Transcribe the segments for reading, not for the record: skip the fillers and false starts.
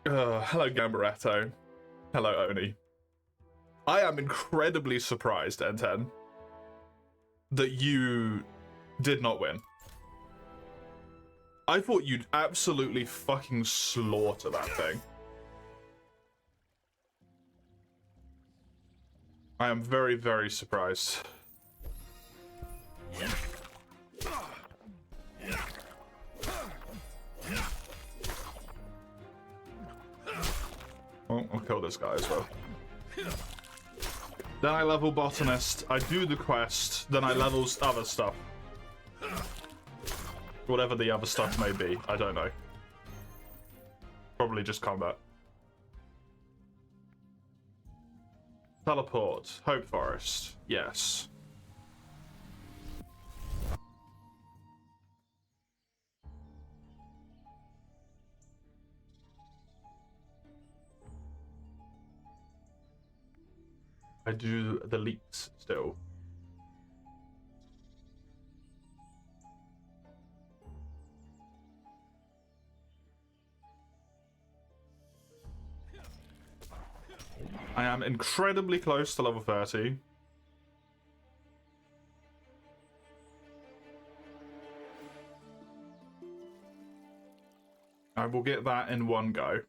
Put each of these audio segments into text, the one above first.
Hello, Gambaretto. Hello, Oni. I am incredibly surprised, N10, that you did not win. I thought you'd absolutely fucking slaughter that thing. I am very, very surprised. Well, I'll kill this guy as well. Then I level Botanist, I do the quest, then I level other stuff. Whatever the other stuff may be, I don't know. Probably just combat. Teleport, Hope Forest, yes. I do the leaks still. I am incredibly close to level 30. I will get that in one go.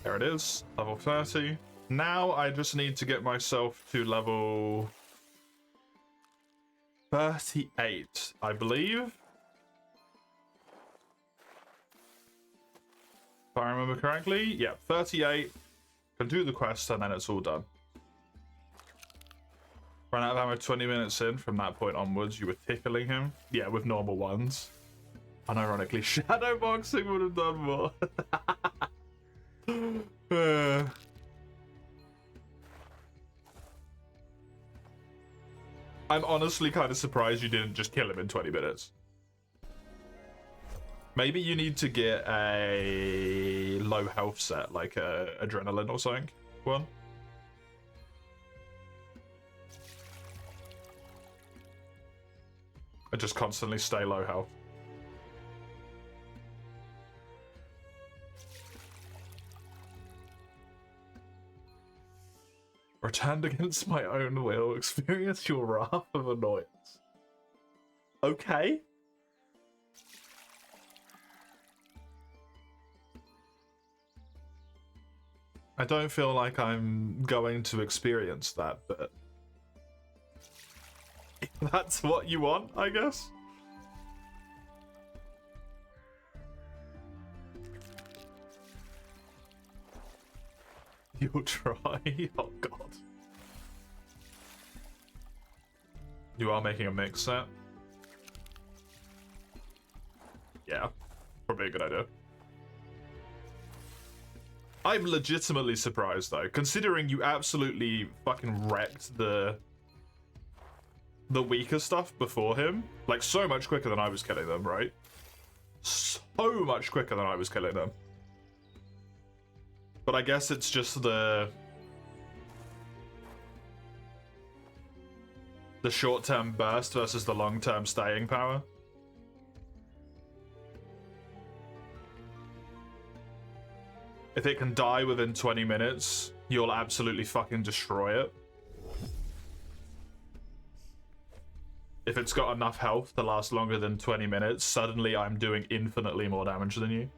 There it is, level 30. Now I just need to get myself to level 38, I believe. If I remember correctly. Yeah, 38. Can do the quest and then it's all done. Ran out of ammo 20 minutes in. From that point onwards, you were tickling him. Yeah, with normal ones. Unironically, shadowboxing would have done more. I'm honestly kind of surprised you didn't just kill him in 20 minutes. Maybe you need to get a low health set, like a adrenaline or something. One. And just constantly stay low health. Returned against my own will. Experience your wrath of annoyance. Okay. I don't feel like I'm going to experience that, but if that's what you want, I guess. You'll try. Oh god. You are making a mix set? Yeah. Probably a good idea. I'm legitimately surprised though, considering you absolutely fucking wrecked the weaker stuff before him. Like, so much quicker than I was killing them, right? So much quicker than I was killing them. But I guess it's just the short-term burst versus the long-term staying power. If it can die within 20 minutes, you'll absolutely fucking destroy it. If it's got enough health to last longer than 20 minutes, suddenly I'm doing infinitely more damage than you.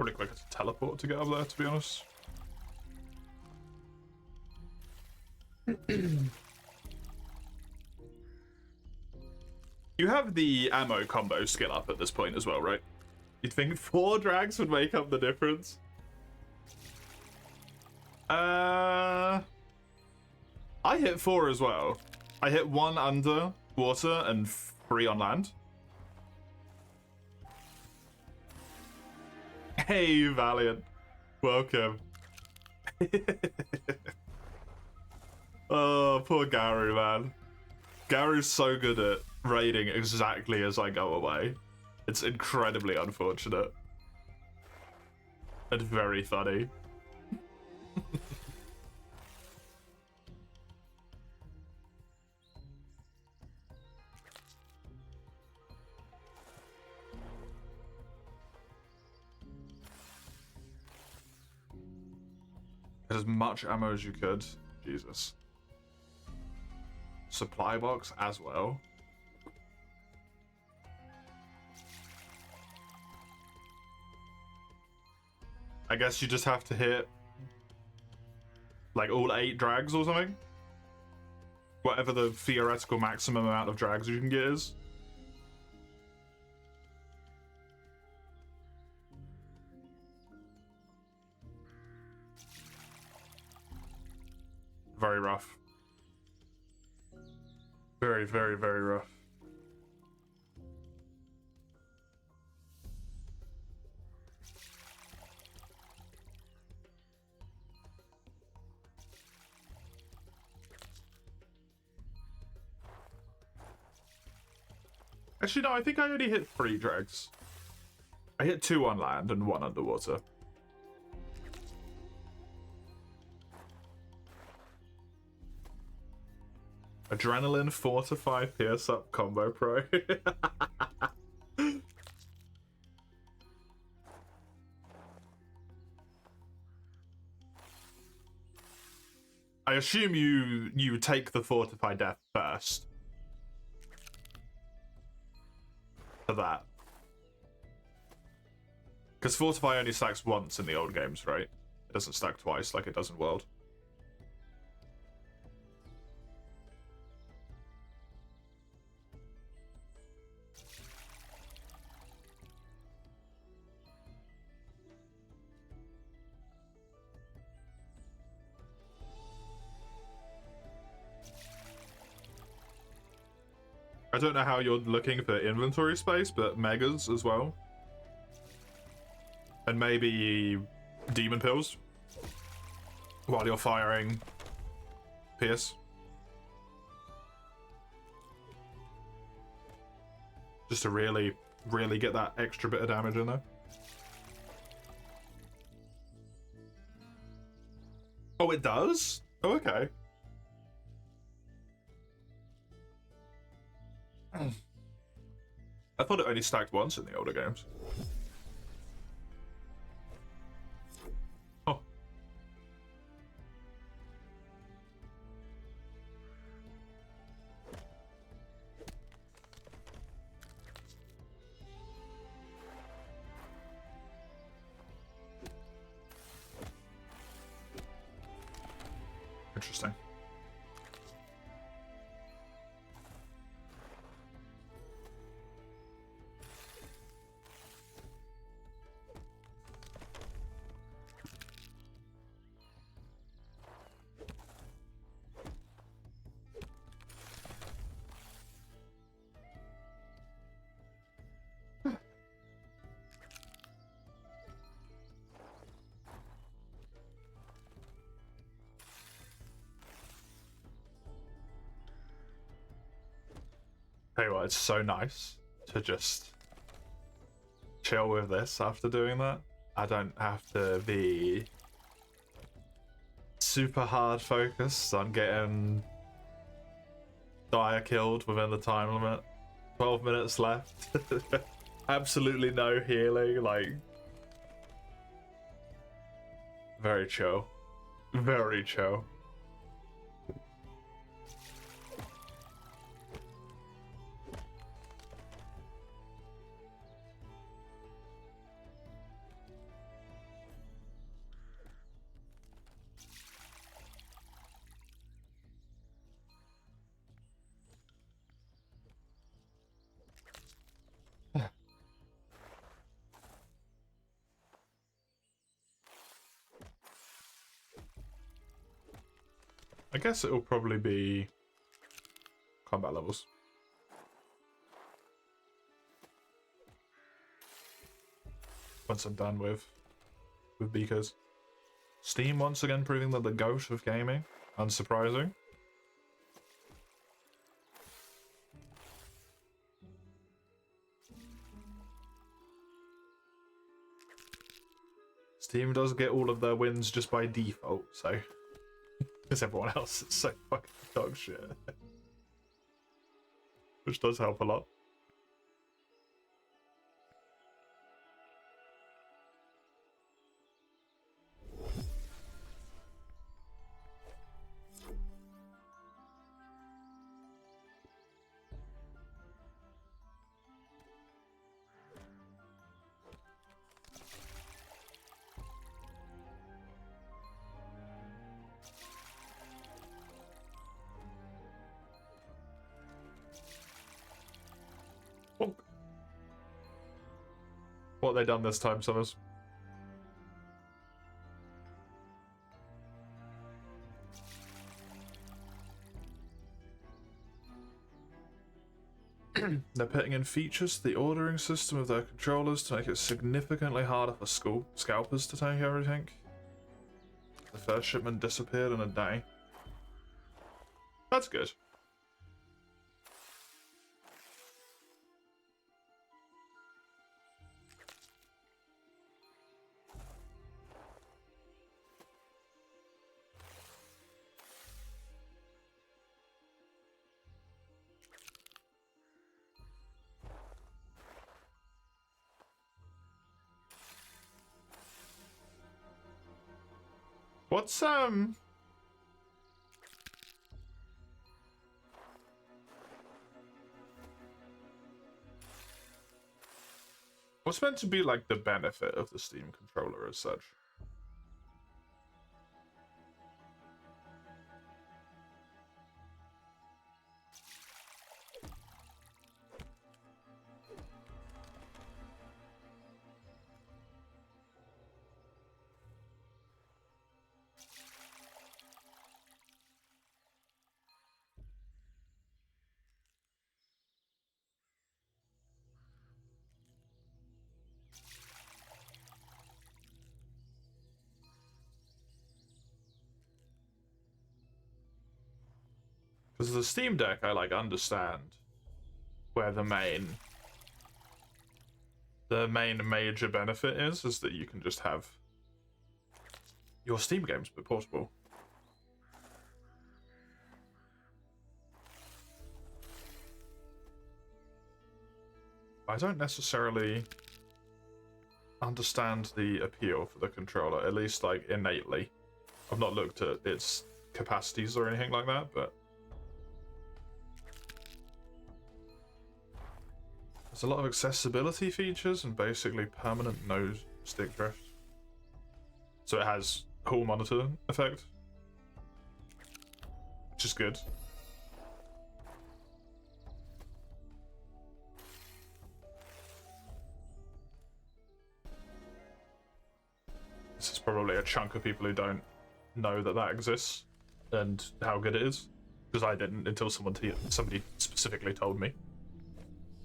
Probably quicker to teleport to get up there, to be honest. You have the ammo combo skill up at this point as well, right? You'd think 4 drags would make up the difference? I hit 4 as well. I hit 1 under water and 3 on land. Hey, Valiant. Welcome. Oh, poor Garu, man. Garu's so good at raiding exactly as I go away. It's incredibly unfortunate. And very funny. Get as much ammo as you could. Jesus. Supply box as well. I guess you just have to hit like all 8 drags or something. Whatever the theoretical maximum amount of drags you can get is. Very rough. Very, very, very rough. Actually, no, I think I only hit 3 drags. I hit 2 on land and 1 underwater. Adrenaline 4 to 5 pierce up combo pro. I assume you take the fortify death first. For that. Because fortify only stacks once in the old games, right? It doesn't stack twice like it does in World. I don't know how you're looking for inventory space, but megas as well. And maybe demon pills while you're firing Pierce. Just to really, really get that extra bit of damage in there. Oh, it does? Oh, okay. I thought it only stacked once in the older games. Oh. Interesting. Tell you what, it's so nice to just chill with this after doing that. I don't have to be super hard focused on getting Dire killed within the time limit. 12 minutes left. Absolutely no healing, like... Very chill. Very chill. I guess it'll probably be combat levels. Once I'm done with beakers. Steam once again proving that the goat of gaming. Unsurprising. Steam does get all of their wins just by default, so because everyone else is so fucking dog shit. Which does help a lot. What have they done this time, Summers? They're putting in features to the ordering system of their controllers to make it significantly harder for scalpers to take everything. The first shipment disappeared in a day. That's good. What's what's meant to be like the benefit of the Steam controller as such? Because the Steam Deck, I like understand where the main major benefit is that you can just have your Steam games but portable. I don't necessarily understand the appeal for the controller, at least like innately. I've not looked at its capacities or anything like that, but there's a lot of accessibility features and basically permanent no stick drift. So it has hall monitor effect, which is good. This is probably a chunk of people who don't know that that exists and how good it is, because I didn't until somebody specifically told me.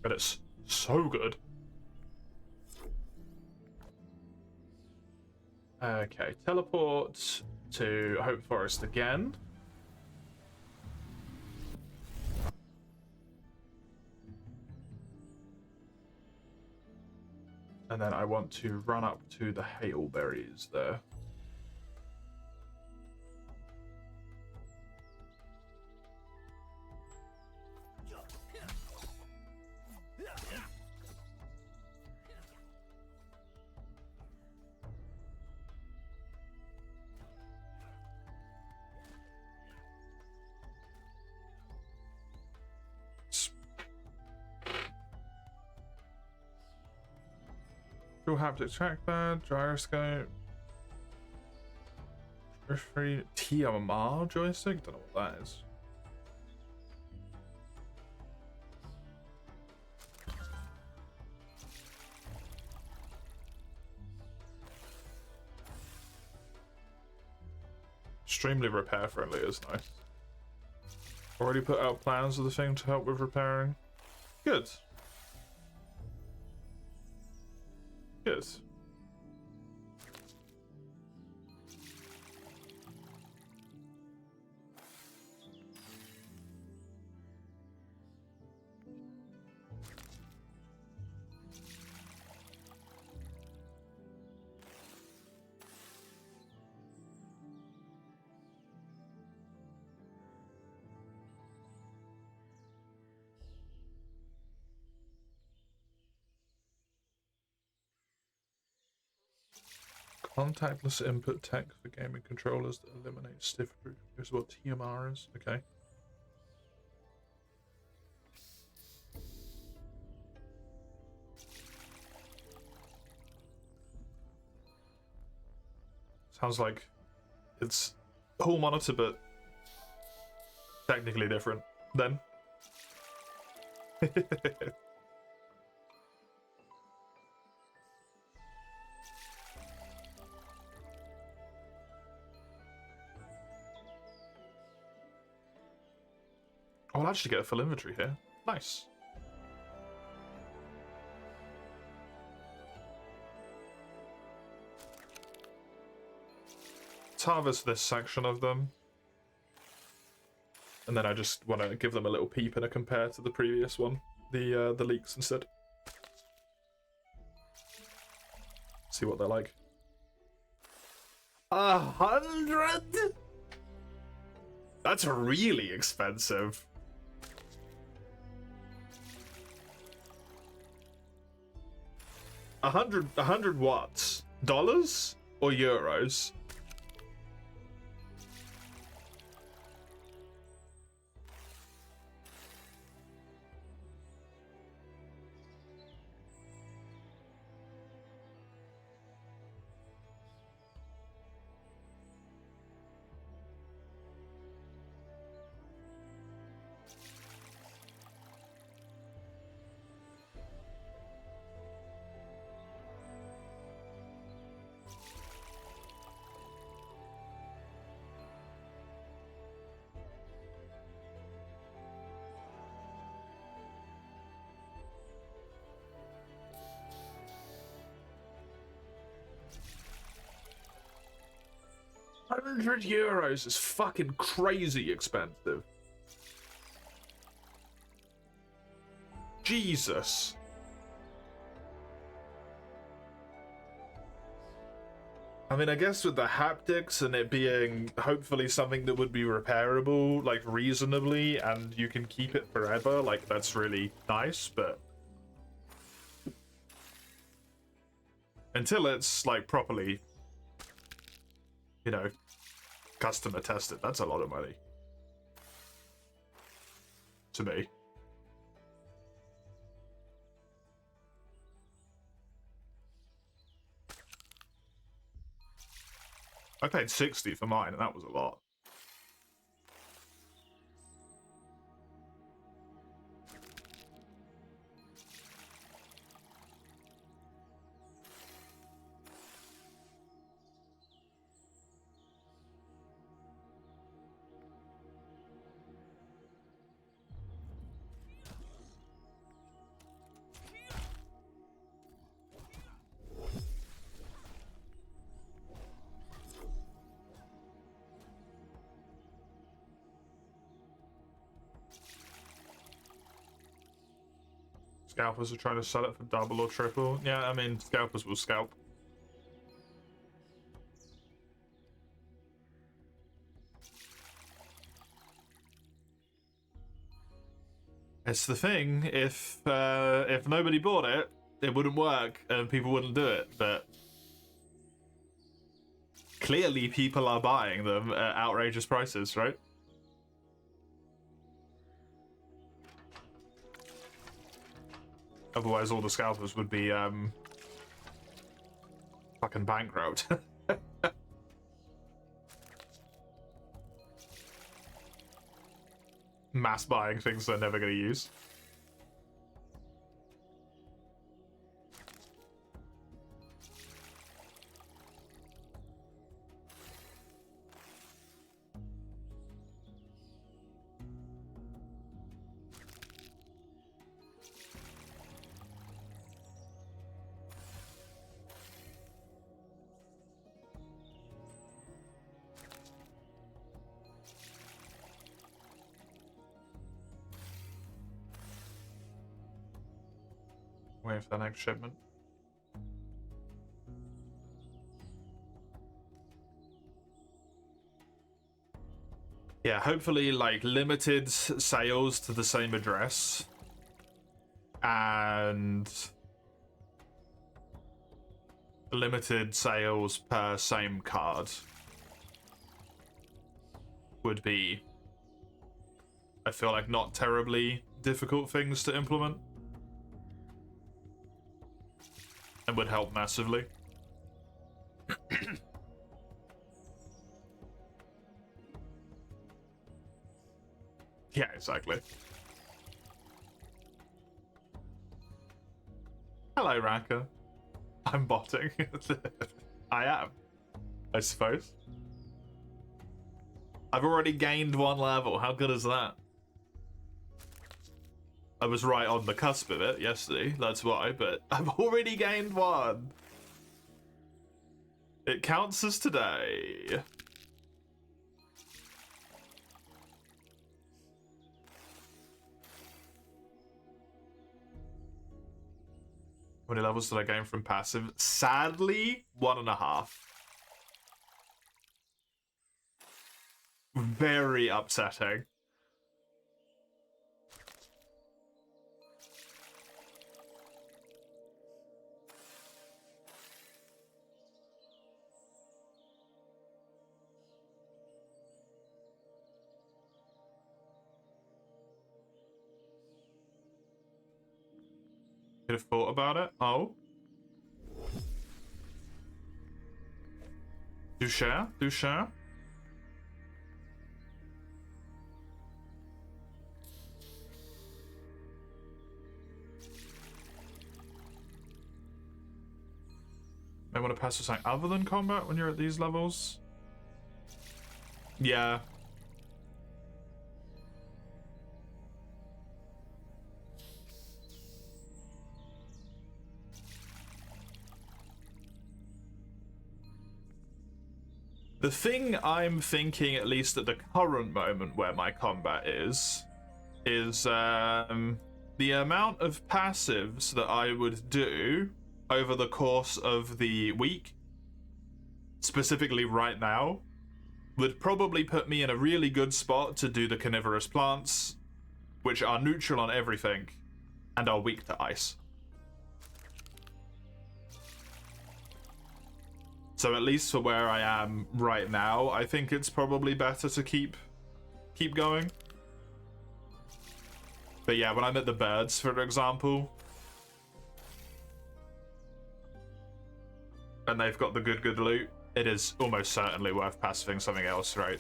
But it's so good. Okay, teleport to Hope Forest again. And then I want to run up to the Hailberries there. Dual haptic trackpad, gyroscope, free TMR joystick. Don't know what that is. extremely repair friendly is nice. Already put out plans of the thing to help with repairing. Good. Good. Contactless input tech for gaming controllers that eliminate stiff root. Here's what TMR is. Okay. Sounds like it's a whole monitor, but technically different then. I'll actually get a full inventory here. Nice. Let's harvest this section of them. And then I just want to give them a little peep and a compare to the previous one. The leaks instead. See what they're like. 100? That's really expensive. 100 watts? Dollars or euros? €100 is fucking crazy expensive. Jesus. I mean, I guess with the haptics and it being hopefully something that would be repairable, like, reasonably, and you can keep it forever, like, that's really nice, but until it's, like, properly, you know, customer tested, that's a lot of money. To me. I paid 60 for mine, and that was a lot. Scalpers are trying to sell it for double or triple. Yeah, I mean, scalpers will scalp. It's the thing, if nobody bought it, it wouldn't work and people wouldn't do it, but clearly people are buying them at outrageous prices, right? Otherwise all the scalpers would be fucking bankrupt. Mass buying things they're never going to use. Wait for the next shipment. Yeah, hopefully, like, limited sales to the same address. And limited sales per same card would be, I feel like, not terribly difficult things to implement. And would help massively. Yeah, exactly. Hello, Raka. I'm botting. I am, I suppose. I've already gained 1 level. How good is that? I was right on the cusp of it yesterday, that's why, but I've already gained 1. It counts as today. How many levels did I gain from passive? Sadly, 1.5. Very upsetting. Could have thought about it. Oh. Do share? Do share? I want to pass to something other than combat when you're at these levels? Yeah. The thing I'm thinking, at least at the current moment where my combat is the amount of passives that I would do over the course of the week, specifically right now, would probably put me in a really good spot to do the carnivorous plants, which are neutral on everything and are weak to ice. So at least for where I am right now, I think it's probably better to keep going. But yeah, when I'm at the birds, for example, and they've got the good loot, it is almost certainly worth passiving something else, right?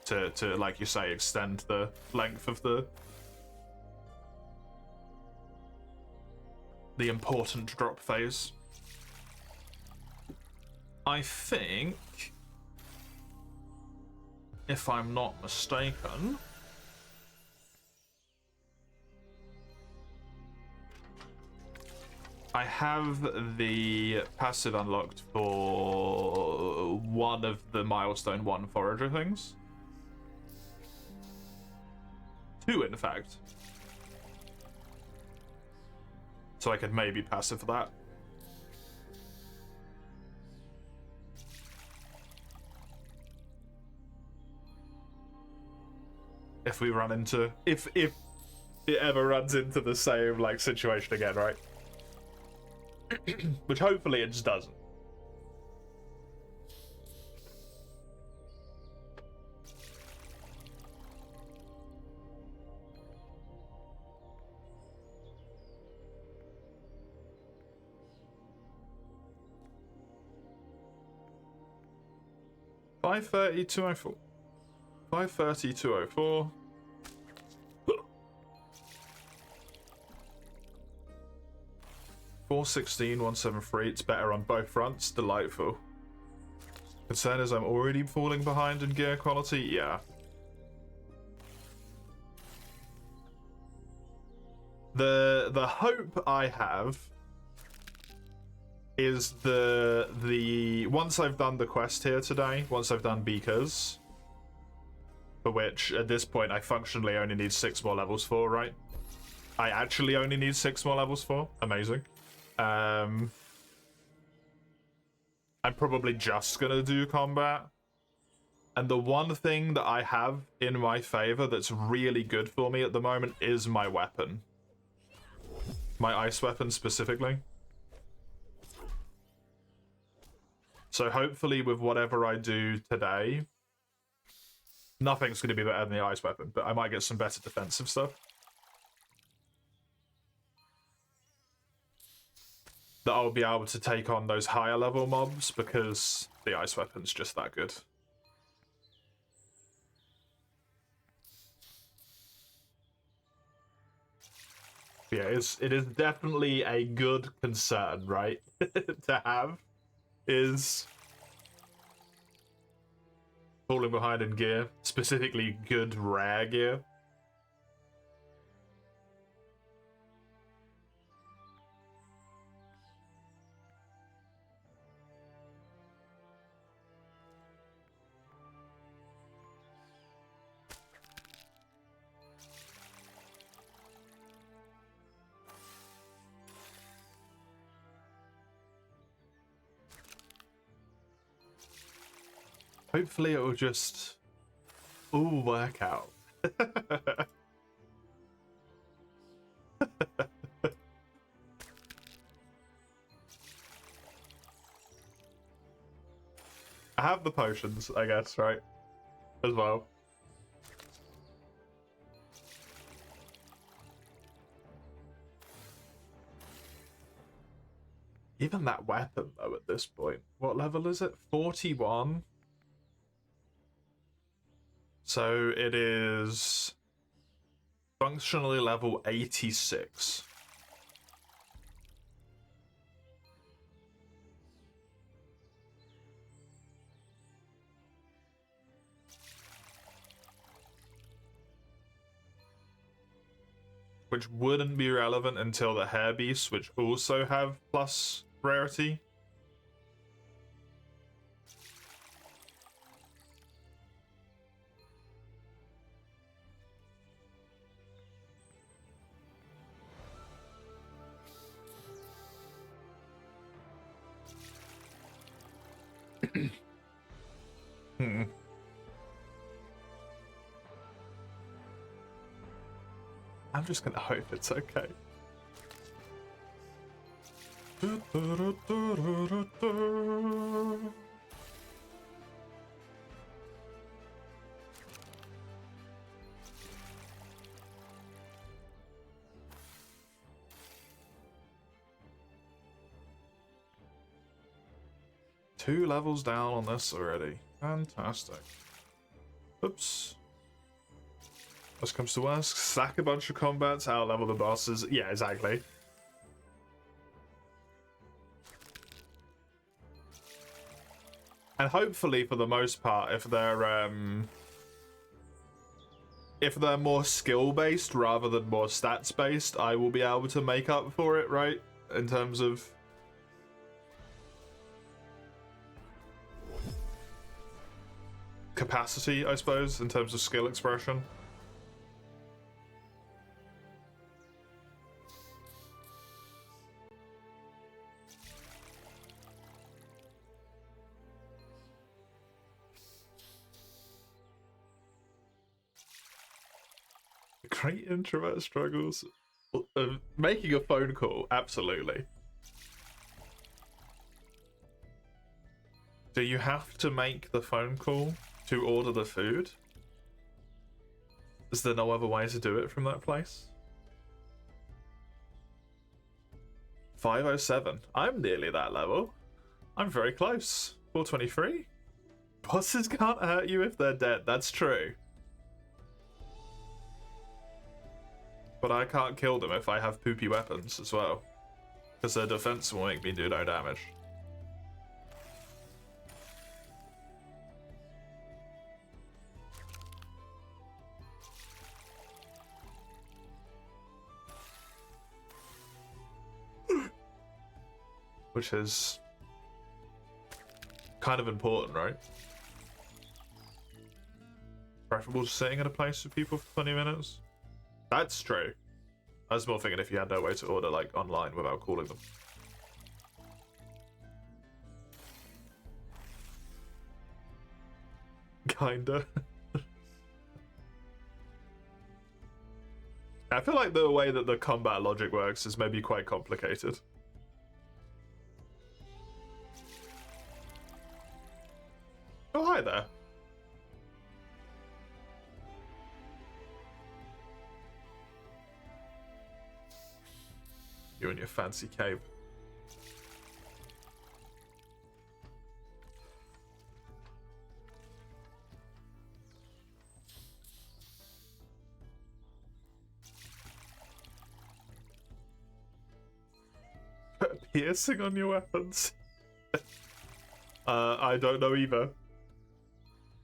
To like you say, extend the length of the important drop phase. I think, if I'm not mistaken, I have the passive unlocked for one of the milestone 1 forager things. 2, in fact. So I could maybe passive for that. If we run into, if it ever runs into the same like situation again, right? Which hopefully it just doesn't. $530, $204. $530, $204. $416, $173. It's better on both fronts. Delightful. Concern is I'm already falling behind in gear quality. Yeah. The hope I have is the once I've done the quest here today, once I've done Beakers, for which at this point I functionally only need 6 more levels for, right? I actually only need 6 more levels for. Amazing. I'm probably just gonna do combat. And the one thing that I have in my favor that's really good for me at the moment is my weapon. My ice weapon specifically. So hopefully with whatever I do today, nothing's going to be better than the ice weapon, but I might get some better defensive stuff. That I'll be able to take on those higher level mobs because the ice weapon's just that good. Yeah, it is definitely a good concern, right? To have is falling behind in gear, specifically good rare gear. Hopefully it will just all work out. I have the potions, I guess, right? As well. Even that weapon, though, at this point. What level is it? 41? So it is functionally level 86. Which wouldn't be relevant until the hair beasts, which also have plus rarity. I'm just gonna hope it's okay. Two levels down on this already. Fantastic. Oops. Worst comes to worst, sack a bunch of combats, out-level the bosses. Yeah, exactly. And hopefully, for the most part, if they're more skill-based rather than more stats-based, I will be able to make up for it, right? In terms of capacity, I suppose, in terms of skill expression. Great introvert struggles. Making a phone call, absolutely. Do you have to make the phone call to order the food? Is there no other way to do it from that place? 507. I'm nearly that level. I'm very close. 423. Bosses can't hurt you if they're dead. That's true. But I can't kill them if I have poopy weapons as well. Because their defense will make me do no damage. Which is kind of important, right? Preferable to sitting in a place with people for 20 minutes? That's true. I was more thinking if you had no way to order like online without calling them. Kinda. I feel like the way that the combat logic works is maybe quite complicated. Oh, hi there. You and your fancy cape. Put piercing on your weapons? I don't know either.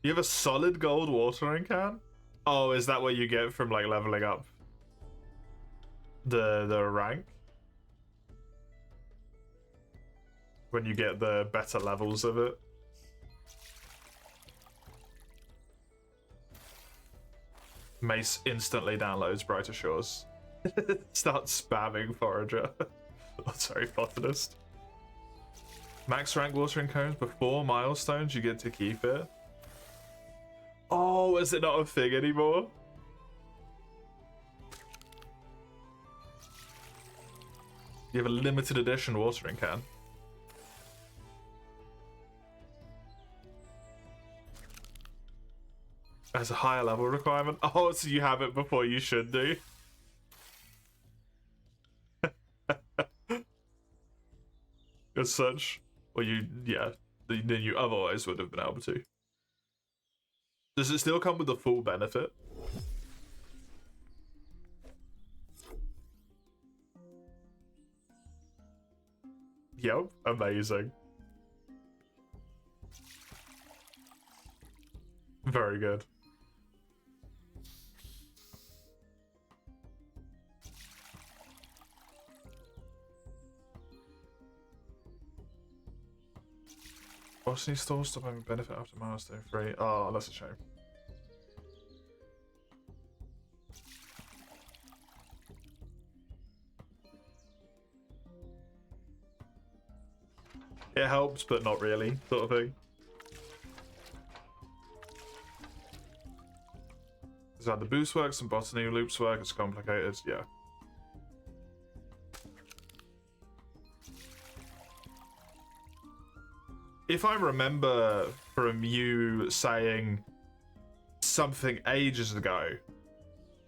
You have a solid gold watering can? Oh, is that what you get from like leveling up the rank? When you get the better levels of it? Mace instantly downloads Brighter Shores. Start spamming Forager. Oh, sorry, Botanist. Max rank watering cones before milestones, you get to keep it. Oh, is it not a thing anymore? You have a limited edition watering can. As a higher level requirement. Oh, so you have it before you should do. As such. Well, yeah, then you otherwise would have been able to. Does it still come with the full benefit? Yep, amazing. Very good. Botany stores stop having benefit after milestone 3. Oh, that's a shame. It helps, but not really, sort of thing. Is that the boost works and botany loops work? It's complicated, yeah. If I remember from you saying something ages ago,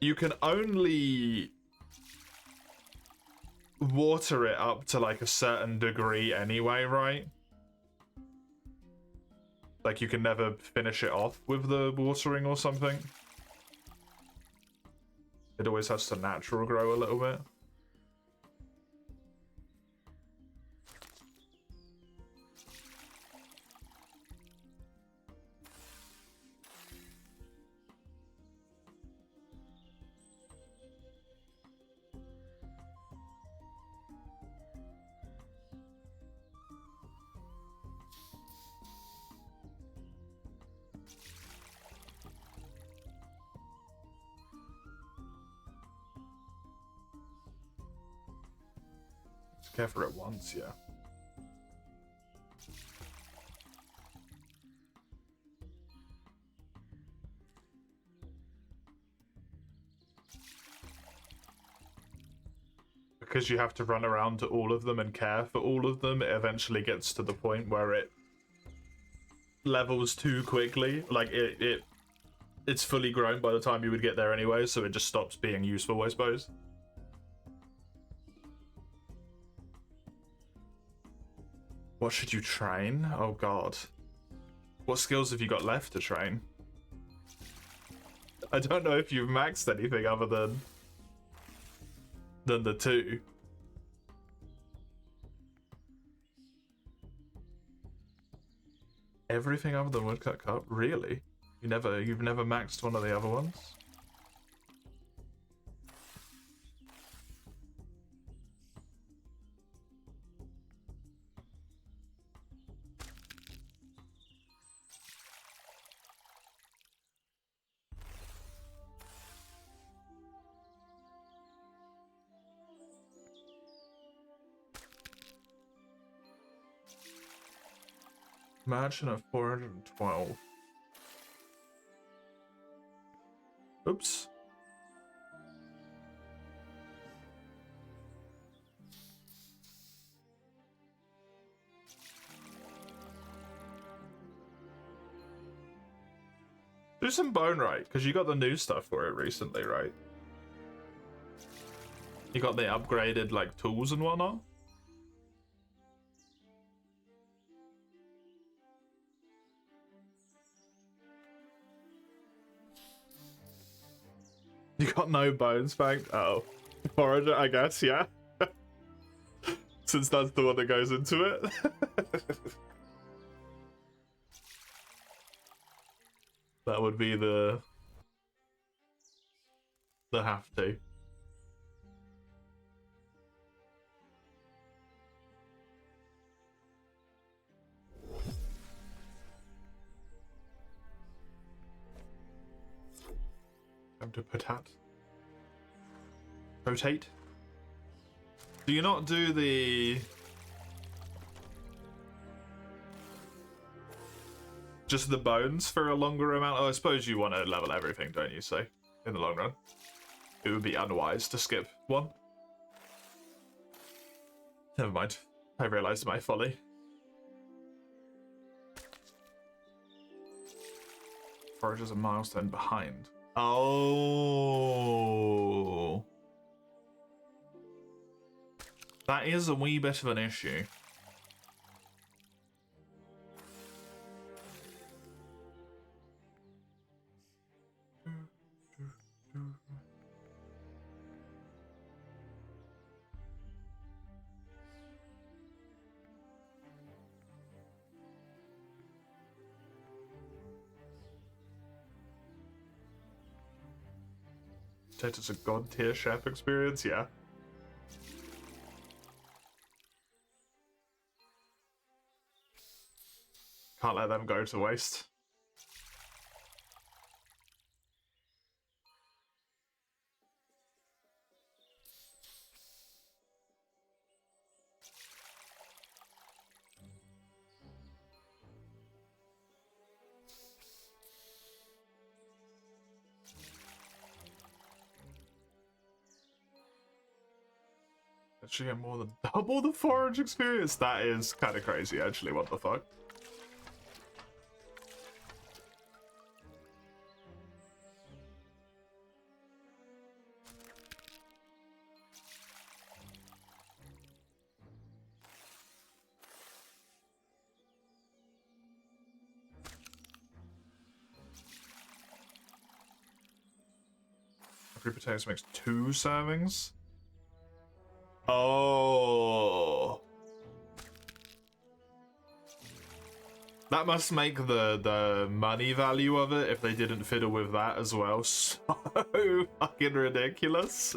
you can only water it up to like a certain degree anyway, right? Like you can never finish it off with the watering or something. It always has to natural grow a little bit. Together at once, yeah. Because you have to run around to all of them and care for all of them, it eventually gets to the point where it levels too quickly. Like it's fully grown by the time you would get there anyway, so it just stops being useful, I suppose. What should you train? Oh god. What skills have you got left to train? I don't know if you've maxed anything other than the 2. Everything other than Woodcut Cup? Really? You've never maxed one of the other ones? Imagine at 412. Oops. Do some bone right, because you got the new stuff for it recently, right? You got the upgraded like tools and whatnot. You got no bones banked? Oh. Forager, I guess, yeah. Since that's the one that goes into it. That would be the have to. Time to rotate. Do you not do the just the bones for a longer amount? Oh, I suppose you want to level everything, don't you? So in the long run, it would be unwise to skip one. Never mind. I realised my folly. Forager's a milestone behind. Oh. That is a wee bit of an issue. It's a god tier chef experience, yeah. Can't let them go to waste. Actually get more than double the forage experience? That is kind of crazy, actually. What the fuck? Every potatoes makes 2 servings? Oh. That must make the money value of it if they didn't fiddle with that as well so fucking ridiculous.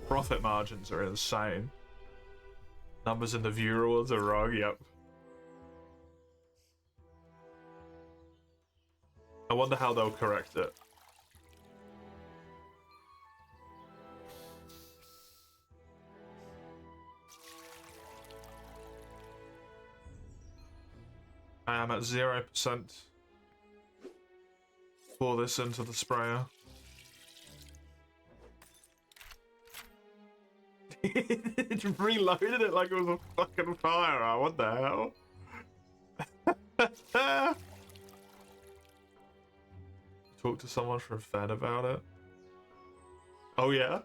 Profit margins are insane. Numbers in the view rewards are wrong, yep. I wonder how they'll correct it. I am at 0% pour this into the sprayer. It reloaded it like it was a fucking fire. What the hell? Talk to someone from Fed about it. Oh yeah?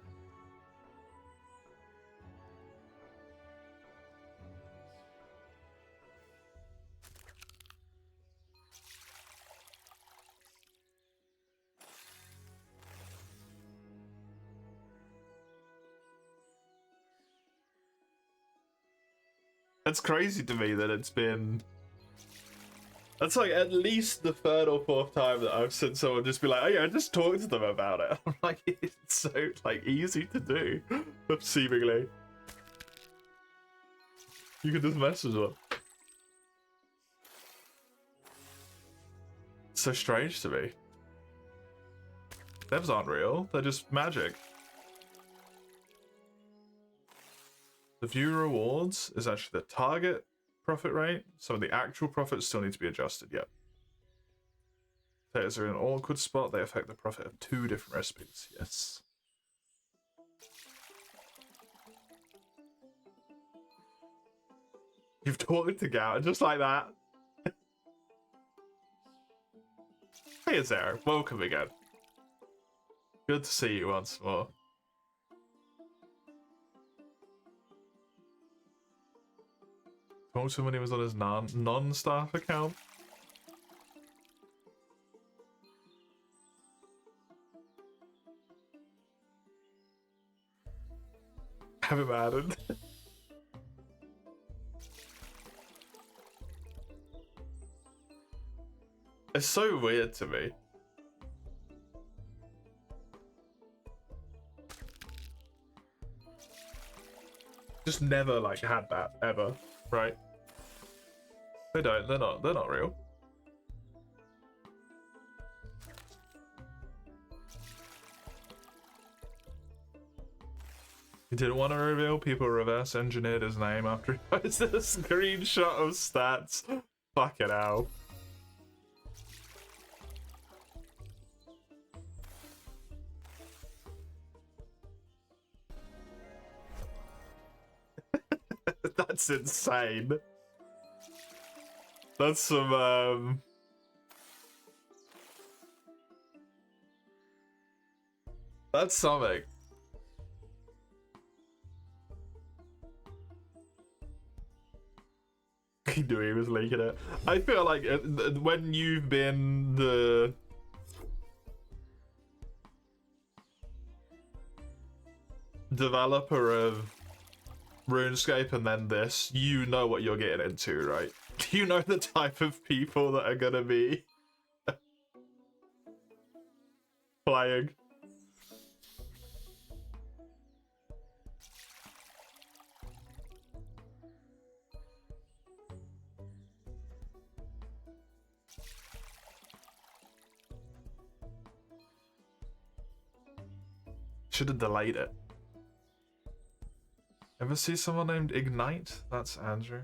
It's crazy to me that it's been... That's like at least the 3rd or 4th time that I've seen someone just be like, oh yeah, just talk to them about it. I'm like, it's so like easy to do, seemingly. You can just message them. It's so strange to me. Devs aren't real. They're just magic. The view rewards is actually the target profit rate. So the actual profits still need to be adjusted. Yep. Potatoes are in an awkward spot. They affect the profit of 2 different recipes. Yes. You've talked to Gout just like that. Hey, Azera. Welcome again. Good to see you once more. Talk to him when he was on his non-staff account. Have him added. It's so weird to me. Just never like had that ever, right? They don't. They're not real. He didn't want to reveal. People reverse engineered his name after he posted a screenshot of stats. Fucking hell. That's insane. That's some that's something. He knew he was leaking it. I feel like when you've been the developer of RuneScape and then this, you know what you're getting into, right? You know the type of people that are gonna be playing. Should have delayed it. Ever see someone named Ignite? That's Andrew.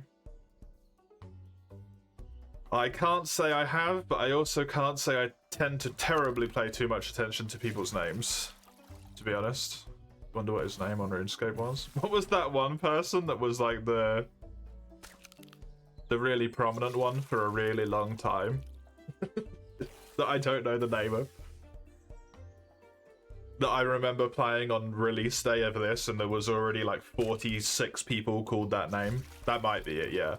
I can't say I have, but I also can't say I tend to terribly pay too much attention to people's names, to be honest. Wonder what his name on RuneScape was. What was that one person that was like the really prominent one for a really long time? That I don't know the name of. That I remember playing on release day of this and there was already like 46 people called that name. That might be it, yeah.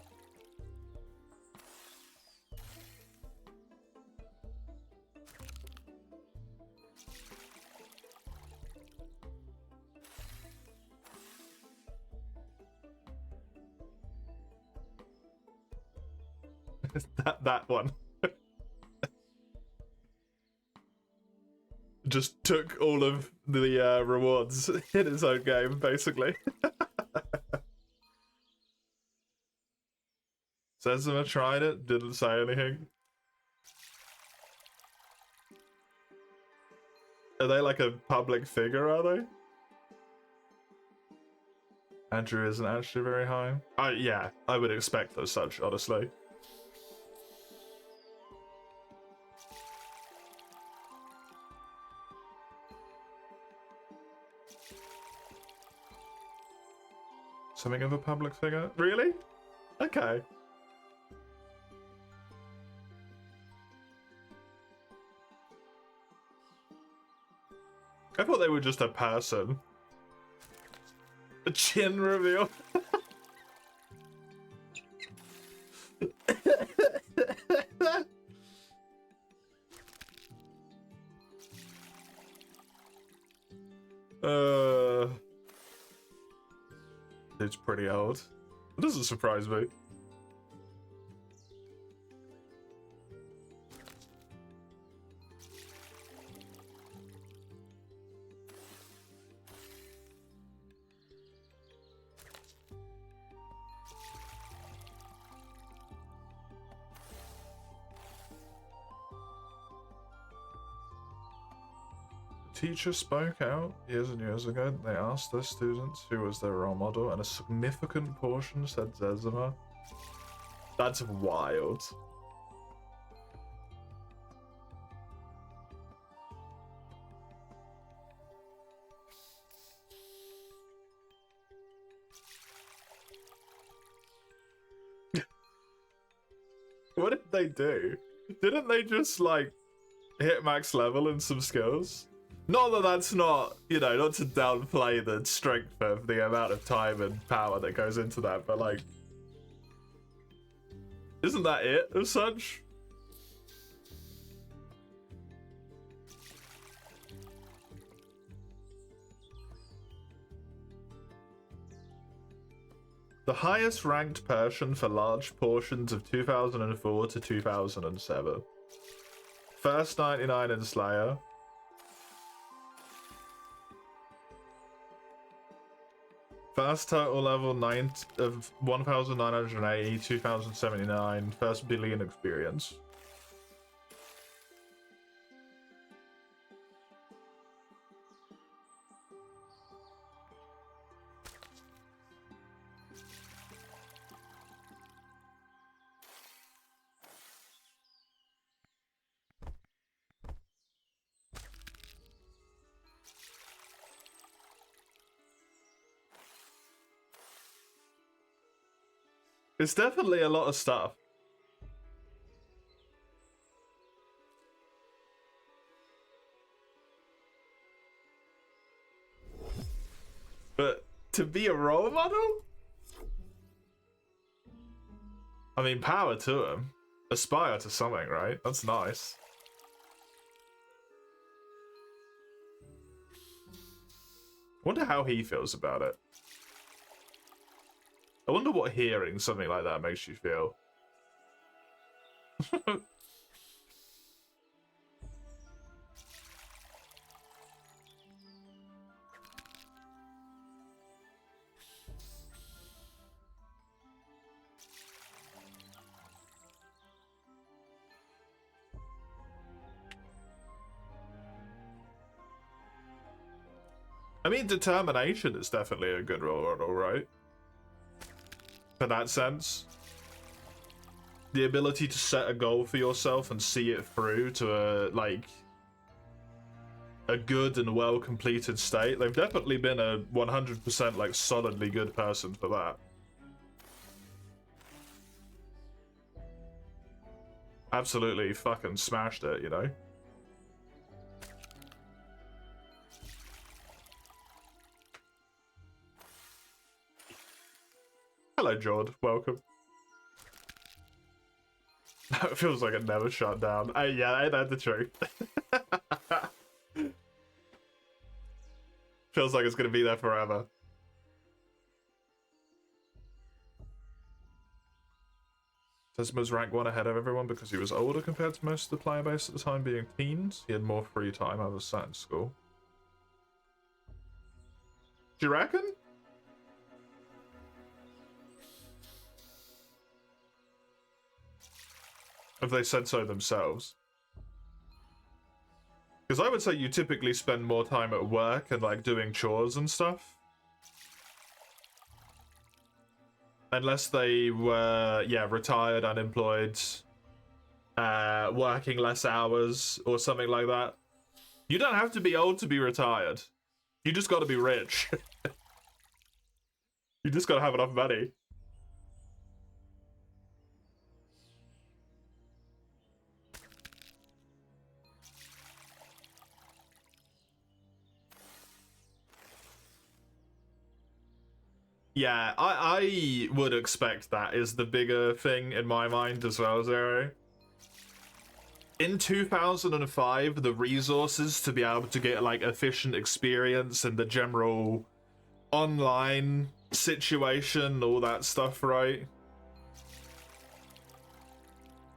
that one. Just took all of the rewards in his own game, basically. Sezima tried it, didn't say anything. Are they like a public figure, are they? Andrew isn't actually very high. Yeah, I would expect as such, honestly. Something of a public figure? Really? Okay. I thought they were just a person. A chin reveal. It's pretty old. It doesn't surprise me. teacher spoke out years and years ago. They asked their students who was their role model, and a significant portion said Zezima. That's wild. What did they do? Didn't they just, like, hit max level in some skills? Not that that's not, you know, not to downplay the strength of the amount of time and power that goes into that, but, like, isn't that it as such? The highest ranked Persian for large portions of 2004 to 2007. First 99 in Slayer. First total level 9 of 1980, 2079. First billion experience. It's definitely a lot of stuff. But to be a role model? I mean, power to him. Aspire to something, right? That's nice. Wonder how he feels about it. I wonder what hearing something like that makes you feel. I mean, determination is definitely a good role model, right? In that sense. The ability to set a goal for yourself and see it through to a good and well completed state. They've definitely been a 100% like solidly good person for that. Absolutely fucking smashed it, you know? Hello, Jord. Welcome. It feels like it never shut down. Yeah, ain't that the truth? Feels like it's gonna be there forever. Desmond's rank 1 ahead of everyone because he was older compared to most of the player base at the time being teens. He had more free time. I was sat in school. Do you reckon? If they said so themselves. Because I would say you typically spend more time at work and like doing chores and stuff. Unless they were, yeah, retired, unemployed, working less hours or something like that. You don't have to be old to be retired. You just got to be rich. You just got to have enough money. Yeah, I would expect that is the bigger thing in my mind as well, Zero. In 2005, the resources to be able to get like efficient experience and the general online situation, all that stuff, right,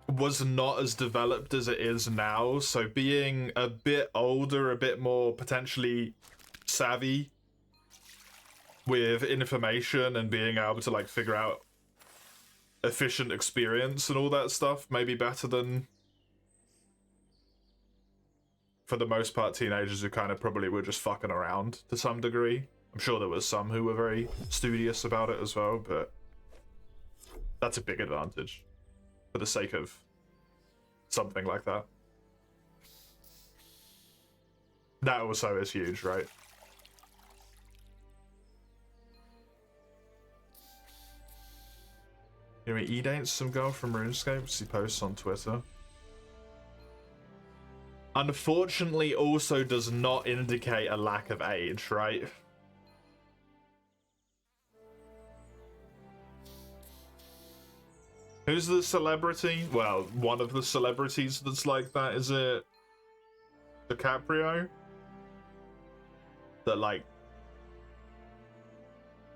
was not as developed as it is now. So being a bit older, a bit more potentially savvy with information and being able to like figure out efficient experience and all that stuff may be better than for the most part, teenagers who kind of probably were just fucking around to some degree. I'm sure there was some who were very studious about it as well, but that's a big advantage for the sake of something like that. That also is huge, right? You know, he dates some girl from RuneScape, he posts on Twitter. Unfortunately, also does not indicate a lack of age, right? Who's the celebrity? Well, one of the celebrities that's like that, is it DiCaprio? That, like,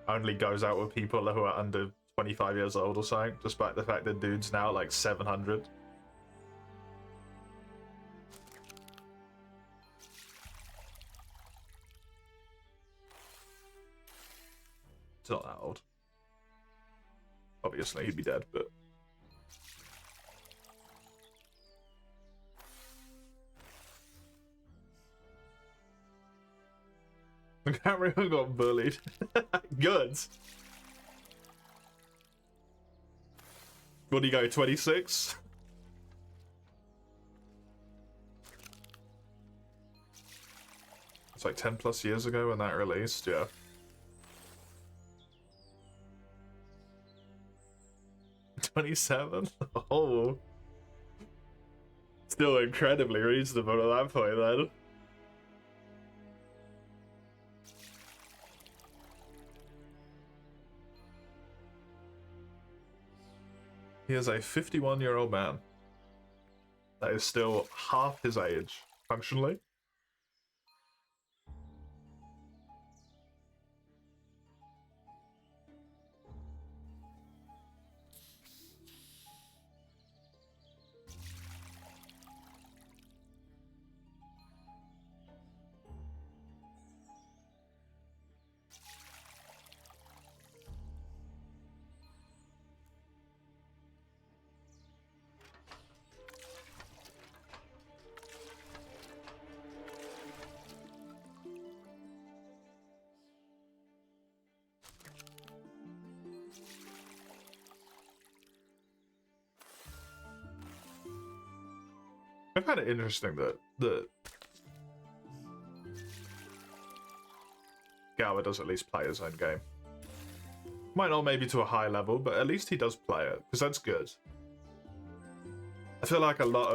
only goes out with people who are under 25 years old or something, despite the fact that dude's now like 700. It's not that old. Obviously, he'd be dead, but... DiCaprio got bullied. Good. What do you go, 26? It's like 10 plus years ago when that released, yeah. $27? Oh. Still incredibly reasonable at that point, then. He is a 51-year-old man. That is still half his age, functionally. I find it interesting that Gower does at least play his own game. Might not maybe to a high level, but at least he does play it, because that's good. I feel like a lot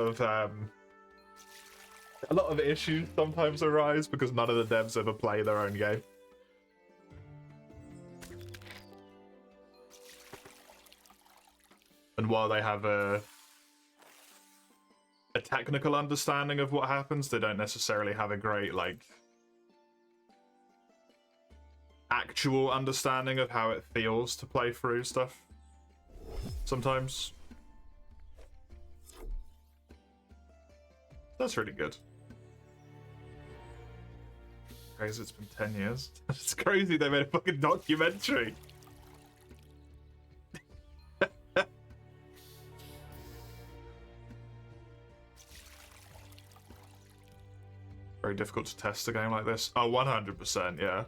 of issues sometimes arise because none of the devs ever play their own game. And while they have a technical understanding of what happens, they don't necessarily have a great, like, actual understanding of how it feels to play through stuff. Sometimes. That's really good. Crazy, it's been 10 years. It's crazy they made a fucking documentary. Very difficult to test a game like this. Oh, 100%, yeah.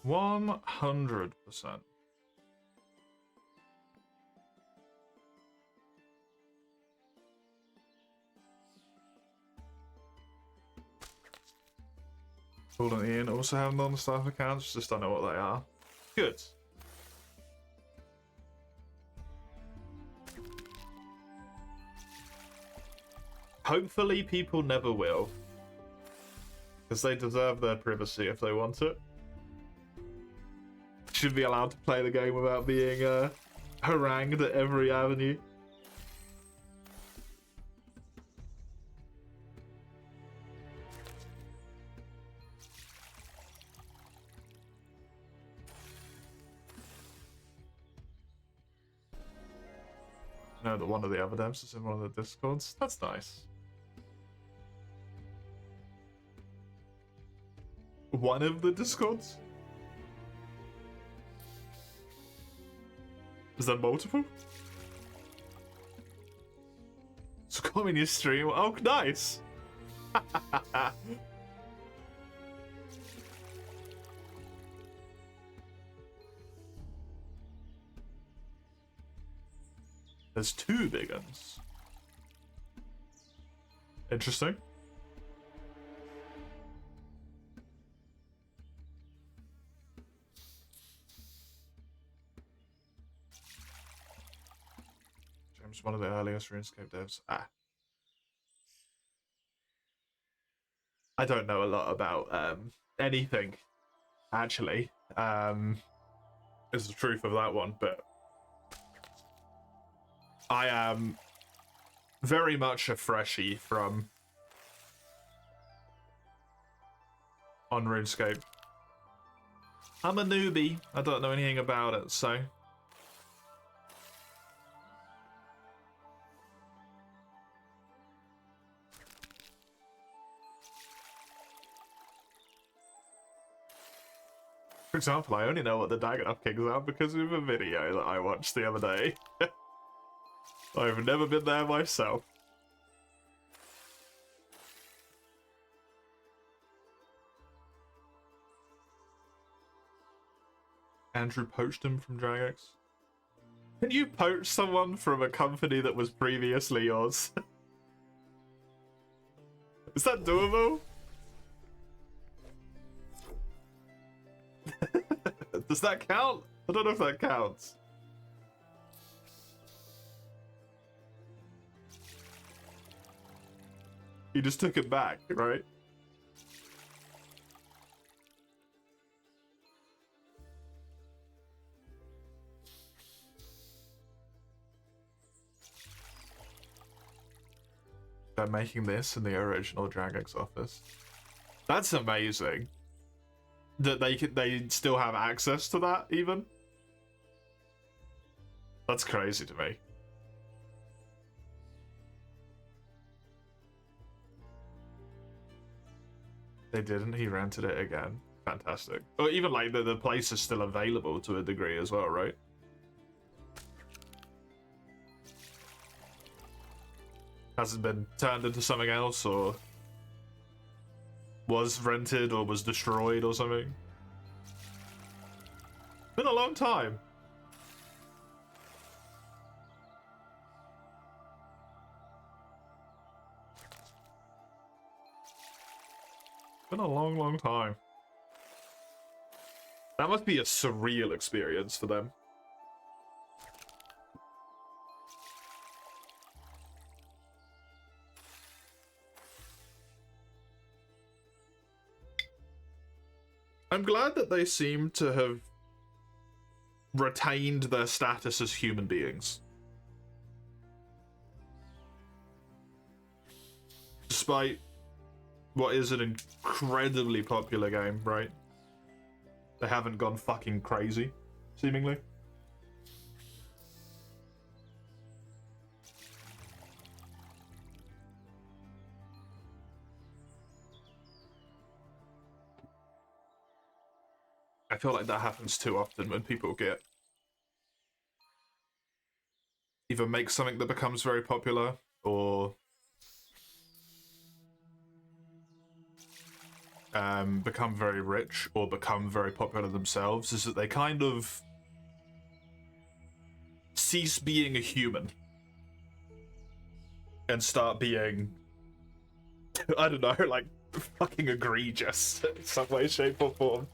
$100%. Paul and Ian also have non-staff accounts, just don't know what they are. Good. Hopefully people never will. Because they deserve their privacy if they want it. Should be allowed to play the game without being harangued at every avenue. know that one of the other devs is in one of the Discords. That's nice. One of the Discords? Is there multiple? So come in your stream. Oh, nice. There's 2 big ones. Interesting. James, one of the earliest RuneScape devs. I don't know a lot about anything, actually. Is the truth of that one, but I am very much a freshie from on RuneScape. I'm a newbie. I don't know anything about it, so. For example, I only know what the Dagenham Kings are because of a video that I watched the other day. I've never been there myself. Andrew poached him from Dragex. Can you poach someone from a company that was previously yours? Is that doable? Does that count? I don't know if that counts. He just took it back, right? They're making this in the original Dragex office. That's amazing. That they still have access to that, even? That's crazy to me. They didn't, he rented it again. Fantastic. Or even like the place is still available to a degree as well, right? Hasn't been turned into something else, or was rented, or was destroyed, or something. Been a long time. Been a long, long time. That must be a surreal experience for them. I'm glad that they seem to have retained their status as human beings. Despite what is an incredibly popular game, right? They haven't gone fucking crazy, seemingly. I feel like that happens too often when people get either make something that becomes very popular or become very rich or become very popular themselves, is that they kind of cease being a human and start being, I don't know, like fucking egregious in some way, shape, or form.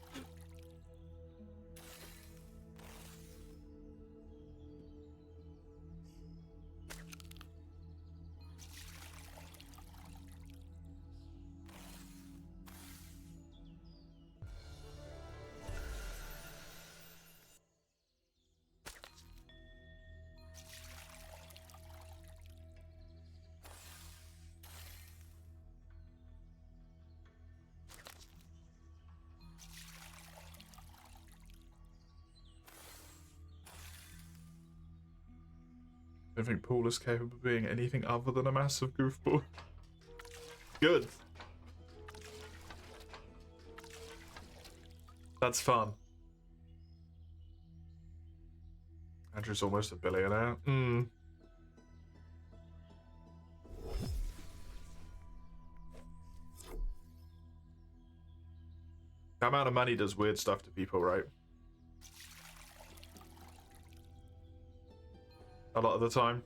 I don't think Paul is capable of being anything other than a massive goofball. Good. That's fun. Andrew's almost a billionaire. That amount of money does weird stuff to people, right? A lot of the time.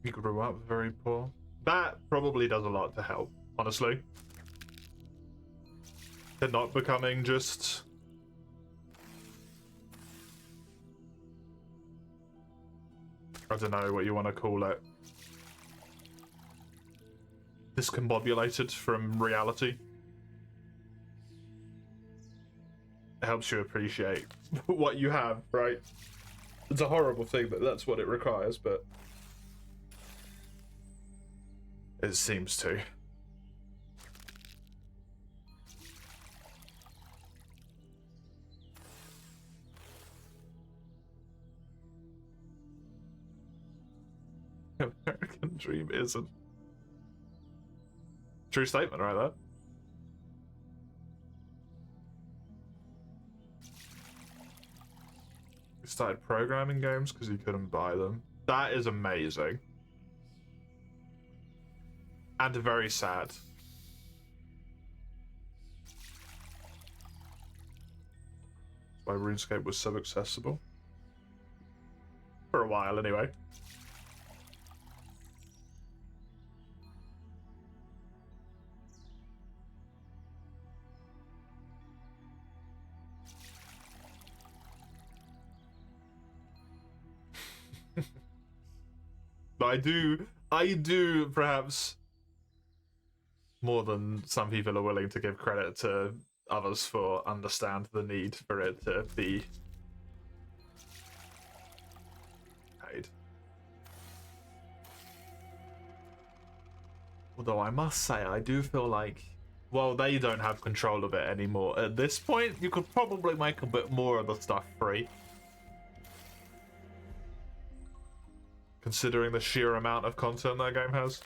You grew up very poor. That probably does a lot to help, honestly. They're not becoming just... I don't know what you want to call it. Discombobulated from reality. It helps you appreciate what you have, right? It's a horrible thing, but that's what it requires, but... it seems to. American dream isn't. True statement, right there. We started programming games because you couldn't buy them. That is amazing. And very sad. Why RuneScape was so accessible. For a while, anyway. But I do perhaps more than some people are willing to give credit to others for understand the need for it to be paid. Although I must say, I do feel like, well, they don't have control of it anymore. At this point, you could probably make a bit more of the stuff free. Considering the sheer amount of content that game has.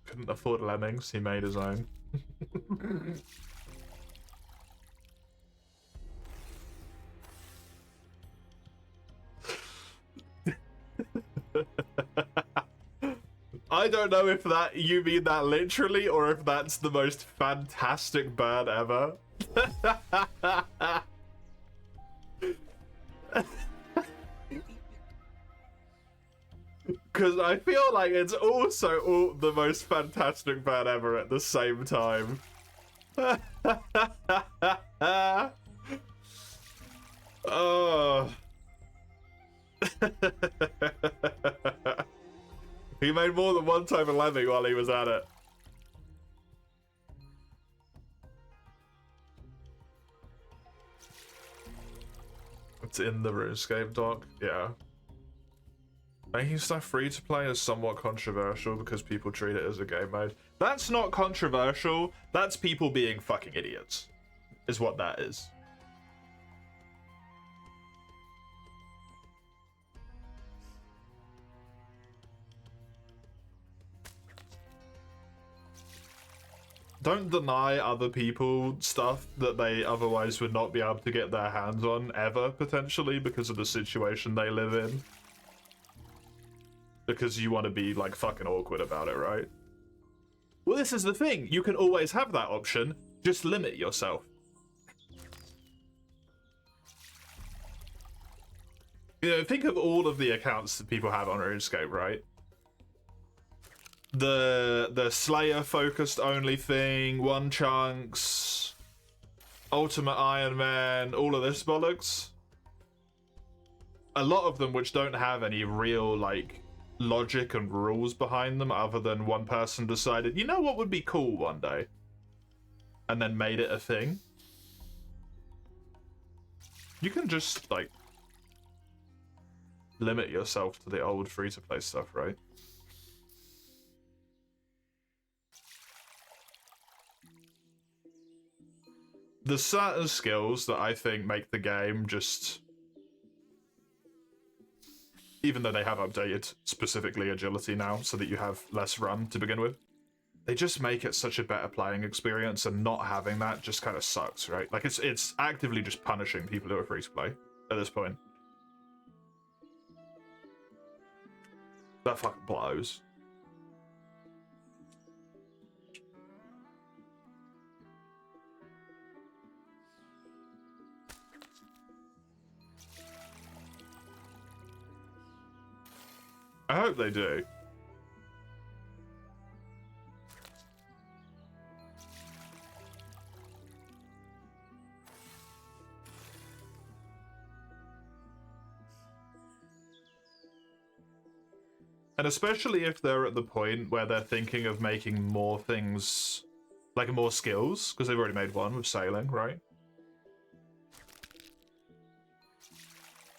Couldn't afford lemmings, he made his own. I don't know if that you mean that literally or if that's the most fantastic burn ever. Because I feel like it's also the most fantastic burn ever at the same time. Oh. He made more than one type of lemming while he was at it. It's in the RuneScape doc, yeah. Making stuff free to play is somewhat controversial because people treat it as a game mode. That's not controversial, that's people being fucking idiots, is what that is. Don't deny other people stuff that they otherwise would not be able to get their hands on ever, potentially, because of the situation they live in. Because you want to be, like, fucking awkward about it, right? Well, this is the thing. You can always have that option. Just limit yourself. You know, think of all of the accounts that people have on RuneScape, right? The Slayer focused only thing, One Chunks, Ultimate Iron Man, all of this bollocks. A lot of them which don't have any real, like, logic and rules behind them other than one person decided, you know what would be cool one day? And then made it a thing. You can just, like, limit yourself to the old free-to-play stuff, right? There's certain skills that I think make the game just... Even though they have updated specifically agility now so that you have less run to begin with, they just make it such a better playing experience, and not having that just kind of sucks, right? Like, it's actively just punishing people who are free-to-play at this point. That fucking blows. I hope they do. And especially if they're at the point where they're thinking of making more things, like more skills, because they've already made one with sailing, right?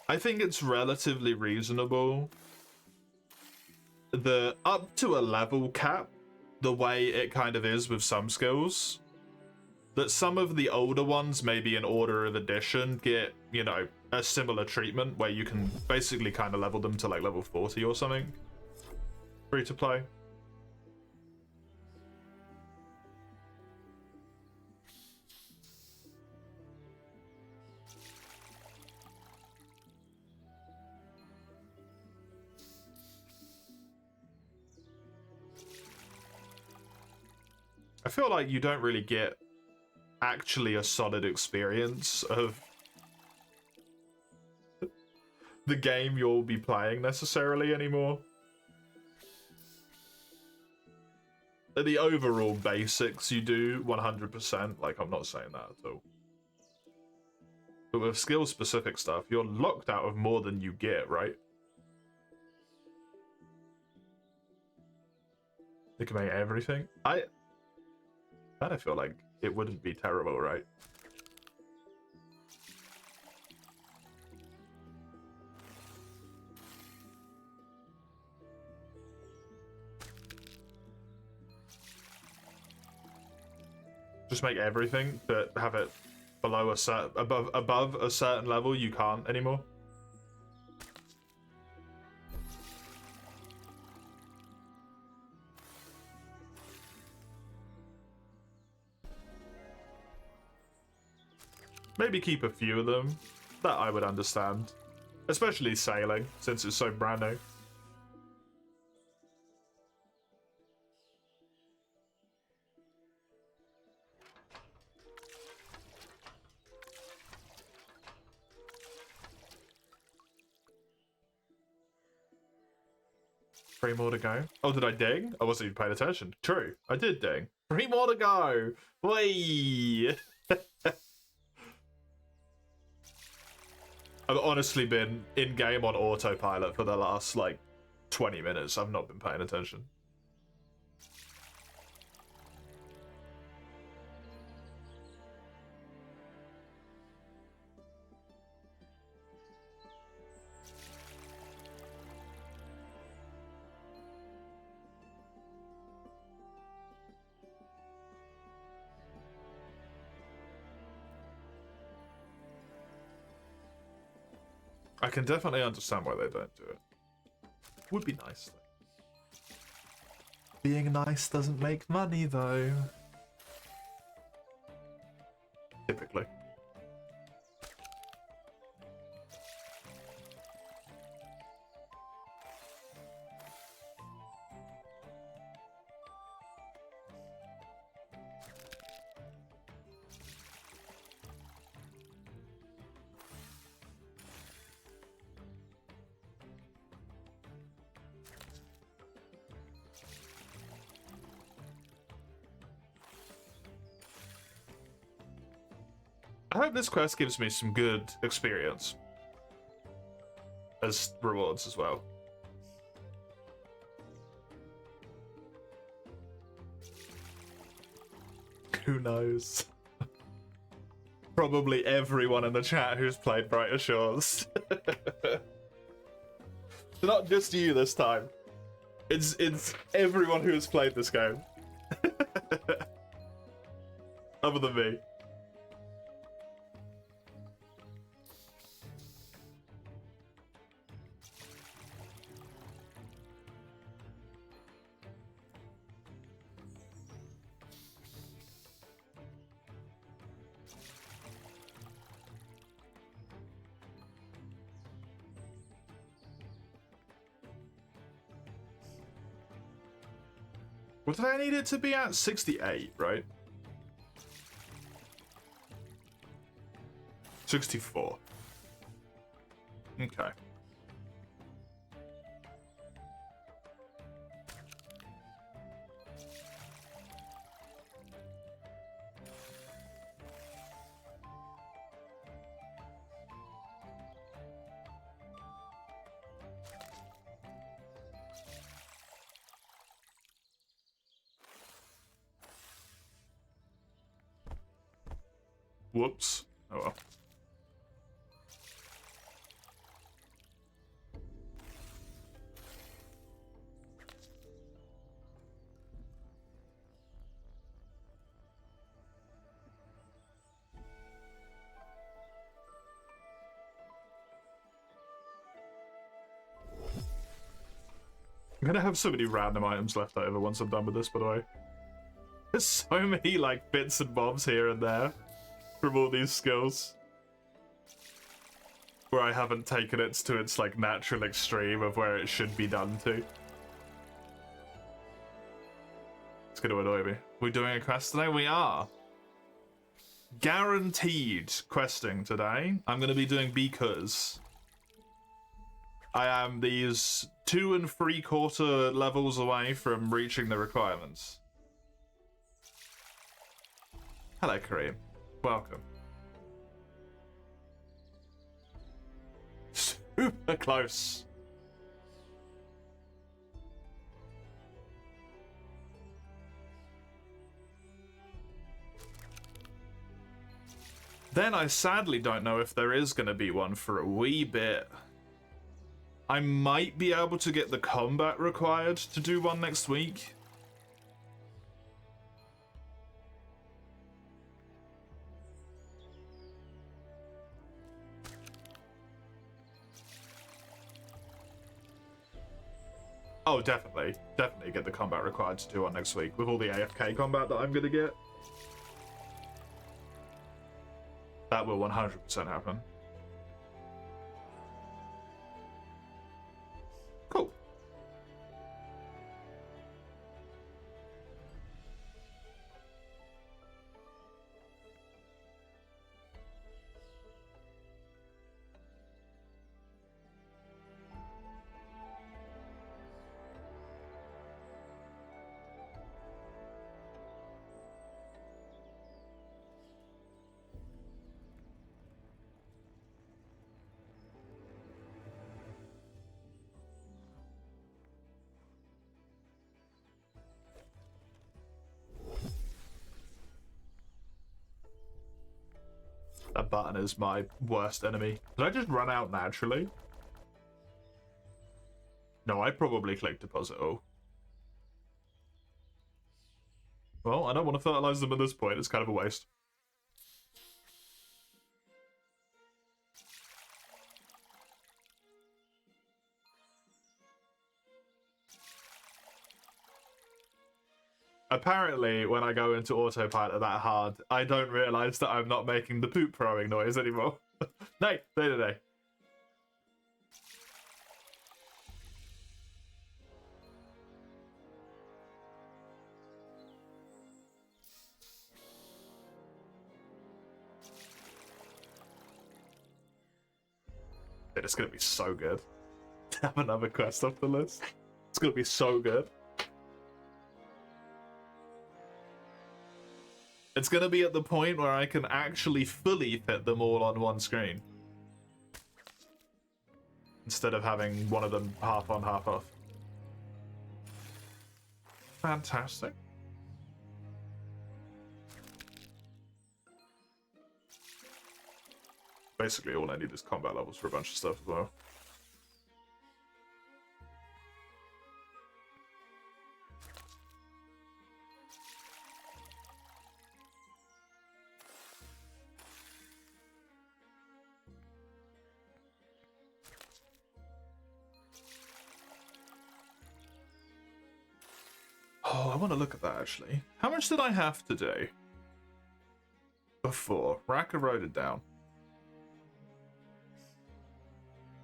I think it's relatively reasonable. The up to a level cap, the way it kind of is with some skills, that some of the older ones, maybe in order of addition, get, you know, a similar treatment where you can basically kind of level them to like level 40 or something. Free to play. I feel like you don't really get actually a solid experience of the game you'll be playing necessarily anymore. The overall basics you do 100%, like I'm not saying that at all. But with skill specific stuff, you're locked out of more than you get, right? They can make everything. I feel like it wouldn't be terrible, right? Just make everything, but have it below a certain, above a certain level you can't anymore. Maybe keep a few of them. That I would understand. Especially sailing, since it's so brand new. Three more to go. Oh, did I ding? I wasn't even paying attention. True, I did ding. 3 more to go. Whee! I've honestly been in-game on autopilot for the last, like, 20 minutes. I've not been paying attention. I can definitely understand why they don't do it. Would be nice, though. Being nice doesn't make money, though. Typically. I hope this quest gives me some good experience as rewards as well. Who knows? Probably everyone in the chat who's played Brighter Shores. Not just you this time. It's everyone who has played this game. Other than me. What did I need it to be at? 68, right? 64. Okay. Whoops. Oh well. I'm gonna have so many random items left over once I'm done with this, by the way. There's so many, like, bits and bobs here and there from all these skills where I haven't taken it to its, like, natural extreme of where it should be done to. It's gonna annoy me. We're doing a quest today? We are. Guaranteed questing today. I'm gonna be doing because I am these 2 3/4 levels away from reaching the requirements. Hello, Kareem. Welcome. Super close. Then I sadly don't know if there is going to be one for a wee bit. I might be able to get the combat required to do one next week. Oh, definitely. Definitely get the combat required to do one next week with all the AFK combat that I'm going to get. That will 100% happen. Cool. That button is my worst enemy. Did I just run out naturally? No, I probably clicked deposit all. Well, I don't want to fertilize them at this point. It's kind of a waste. Apparently, when I go into autopilot that hard, I don't realize that I'm not making the poop throwing noise anymore. Nay. It's gonna be so good to have another quest off the list. It's gonna be so good. It's gonna be at the point where I can actually fully fit them all on one screen. Instead of having one of them half on, half off. Fantastic. Basically, all I need is combat levels for a bunch of stuff as well. Oh, I want to look at that, actually. How much did I have to do before? Raka wrote it down.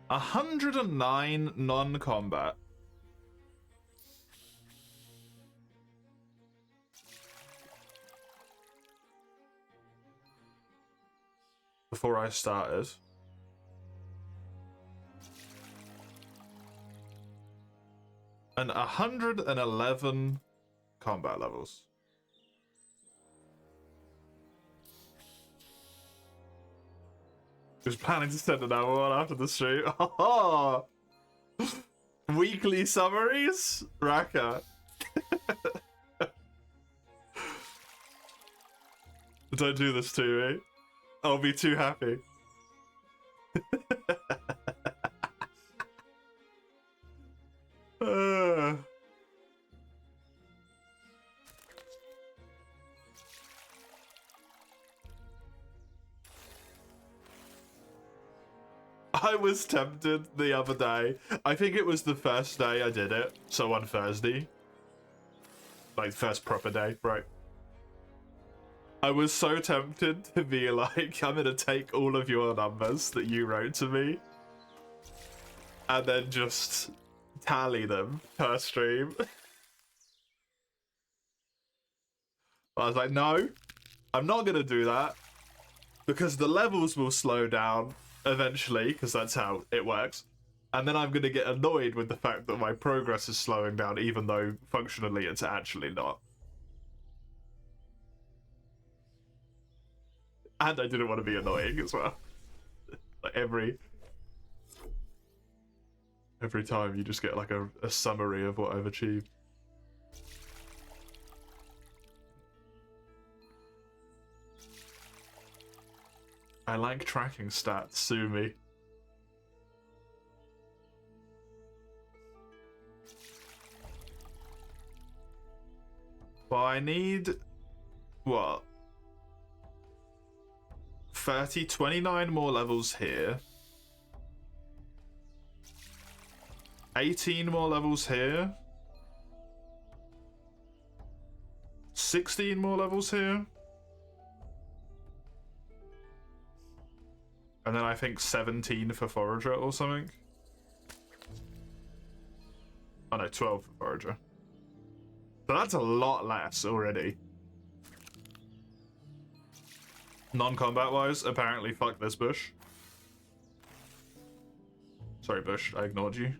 109 non-combat. Before I started. And 111 combat levels. Was planning to send another one after the stream. Oh, weekly summaries, Raka. Don't do this to me. I'll be too happy. I was tempted the other day. I think it was the first day I did it. So on Thursday. Like, first proper day, right? I was so tempted to be like, I'm gonna take all of your numbers that you wrote to me. And then just tally them per stream. I was like, no, I'm not gonna do that. Because the levels will slow down eventually, because that's how it works. And then I'm gonna get annoyed with the fact that my progress is slowing down, even though functionally it's actually not. And I didn't want to be annoying as well. Like every time you just get like a summary of what I've achieved. I like tracking stats, sue me. Well, I need what? 29 more levels here. 18 more levels here. 16 more levels here. And then I think 17 for Forager or something. Oh no, 12 for Forager. So that's a lot less already. Non-combat wise, apparently fuck this bush. Sorry, bush, I ignored you.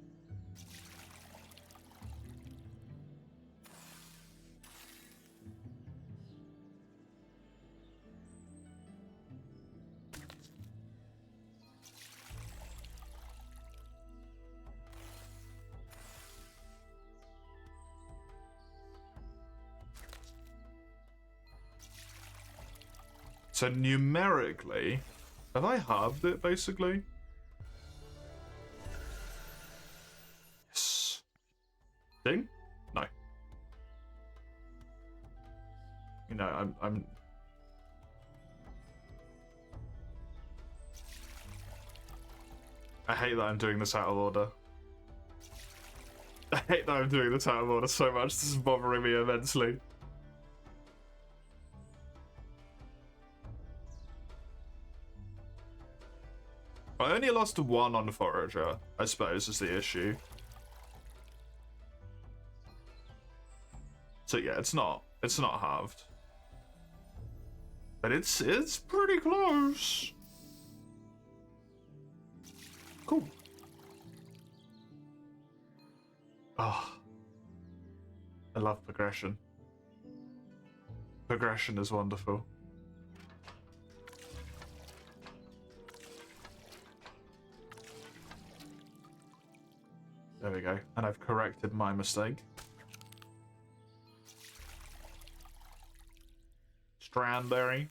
So numerically, have I halved it basically? Yes. Ding? No. You know, I'm I hate that I'm doing this out of order. I hate that I'm doing this out of order so much. This is bothering me immensely. I only lost one on Forager, I suppose, is the issue. So yeah, it's not halved. But it's pretty close. Cool. Oh, I love progression. Progression is wonderful. There we go. And I've corrected my mistake. Strandberry.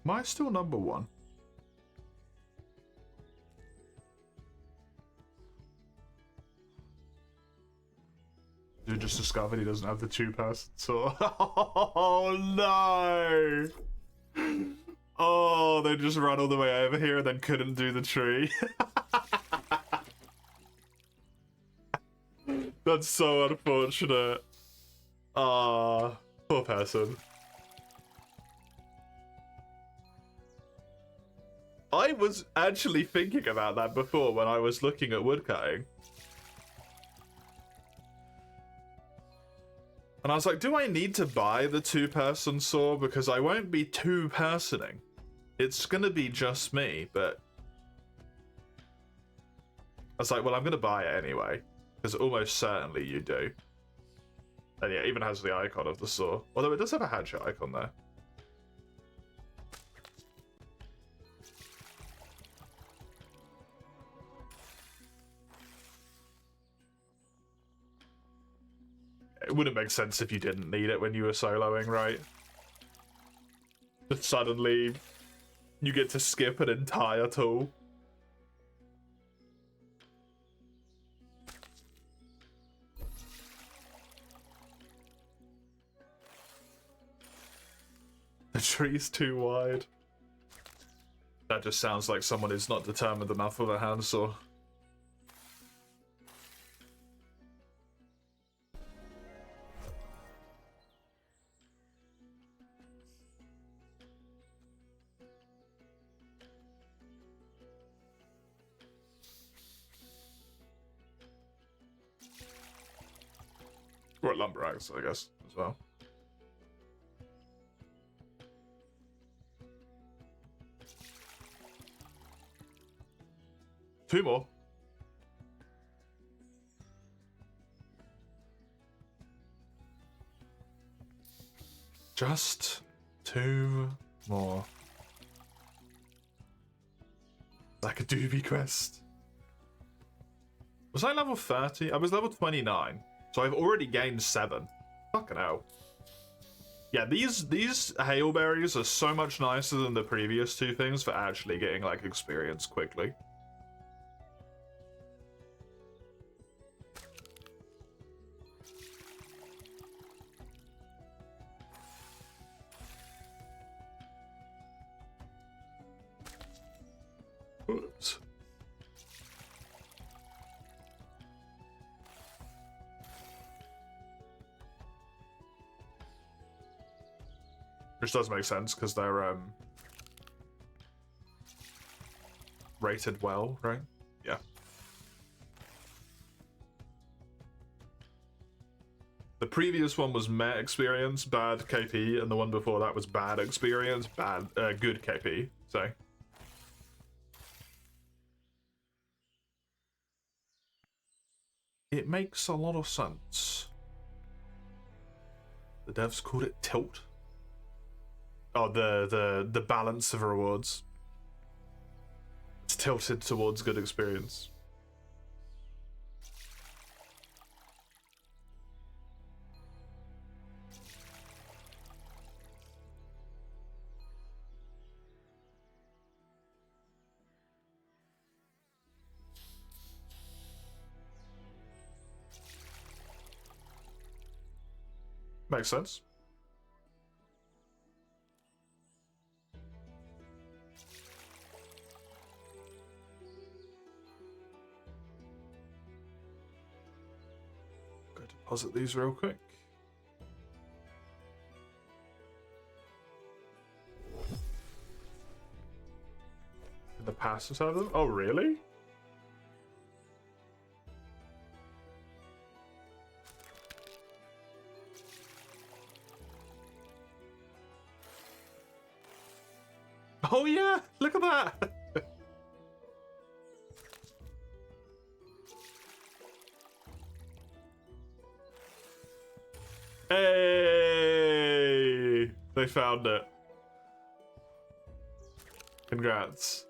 Am I still number one? You just discovered he doesn't have the two-person sword. Oh no! Oh, they just ran all the way over here and then couldn't do the tree. That's so unfortunate. Ah, poor person. I was actually thinking about that before when I was looking at woodcutting. And I was like, do I need to buy the two-person saw? Because I won't be two-personing. It's gonna be just me, but... I was like, well, I'm gonna buy it anyway. Because almost certainly you do. And yeah, it even has the icon of the saw. Although it does have a hatchet icon there. It wouldn't make sense if you didn't need it when you were soloing, right? Just suddenly, you get to skip an entire tool. The tree's too wide. That just sounds like someone who's not determined enough with a handsaw. Or a lumber axe, I guess, as well. Two more. Just two more. Like a doobie quest. Was I level 30? I was level 29. So I've already gained 7. Fucking hell. Yeah, these hailberries are so much nicer than the previous two things for actually getting, like, experience quickly. Oops. Which does make sense, because they're, rated well, right? Yeah. The previous one was meh experience, bad KP, and the one before that was bad experience, good KP, so... It makes a lot of sense. The devs called it tilt. Oh, the balance of rewards. It's tilted towards good experience. Makes sense. deposit these real quick. The passives have them? Oh, really? Oh yeah, look at that! Hey! They found it. Congrats.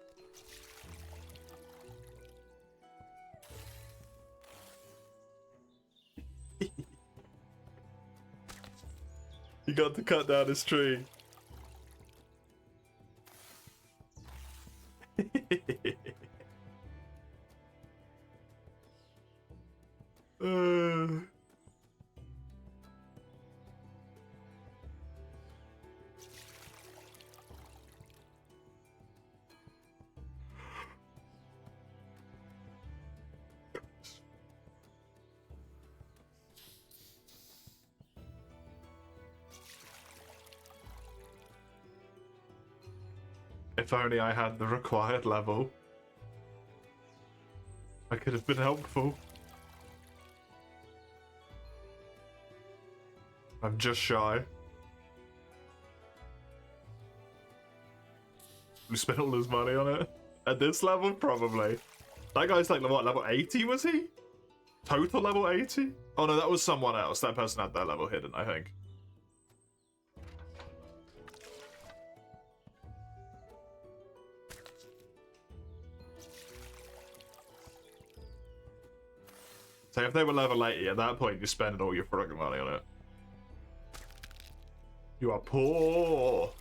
He got to cut down his tree. If only I had the required level, I could have been helpful. I'm just shy. We spent all his money on it. At this level, probably. That guy's like, what, level 80 was he? Total level 80? Oh no, that was someone else. That person had that level hidden, I think. So if they were level 80, at that point you're spending all your fucking money on it. You are poor.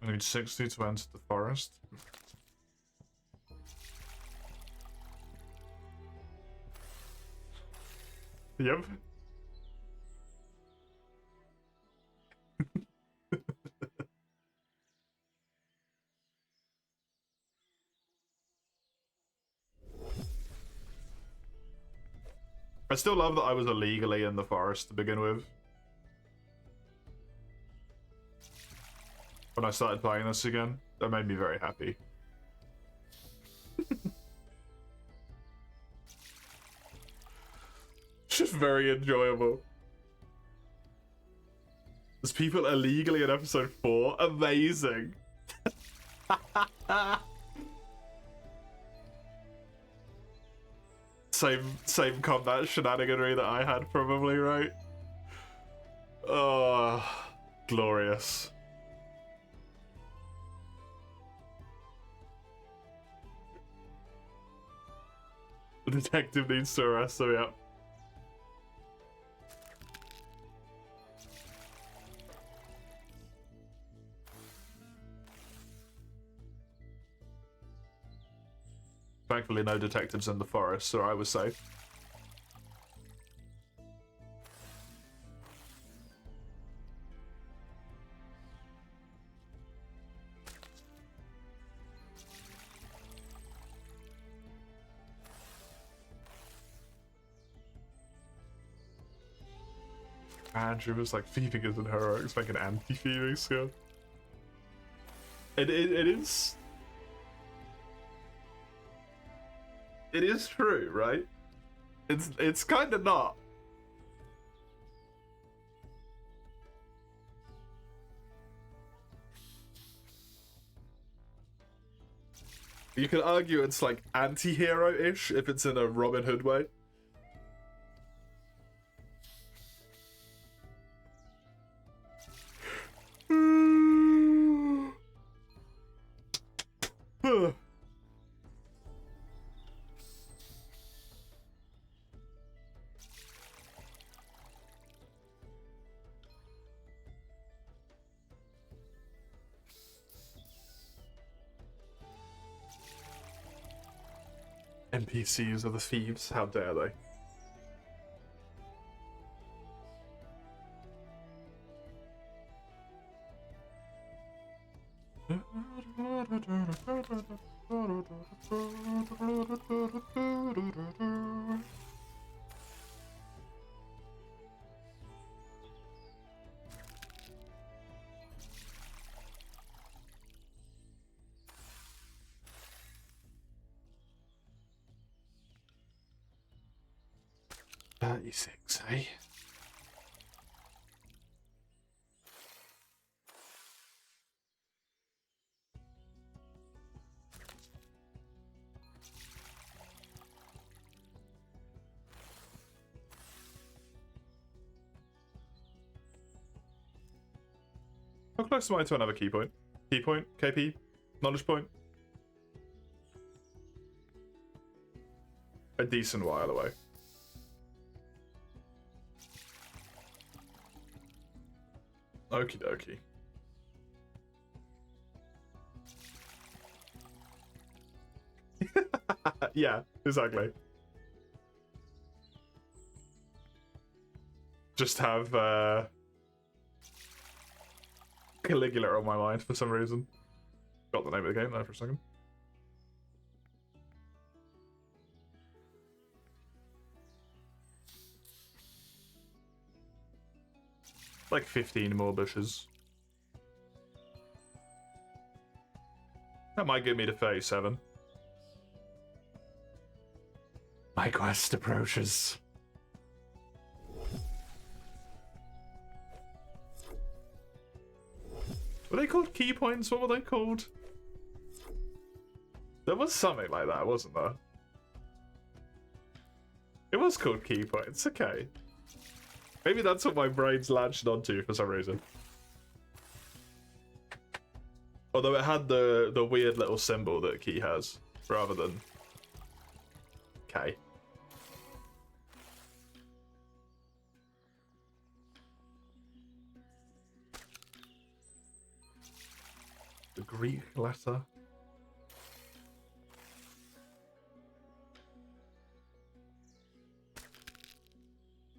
I need 60 to enter the forest. Yep. I still love that I was illegally in the forest to begin with. When I started playing this again, that made me very happy. It's just very enjoyable. There's people illegally in episode 4. Amazing. Same combat shenaniganry that I had, probably, right? Oh, glorious. The detective needs to arrest him, yeah. Thankfully, no detectives in the forest, so I was safe. Andrew was like, thieving isn't heroics, like an anti-thieving skill. It is... It is true, right? It's kind of not. You could argue it's like anti-hero-ish if it's in a Robin Hood way. NPCs are the thieves, how dare they? 36, eh? How close am I to another key point? Key point? KP? Knowledge point? A decent while away. Okie dokie. Yeah, exactly. Just have Caligula on my mind for some reason. Got the name of the game there for a second. Like 15 more bushes. That might get me to 37. My quest approaches. Were they called key points? What were they called? There was something like that, wasn't there? It was called key points, okay. Maybe that's what my brain's latched onto for some reason. Although it had the weird little symbol that key has, rather than K. The Greek letter.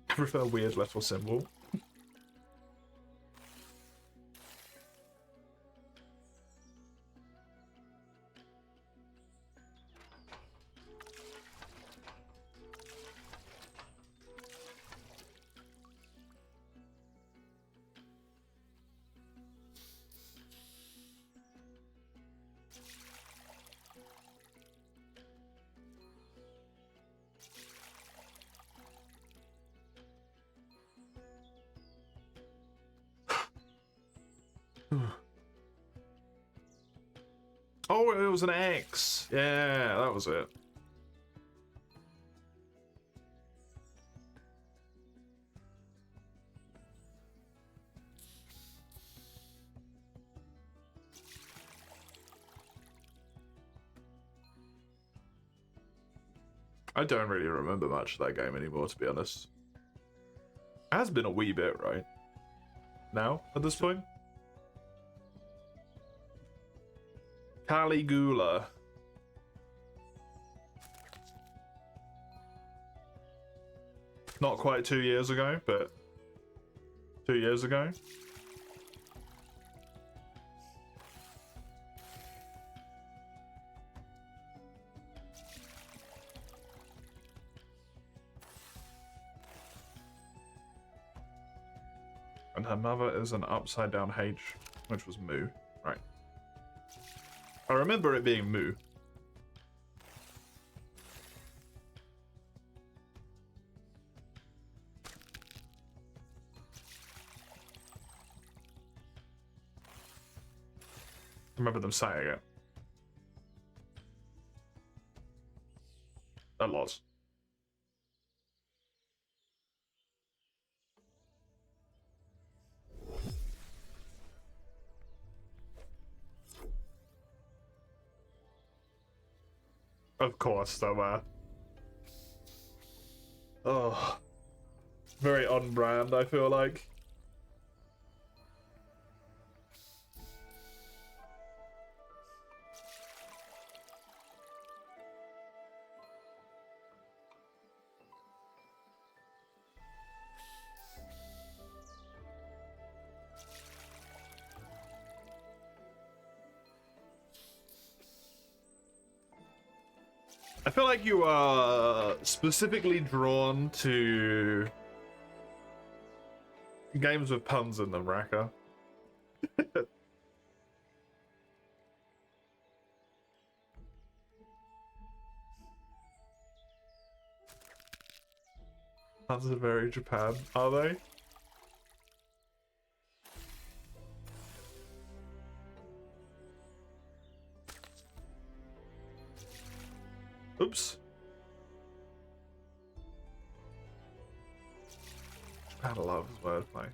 I prefer weird little symbol. Oh, it was an X. Yeah, that was it. I don't really remember much of that game anymore, to be honest. It has been a wee bit, right? Now, at this point? Caligula. Not quite 2 years ago, but 2 years ago. And her mother is an upside down H, which was Moo. Right. I remember it being Moo. I remember them saying it. A lot. Of course, though, oh. Very on brand, I feel like. feel like you are specifically drawn to games with puns in them, Raka. Puns are very Japan, are they? Oops. Japan loves wordplay.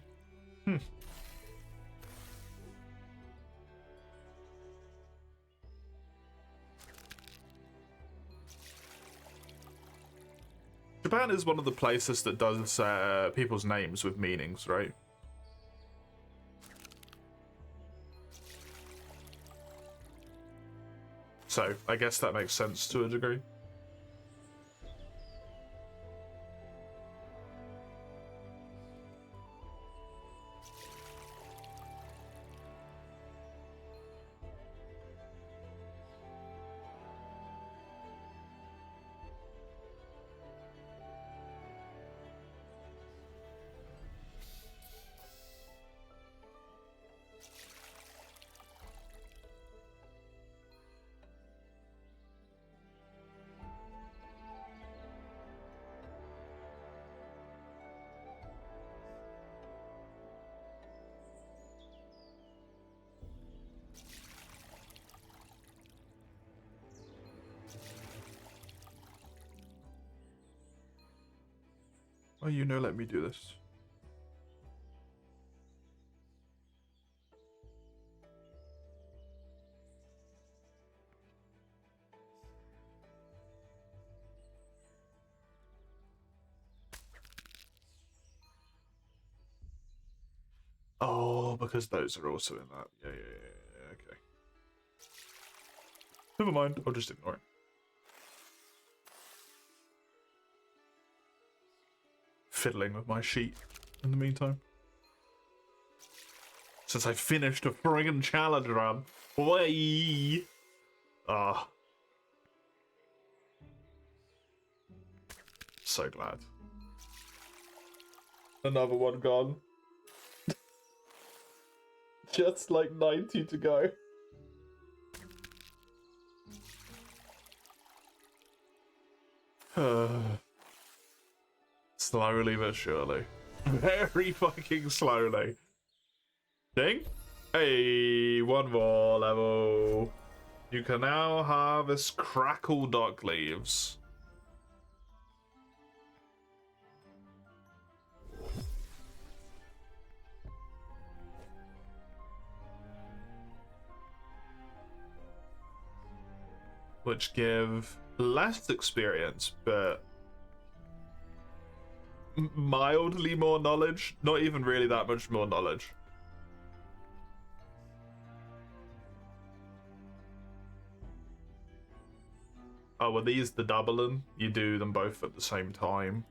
Japan is one of the places that does people's names with meanings, right? So, I guess that makes sense to a degree. Oh, you know, let me do this. Oh, because those are also in that. Yeah, okay. Never mind, I'll just ignore it. Fiddling with my sheet in the meantime. Since I finished a friggin' challenge run. Way. Ah. So glad. Another one gone. Just like 90 to go. Slowly but surely. Very fucking slowly. Ding. Hey, one more level. You can now harvest crackle dock leaves. Which give less experience, but mildly more knowledge. Not even really that much more knowledge. Oh, were these the doubling? You do them both at the same time.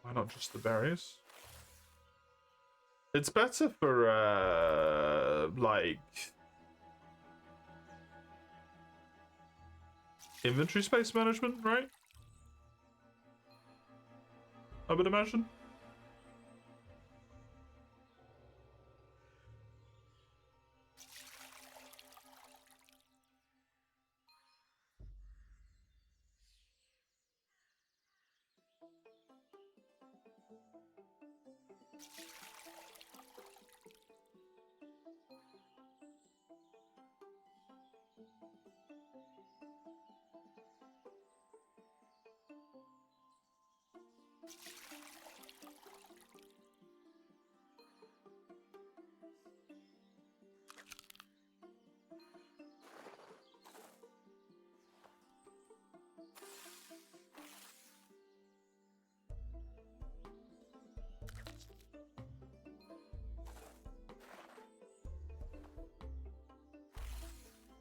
Why not just the berries? It's better for, like, inventory space management, right? I would imagine.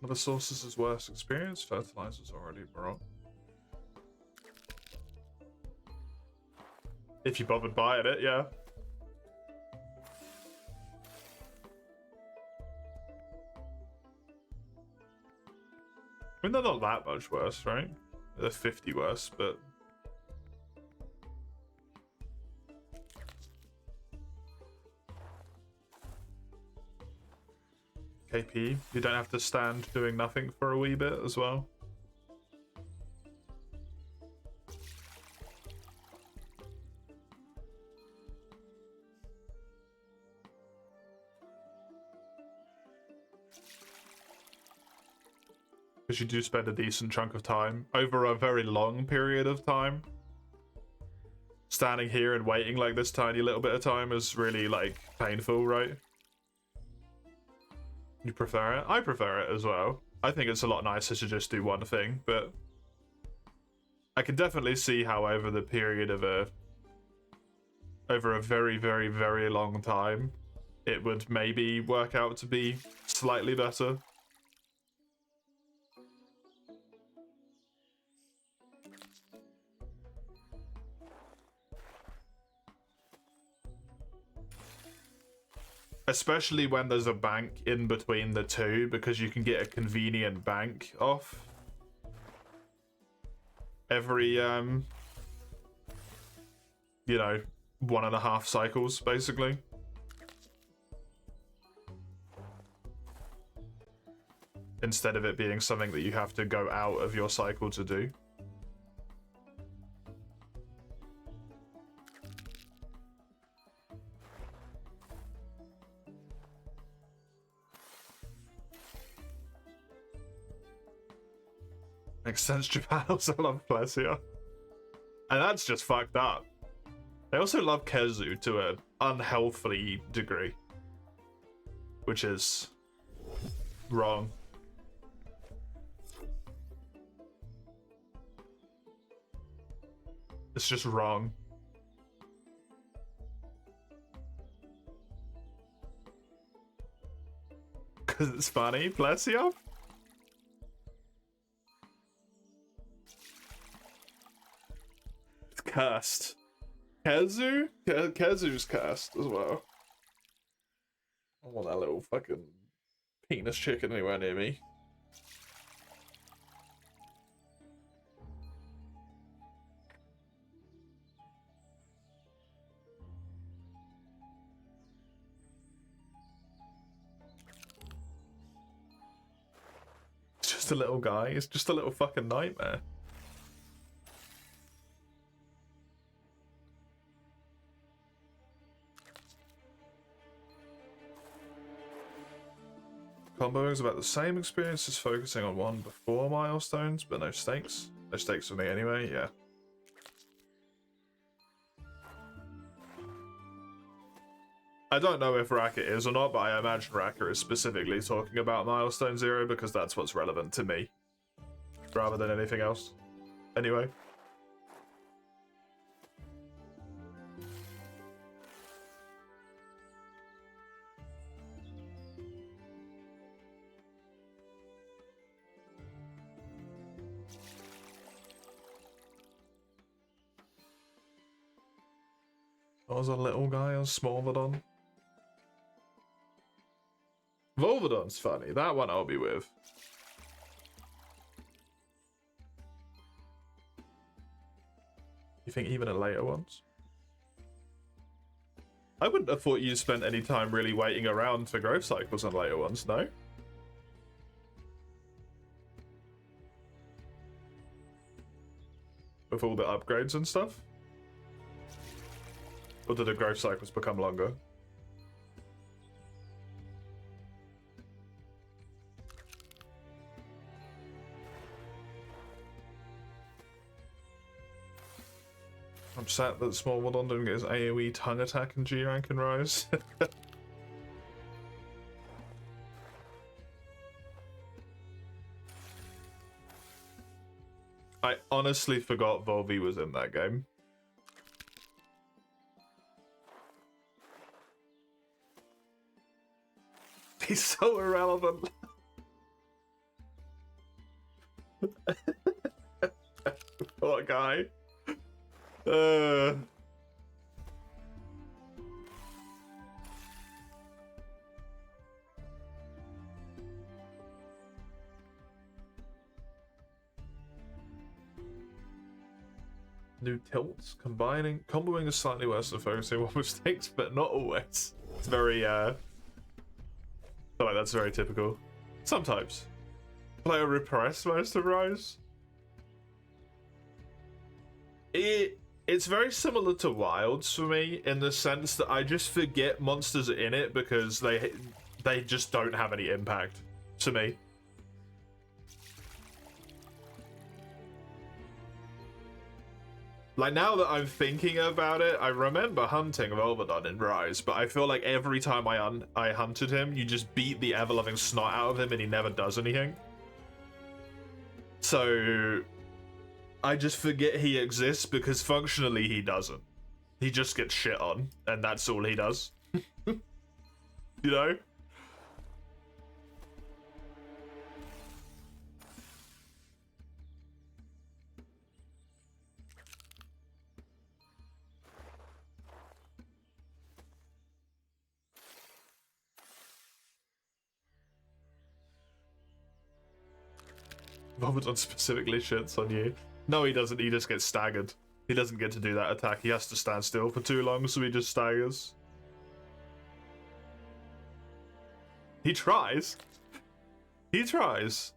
Other sources is worse experience. Fertilizer's already brought. If you bothered buying it, yeah. I mean, they're not that much worse, right? They're 50 worse, but... KP, you don't have to stand doing nothing for a wee bit as well. Because you do spend a decent chunk of time over a very long period of time. Standing here and waiting like this tiny little bit of time is really like painful, right? You prefer it? I prefer it as well. I think it's a lot nicer to just do one thing, but I can definitely see how over the period of over a very, very, very long time, it would maybe work out to be slightly better. Especially when there's a bank in between the two, because you can get a convenient bank off every, you know, 1.5 cycles, basically. Instead of it being something that you have to go out of your cycle to do. Makes sense, Japan also love Plessia. And that's just fucked up. They also love Kezu to an unhealthy degree. Which is wrong. It's just wrong. Because it's funny, Plessia? Cursed. Kezu? Kezu's cursed as well. I don't want that little fucking penis chicken anywhere near me. It's just a little guy. It's just a little fucking nightmare. Comboing is about the same experience as focusing on one before milestones, but no stakes. No stakes for me anyway, yeah. I don't know if Racket is or not, but I imagine Racket is specifically talking about Milestone Zero because that's what's relevant to me. Rather than anything else. Anyway. What was a little guy on Smolvedon? Volvodon's funny. That one I'll be with. You think even in later ones? I wouldn't have thought you spent any time really waiting around for growth cycles on later ones, no? With all the upgrades and stuff? Or did the growth cycles become longer? I'm upset that Smallwoodon didn't get his AoE tongue attack in G rank and Rise. I honestly forgot Volvi was in that game. He's so irrelevant. What guy? New tilts, comboing is slightly worse than focusing on mistakes, but not always. It's very, I feel like that's very typical. Sometimes. Player repress most of Rise. It's very similar to Wilds for me in the sense that I just forget monsters are in it because they just don't have any impact to me. Like, now that I'm thinking about it, I remember hunting Volvodon in Rise, but I feel like every time I hunted him, you just beat the ever-loving snot out of him and he never does anything. So I just forget he exists because functionally he doesn't. He just gets shit on, and that's all he does. You know? Volvodon specifically shits on you. No, he doesn't. He just gets staggered. He doesn't get to do that attack. He has to stand still for too long, so he just staggers. He tries. He tries.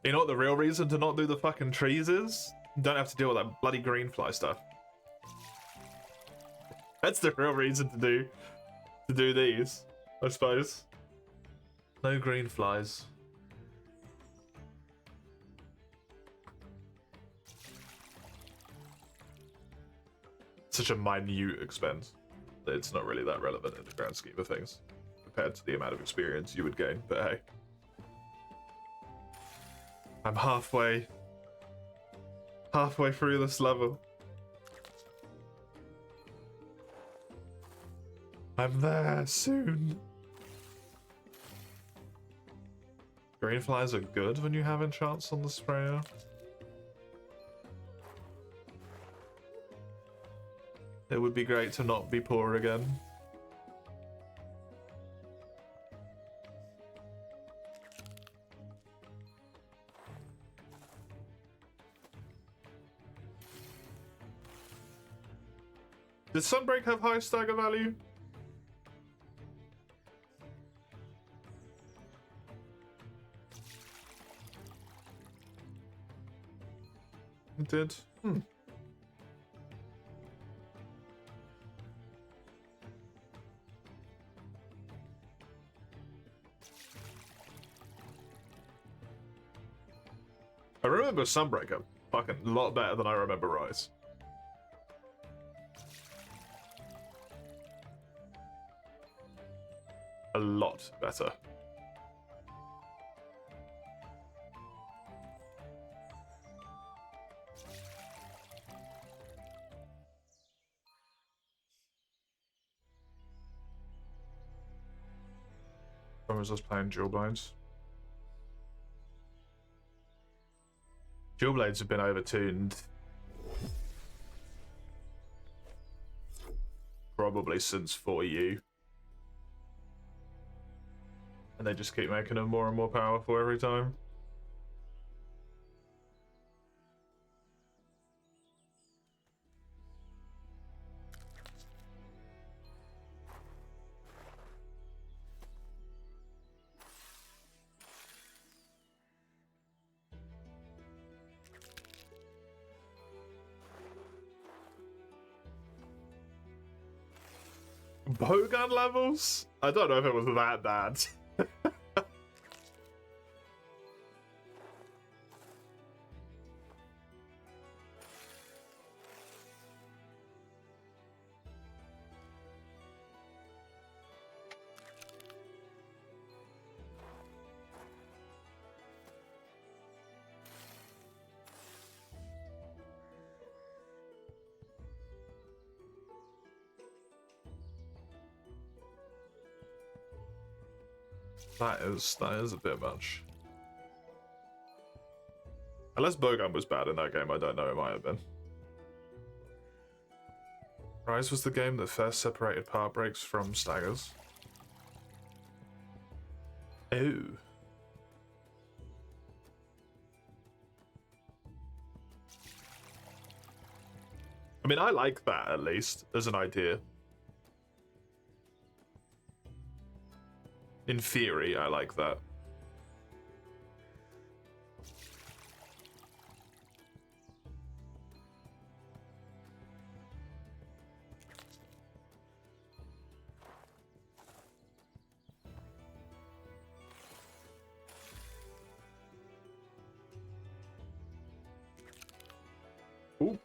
You know what the real reason to not do the fucking trees is? You don't have to deal with that bloody green fly stuff. That's the real reason to do these, I suppose. No green flies. Such a minute expense that it's not really that relevant in the grand scheme of things compared to the amount of experience you would gain, but hey. I'm halfway through this level. I'm there soon. Green flies are good when you have enchants on the sprayer. It would be great to not be poor again. Did Sunbreak have high stagger value? It did. I remember Sunbreak a fucking lot better than I remember Rise. A lot better. When was us playing Dual Blades? Dual Blades have been overtuned probably since 4U. And they just keep making them more and more powerful every time. Bowgun levels? I don't know if it was that bad. That is a bit much. Unless Bowgun was bad in that game, I don't know, it might have been. Rise was the game that first separated part breaks from staggers. Ooh. I mean, I like that, at least, as an idea. In theory, I like that. Ooh.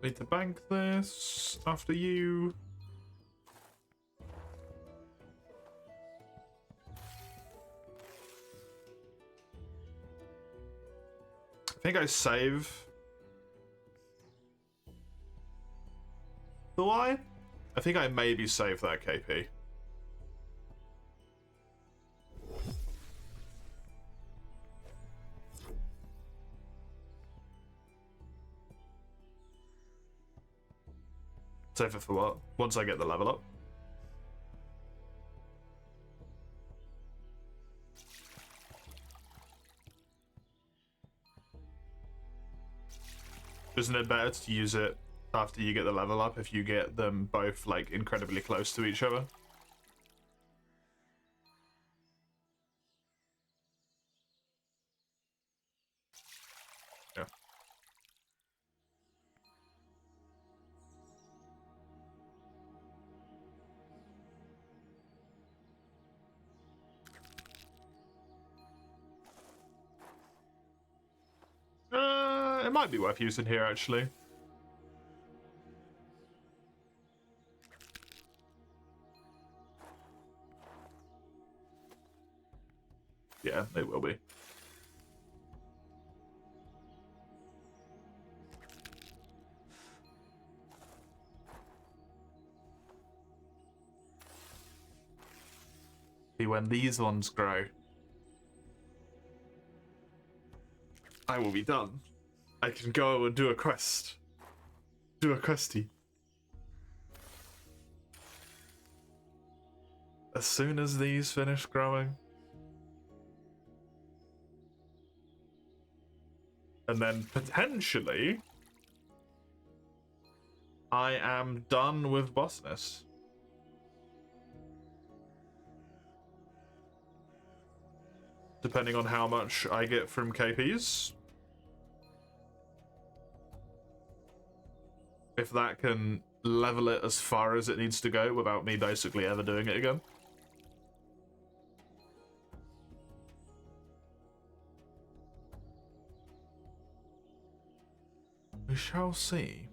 Need to bank this after you. I think I save. Do I? I think I maybe save that KP. Save it for what? Once I get the level up. Isn't it better to use it after you get the level up if you get them both like incredibly close to each other? Yeah. It might be worth using here actually. Yeah, it will be. See, when these ones grow, I will be done. I can go and do a quest. Do a questy. As soon as these finish growing. And then potentially, I am done with bossness. Depending on how much I get from KPs. If that can level it as far as it needs to go without me basically ever doing it again. We shall see.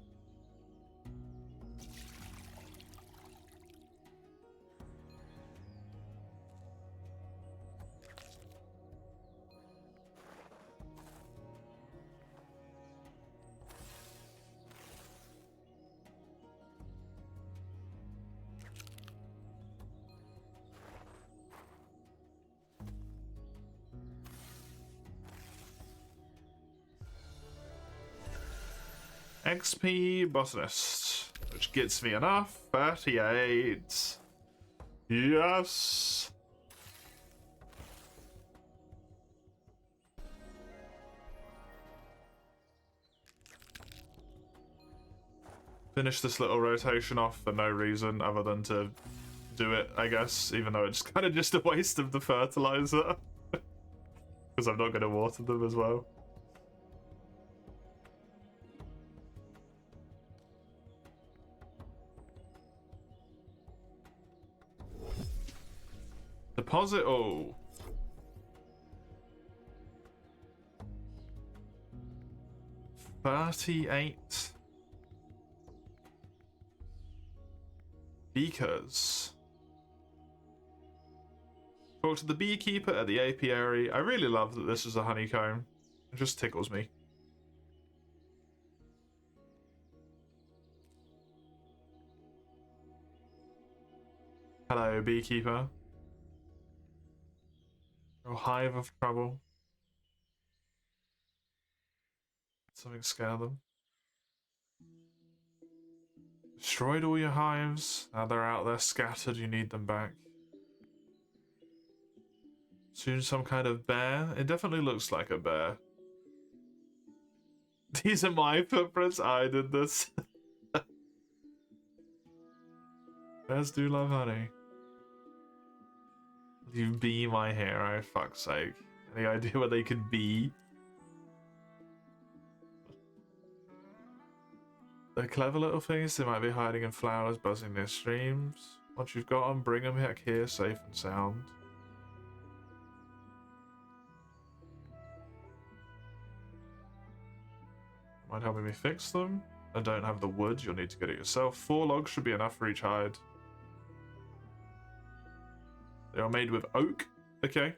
XP botanist, which gets me enough. 38. Yes. finish this little rotation off for no reason other than to do it, I guess, even though it's kind of just a waste of the fertilizer. Because I'm not going to water them as well. Deposit all. $38 beakers. Talk to the beekeeper at the apiary. I really love that this is a honeycomb. It just tickles me. Hello, beekeeper. Oh, hive of trouble. Something scare them. Destroyed all your hives. Now they're out there scattered. You need them back. Soon some kind of bear. It definitely looks like a bear. These are my footprints. I did this. Bears do love honey. You be my hero, fuck's sake. Any idea what they could be? They're clever little things. They might be hiding in flowers, buzzing near streams. Once you've got them, bring them back here safe and sound. Mind helping me fix them? I don't have the wood, you'll need to get it yourself. 4 logs should be enough for each hide. They are made with oak. Okay.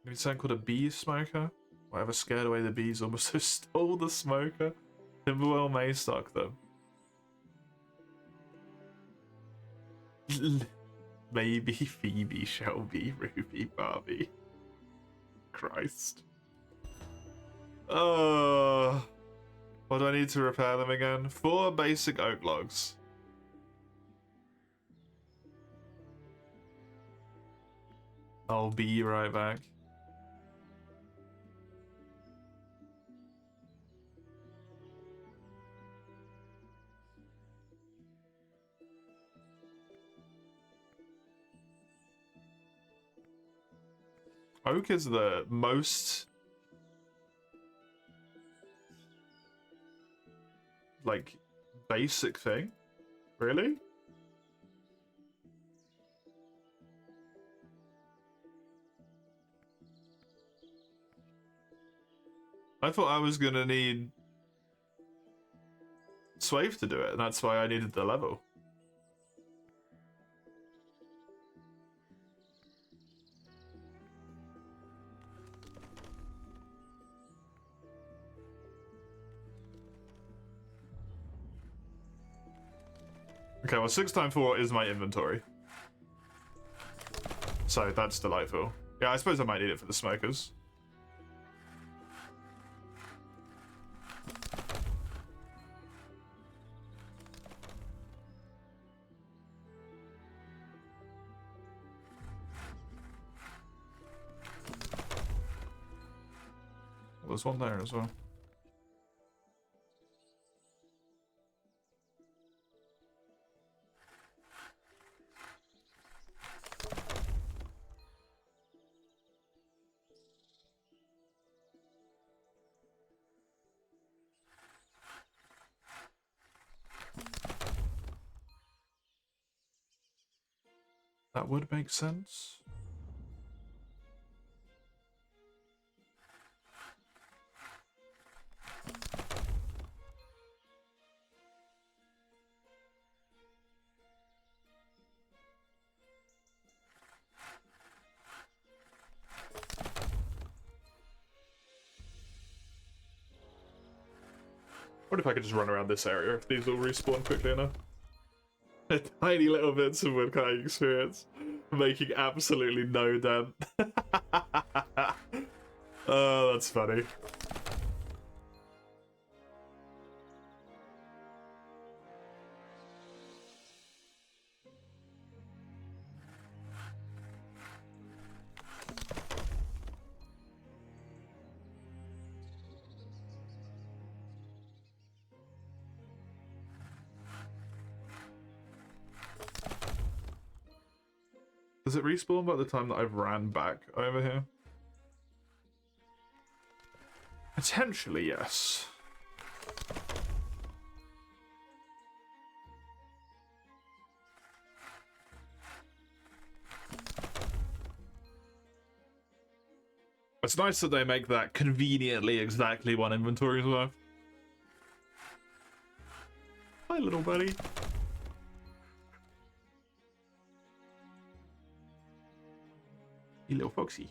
Need something called a bee smoker? Whatever scared away the bees almost stole the smoker. Timberwell may stock them. Maybe Phoebe, Shelby, Ruby, Barbie. Christ. What do I need to repair them again? 4 basic oak logs. I'll be right back. Oak is the most like basic thing, really? I thought I was gonna need Swave to do it, and that's why I needed the level. Okay, well 6 times 4 is my inventory. So that's delightful. Yeah, I suppose I might need it for the smokers. Well, there's one there as well. That would make sense. What if I could just run around this area if these all respawn quickly enough? Tiny little bits of woodcutting experience, making absolutely no dent. Oh, that's funny. Does it respawn by the time that I've ran back over here? Potentially, yes. It's nice that they make that conveniently exactly one inventory's worth. Hi, little buddy. You little foxy.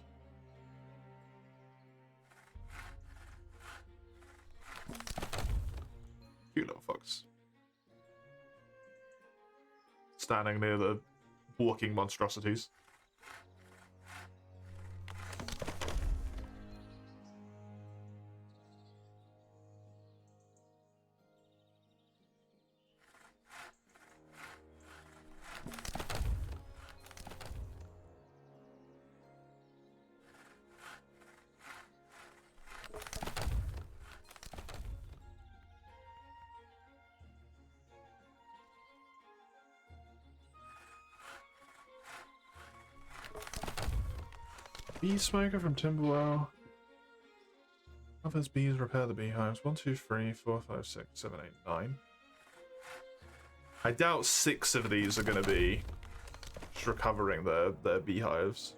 Cute little fox. Standing near the walking monstrosities. Bee smoker from Timberwell. Others bees repair the beehives. 1, 2, 3, 4, 5, 6, 7, 8, 9. I doubt 6 of these are going to be just recovering their beehives.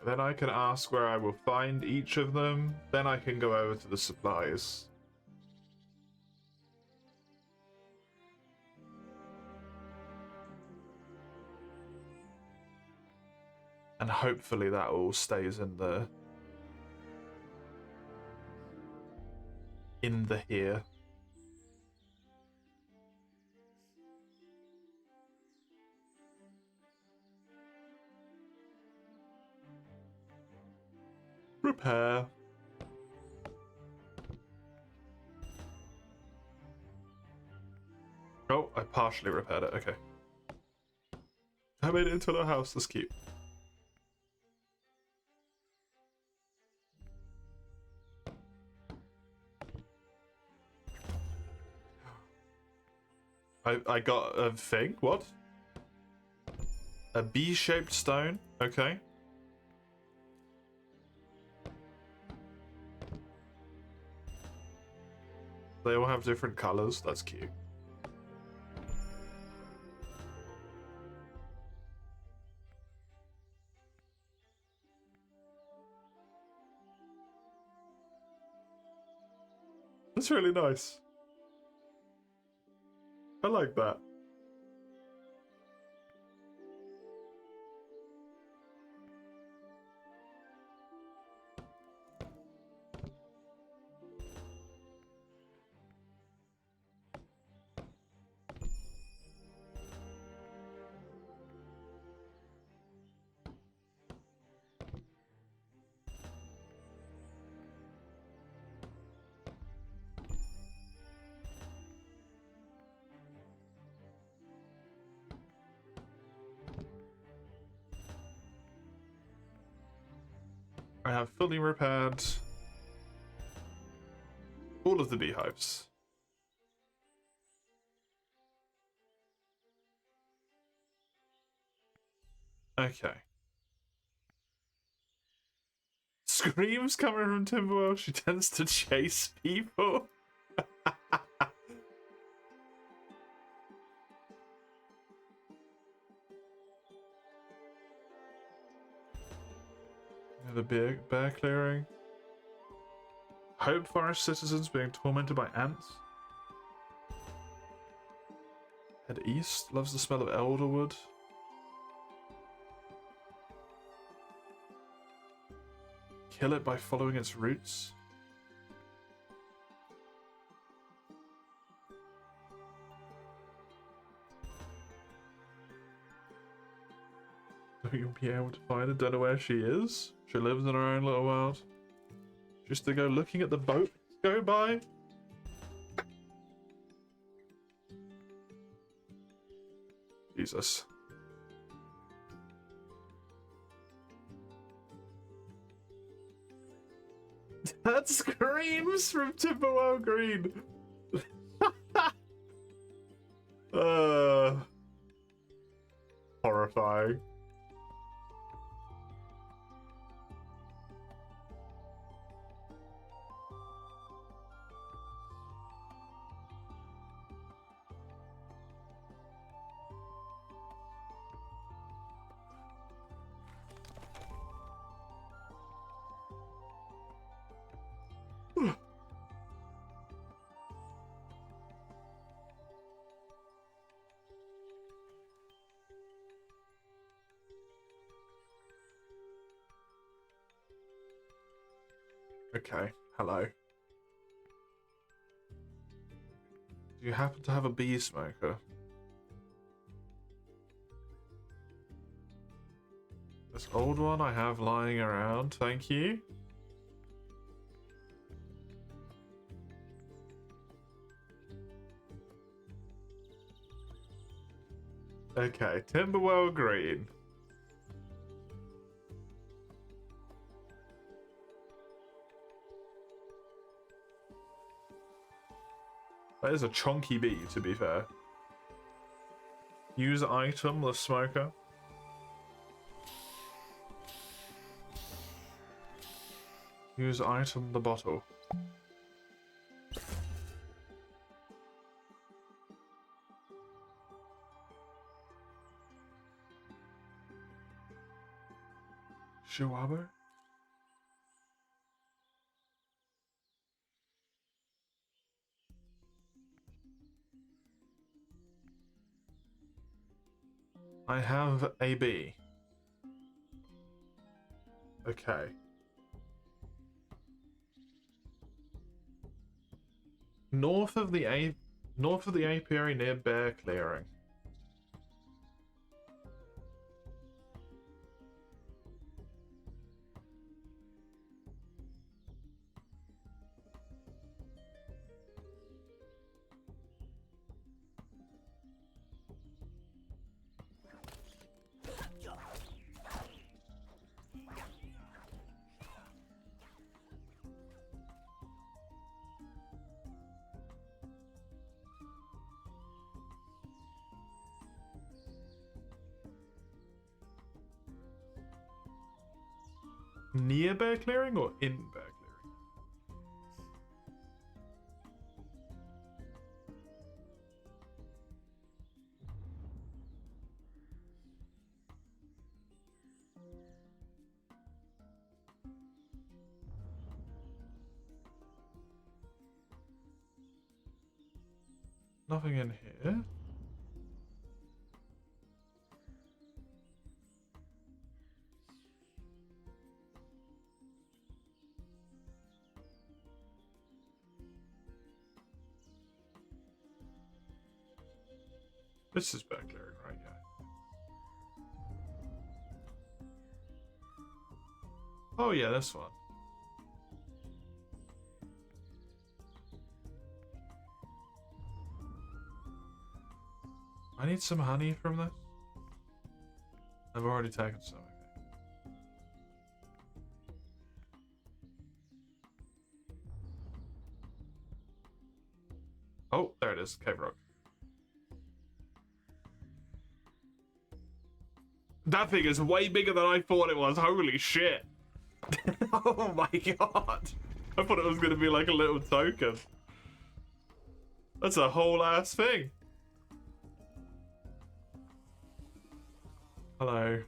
Then I can ask where I will find each of them. Then I can go over to the supplies. And hopefully that all stays in the here. Repair. Oh, I partially repaired it. Okay. I made it into the house. That's cute. I got a thing. What? A B-shaped stone. Okay. They all have different colors. That's cute. That's really nice. I like that. I have fully repaired all of the beehives. Okay. Screams coming from Timberwell. She tends to chase people. The bear clearing. Hope forest citizens being tormented by ants. Head east. Loves the smell of elderwood. Kill it by following its roots. You'll be able to find her. Don't know where she is. She lives in her own little world. Just to go looking at the boat go by. Jesus. That screams from Timberwell Green. Horrifying. Okay, hello. Do you happen to have a bee smoker? This old one I have lying around, thank you. Okay, Timberwell Green. That is a chunky bee, to be fair. Use item, the smoker. Use item, the bottle. Chihuahua? I have a bee. Okay. North of the apiary near Bear Clearing. Near Bear Clearing or in Bear Clearing? Nothing in here. This is Bear Clearing, right? Yeah. Oh yeah, this one. I need some honey from this. I've already taken some. Oh, there it is. Cave Rock. That thing is way bigger than I thought it was. Holy shit. Oh my god. I thought it was going to be like a little token. That's a whole ass thing. Hello.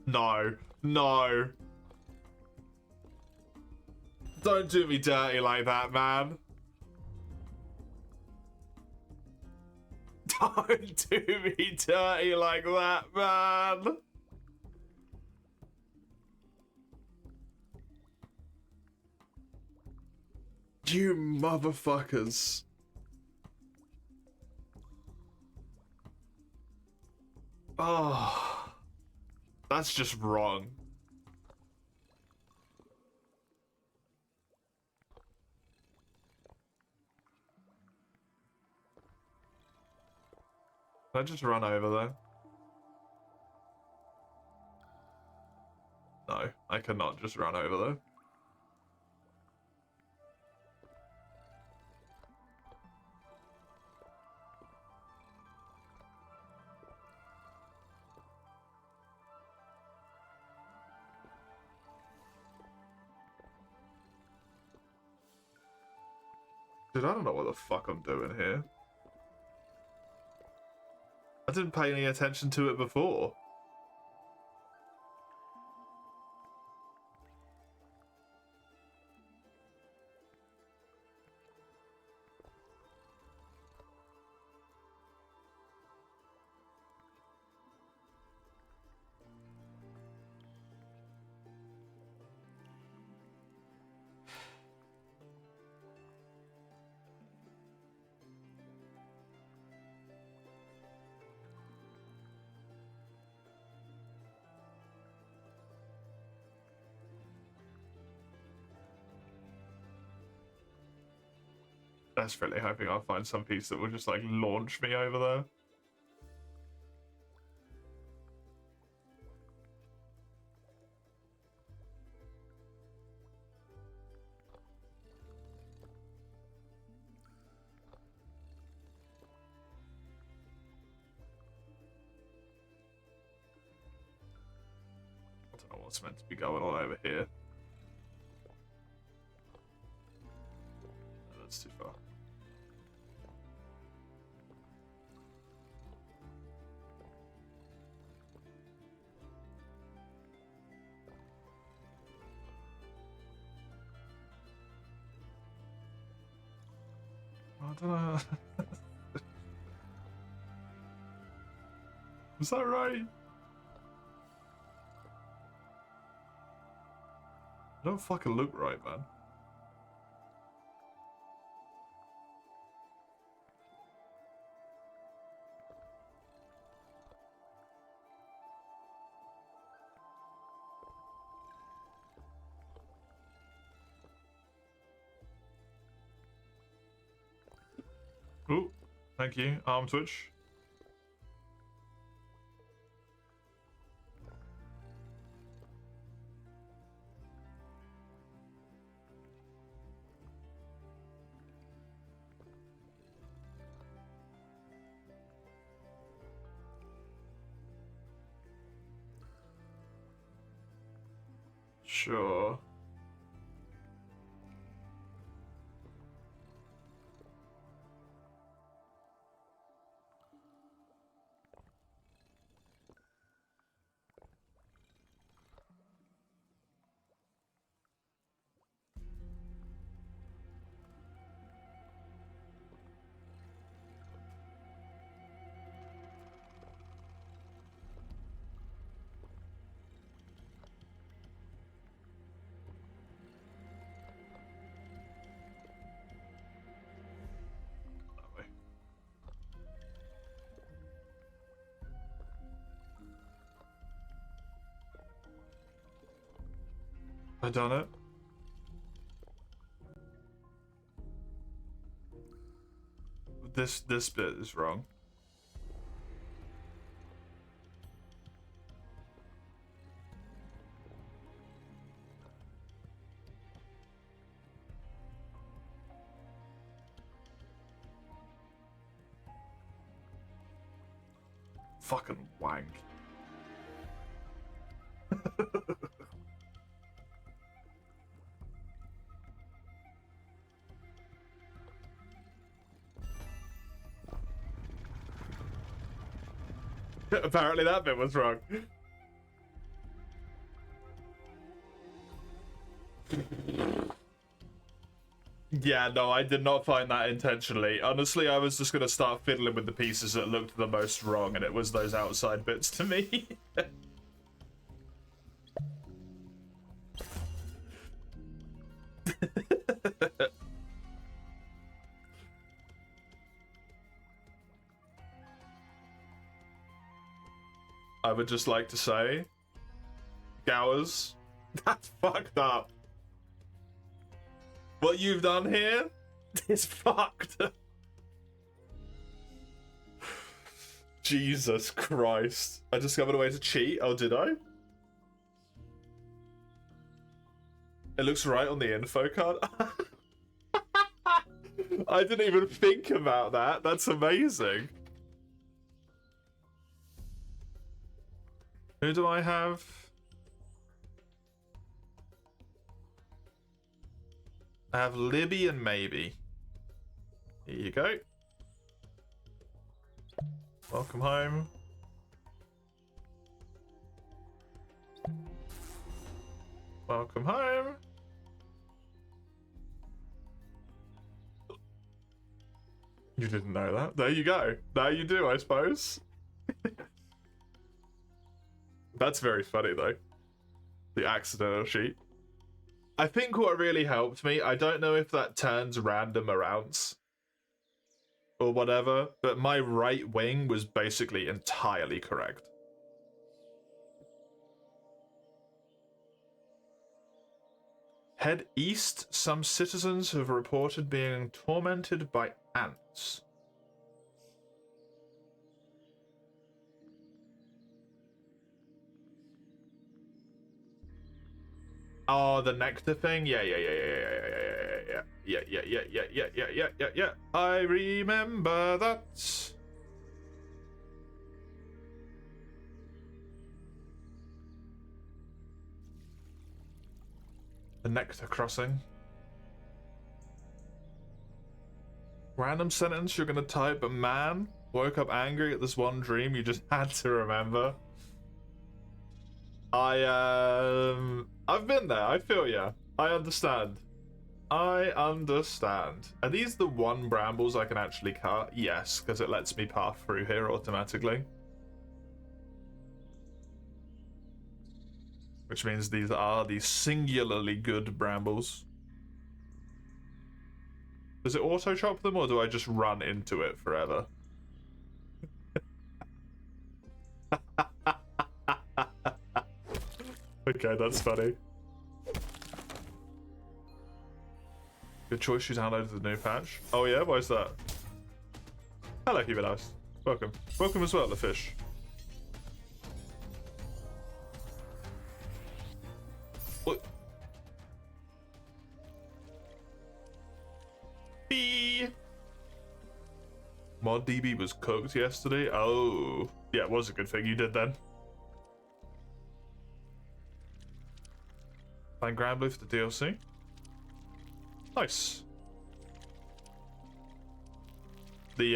No. No. Don't do me dirty like that, man. Don't do me dirty like that, man. You motherfuckers. Oh, that's just wrong. Can I just run over there? No, I cannot just run over there. Dude, I don't know what the fuck I'm doing here. I didn't pay any attention to it before. Desperately hoping I'll find some piece that will just like launch me over there. I don't know what's meant to be going on over here. No, that's too far. I don't know. Is that right? I don't fucking look right, man. Oh, thank you, arm twitch. Sure. I done it. This bit is wrong. Fucking wank. Apparently that bit was wrong. Yeah, no, I did not find that intentionally. Honestly, I was just gonna start fiddling with the pieces that looked the most wrong, and it was those outside bits to me. I would just like to say, Gowers, that's fucked up. What you've done here is fucked. Jesus Christ. I discovered a way to cheat. Oh, did I? It looks right on the info card. I didn't even think about that. That's amazing. Who do I have? I have Libby and Maybe. Here you go. Welcome home. Welcome home. You didn't know that? There you go. Now you do, I suppose. That's very funny, though. The accidental cheat. I think what really helped me, I don't know if that turns random arounds or whatever, but my right wing was basically entirely correct. Head east, some citizens have reported being tormented by ants. Oh, the nectar thing? Yeah. I remember that. The nectar crossing. Random sentence you're gonna type, but man, woke up angry at this one dream you just had to remember. I've been there. I feel ya. I understand. I understand. Are these the one brambles I can actually cut? Yes, because it lets me path through here automatically. Which means these are the singularly good brambles. Does it auto chop them or do I just run into it forever? Okay, that's funny. Good choice, you downloaded the new patch. Oh yeah, why is that? Hello, Human Ice. Welcome. Welcome as well, the fish. What? Mod DB was cooked yesterday. Oh, yeah, it was a good thing you did then. Find Grand Blue for the DLC. Nice. The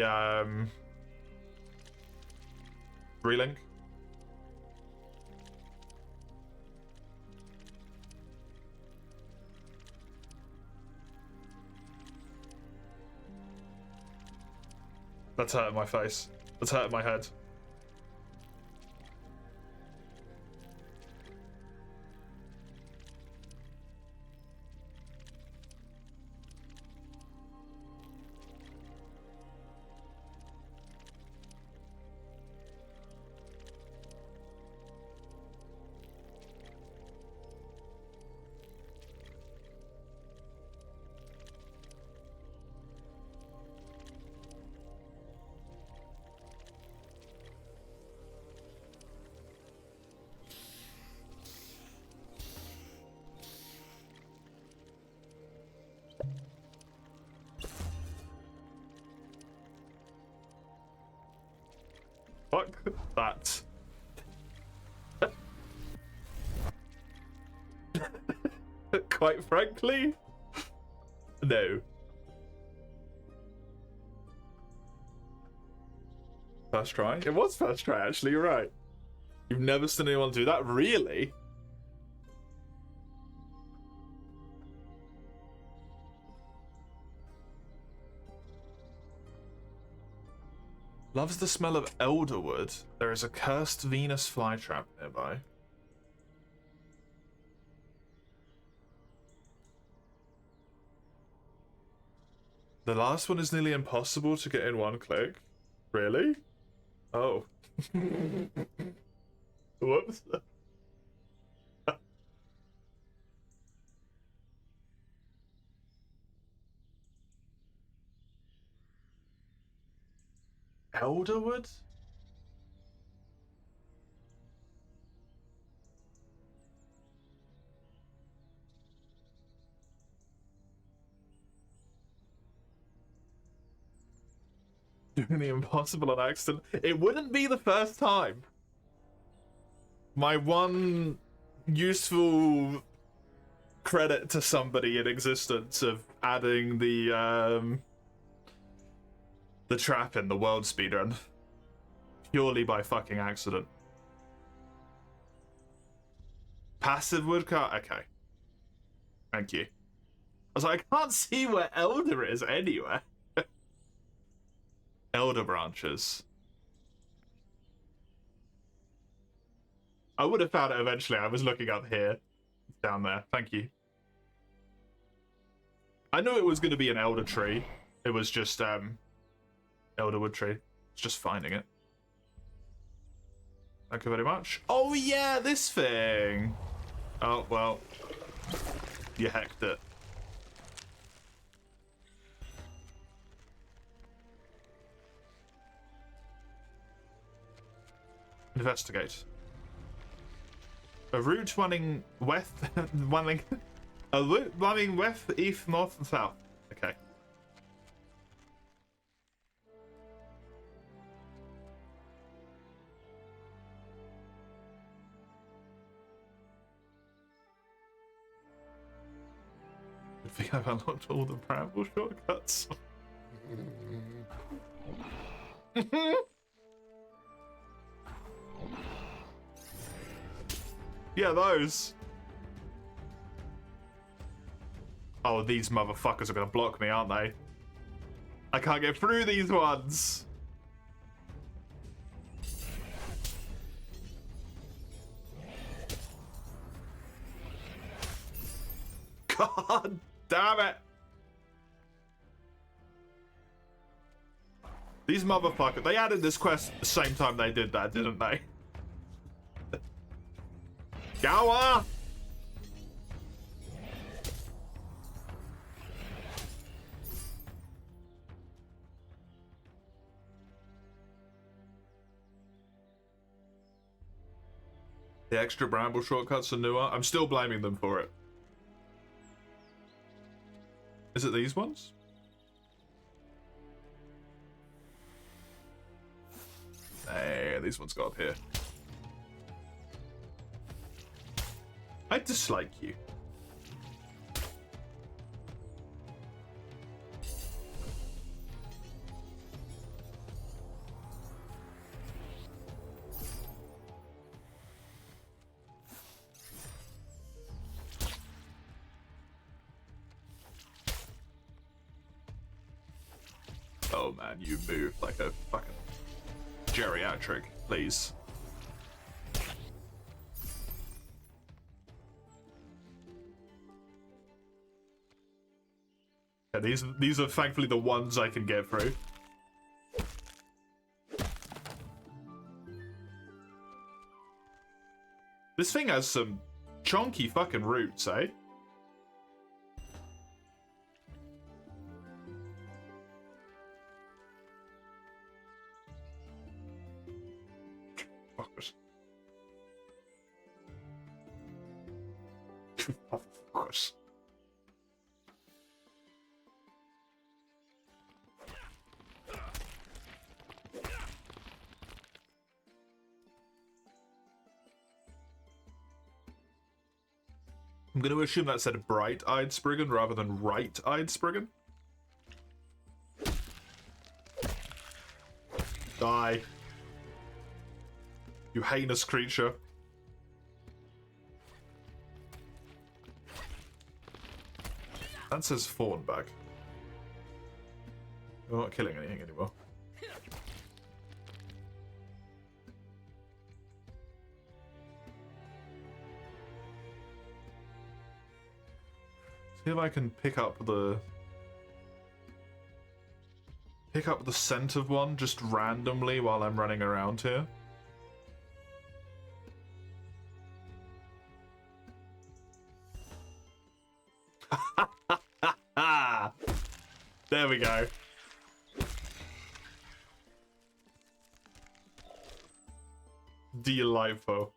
relink. That's hurting my face. That's hurting my head. Fuck that. Quite frankly, no. First try? It was first try, actually, you're right. You've never seen anyone do that? Really? Loves the smell of elderwood. There is a cursed Venus flytrap nearby. The last one is nearly impossible to get in one click. Really? Oh. Whoops. Elderwood? Doing the impossible on accident. It wouldn't be the first time. My one useful credit to somebody in existence of adding the trap in the world speedrun purely by fucking accident. Passive woodcut? Okay. Thank you. I was like, I can't see where Elder is anywhere. Elder branches. I would have found it eventually. I was looking up here. It's down there. Thank you. I knew it was going to be an elder tree. It was just, elderwood tree. It's just finding it. Thank you very much. Oh, yeah, this thing. Oh, well. You hacked it. Investigate. A route running west, a route running west, east, north, and south. Okay. I think I've unlocked all the bramble shortcuts. Yeah, those. Oh, these motherfuckers are gonna block me, aren't they? I can't get through these ones. God damn it. These motherfuckers, they added this quest at the same time they did that, didn't they? Gower! The extra bramble shortcuts are newer. I'm still blaming them for it. Is it these ones? Hey, these ones go up here. I dislike you. Oh man, you move like a fucking geriatric, please. Yeah, these are thankfully the ones I can get through. This thing has some chunky fucking roots, eh? Fuckers. Fuckers. I'm going to assume that said bright-eyed Spriggan rather than right-eyed Spriggan. Die. You heinous creature. That says fawn back. We're not killing anything anymore. See if I can pick up the scent of one just randomly while I'm running around here. There we go. Delightful.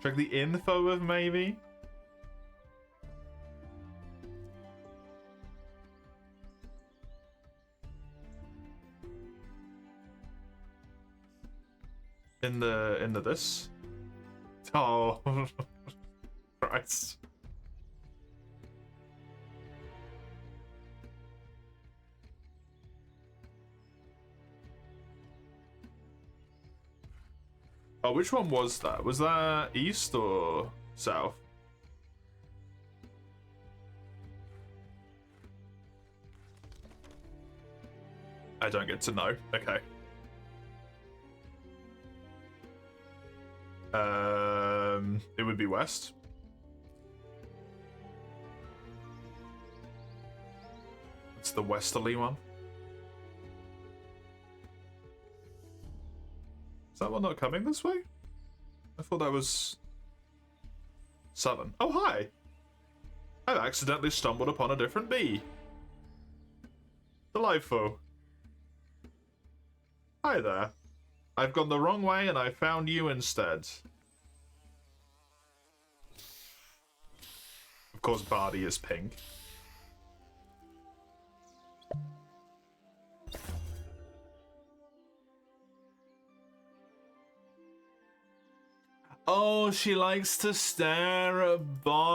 Check the info of maybe. In the this. Oh, Christ. Oh, which one was that? Was that east or south? I don't get to know. Okay. It would be west. It's the westerly one. Is that one not coming this way? I thought that was southern. Oh, hi! I've accidentally stumbled upon a different bee. Delightful. Hi there. I've gone the wrong way and I found you instead. Of course, Barty is pink. Oh, she likes to stare at boats.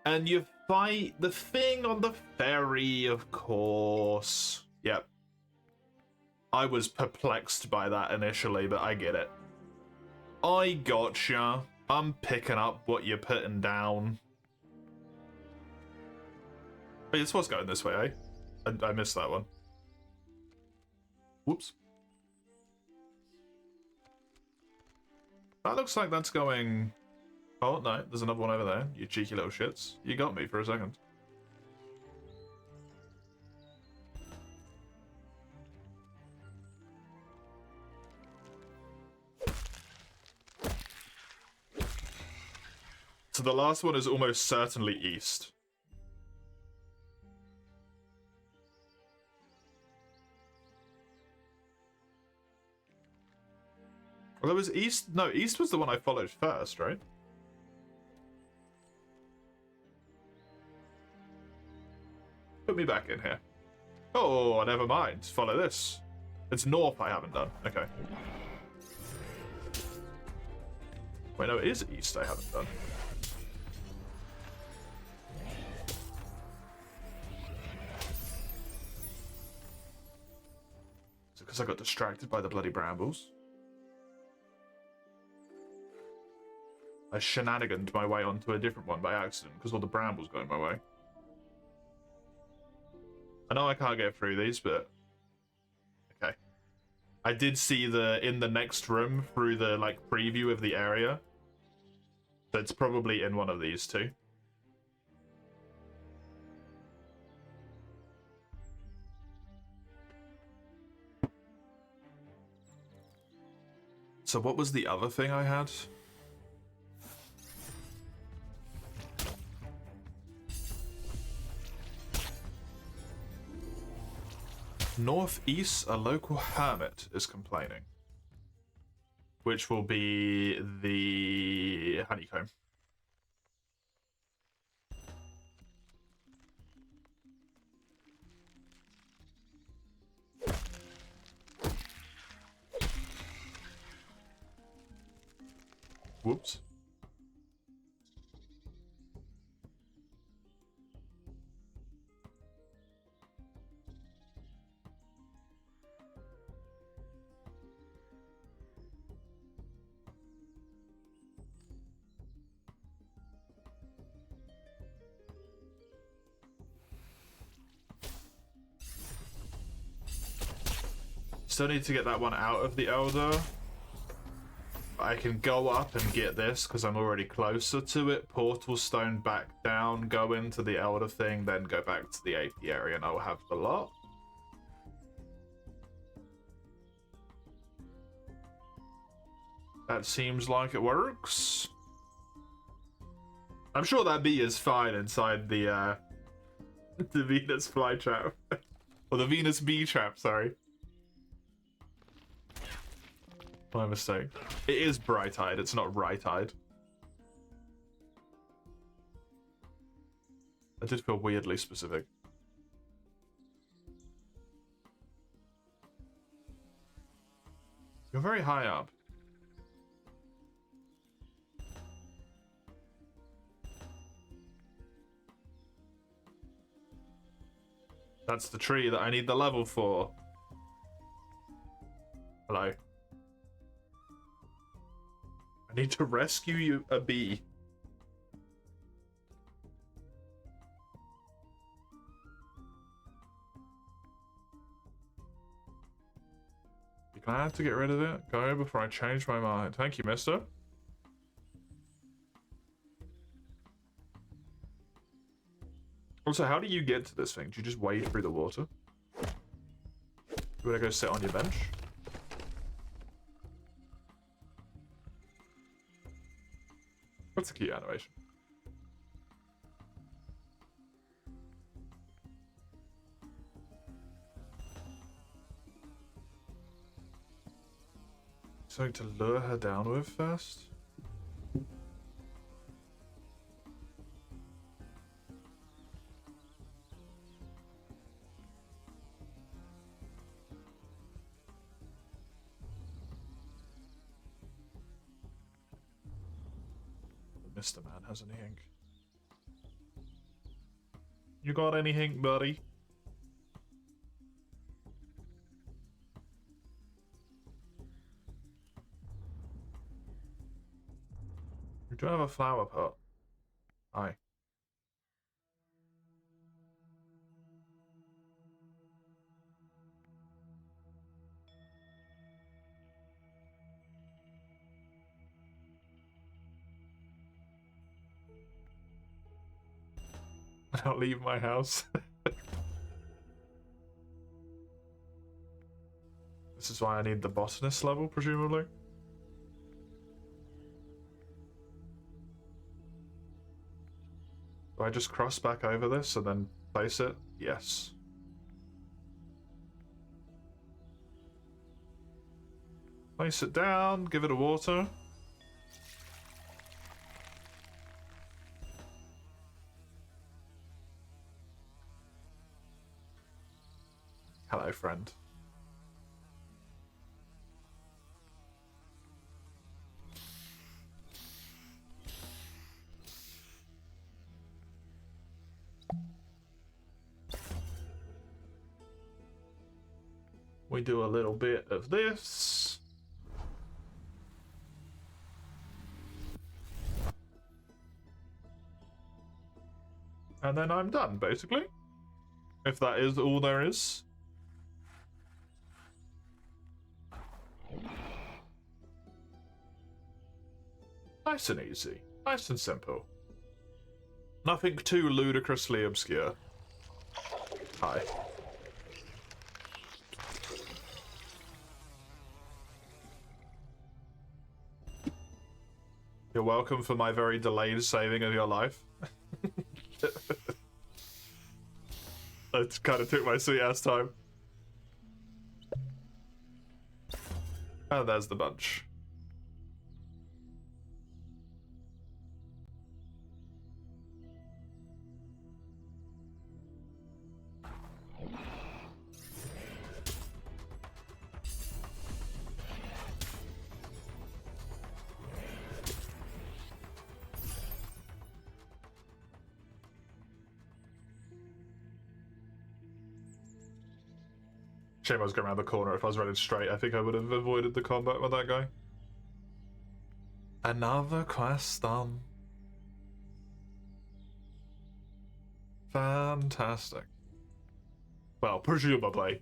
And you fight the thing on the ferry, of course. Yep. I was perplexed by that initially, but I get it. I gotcha. I'm picking up what you're putting down. Wait, this was going this way, eh? I missed that one. Whoops. That looks like that's going... Oh, no, there's another one over there. You cheeky little shits. You got me for a second. So the last one is almost certainly east. Well, there was east... No, east was the one I followed first, right? Put me back in here. Oh, never mind. Follow this. It's north I haven't done. Okay. Wait, no, it is east I haven't done. Is it because I got distracted by the bloody brambles? I shenaniganed my way onto a different one by accident because all the brambles got in my way. I know I can't get through these, but... Okay. I did see in the next room through the, like, preview of the area. So it's probably in one of these two. So what was the other thing I had? Northeast, a local hermit is complaining. Which will be the honeycomb. Whoops. Still need to get that one out of the Elder. I can go up and get this because I'm already closer to it. Portal stone back down, go into the Elder thing, then go back to the AP area and I'll have the lot. That seems like it works. I'm sure that bee is fine inside the the Venus flytrap. Or the Venus bee trap, sorry. My mistake. It is bright-eyed, it's not right-eyed. I did feel weirdly specific. You're very high up. That's the tree that I need the level for. Hello. I need to rescue a bee. You glad to get rid of it? Go before I change my mind. Thank you, mister. Also, how do you get to this thing? Do you just wade through the water? You wanna go sit on your bench? That's a cute animation. Something to lure her down with first? Mr. Man has any ink. You got any ink, buddy? You do have a flower pot. Hi. I don't leave my house. This is why I need the botanist level, presumably. Do I just cross back over this and then place it? Yes. Place it down, give it a water. Hello, friend. We do a little bit of this. And then I'm done, basically. If that is all there is. Nice and easy. Nice and simple. Nothing too ludicrously obscure. Hi. You're welcome for my very delayed saving of your life. It kind of took my sweet ass time. And there's the bunch. Shame I was going around the corner. If I was running straight, I think I would have avoided the combat with that guy. Another quest done. Fantastic. Well, presumably.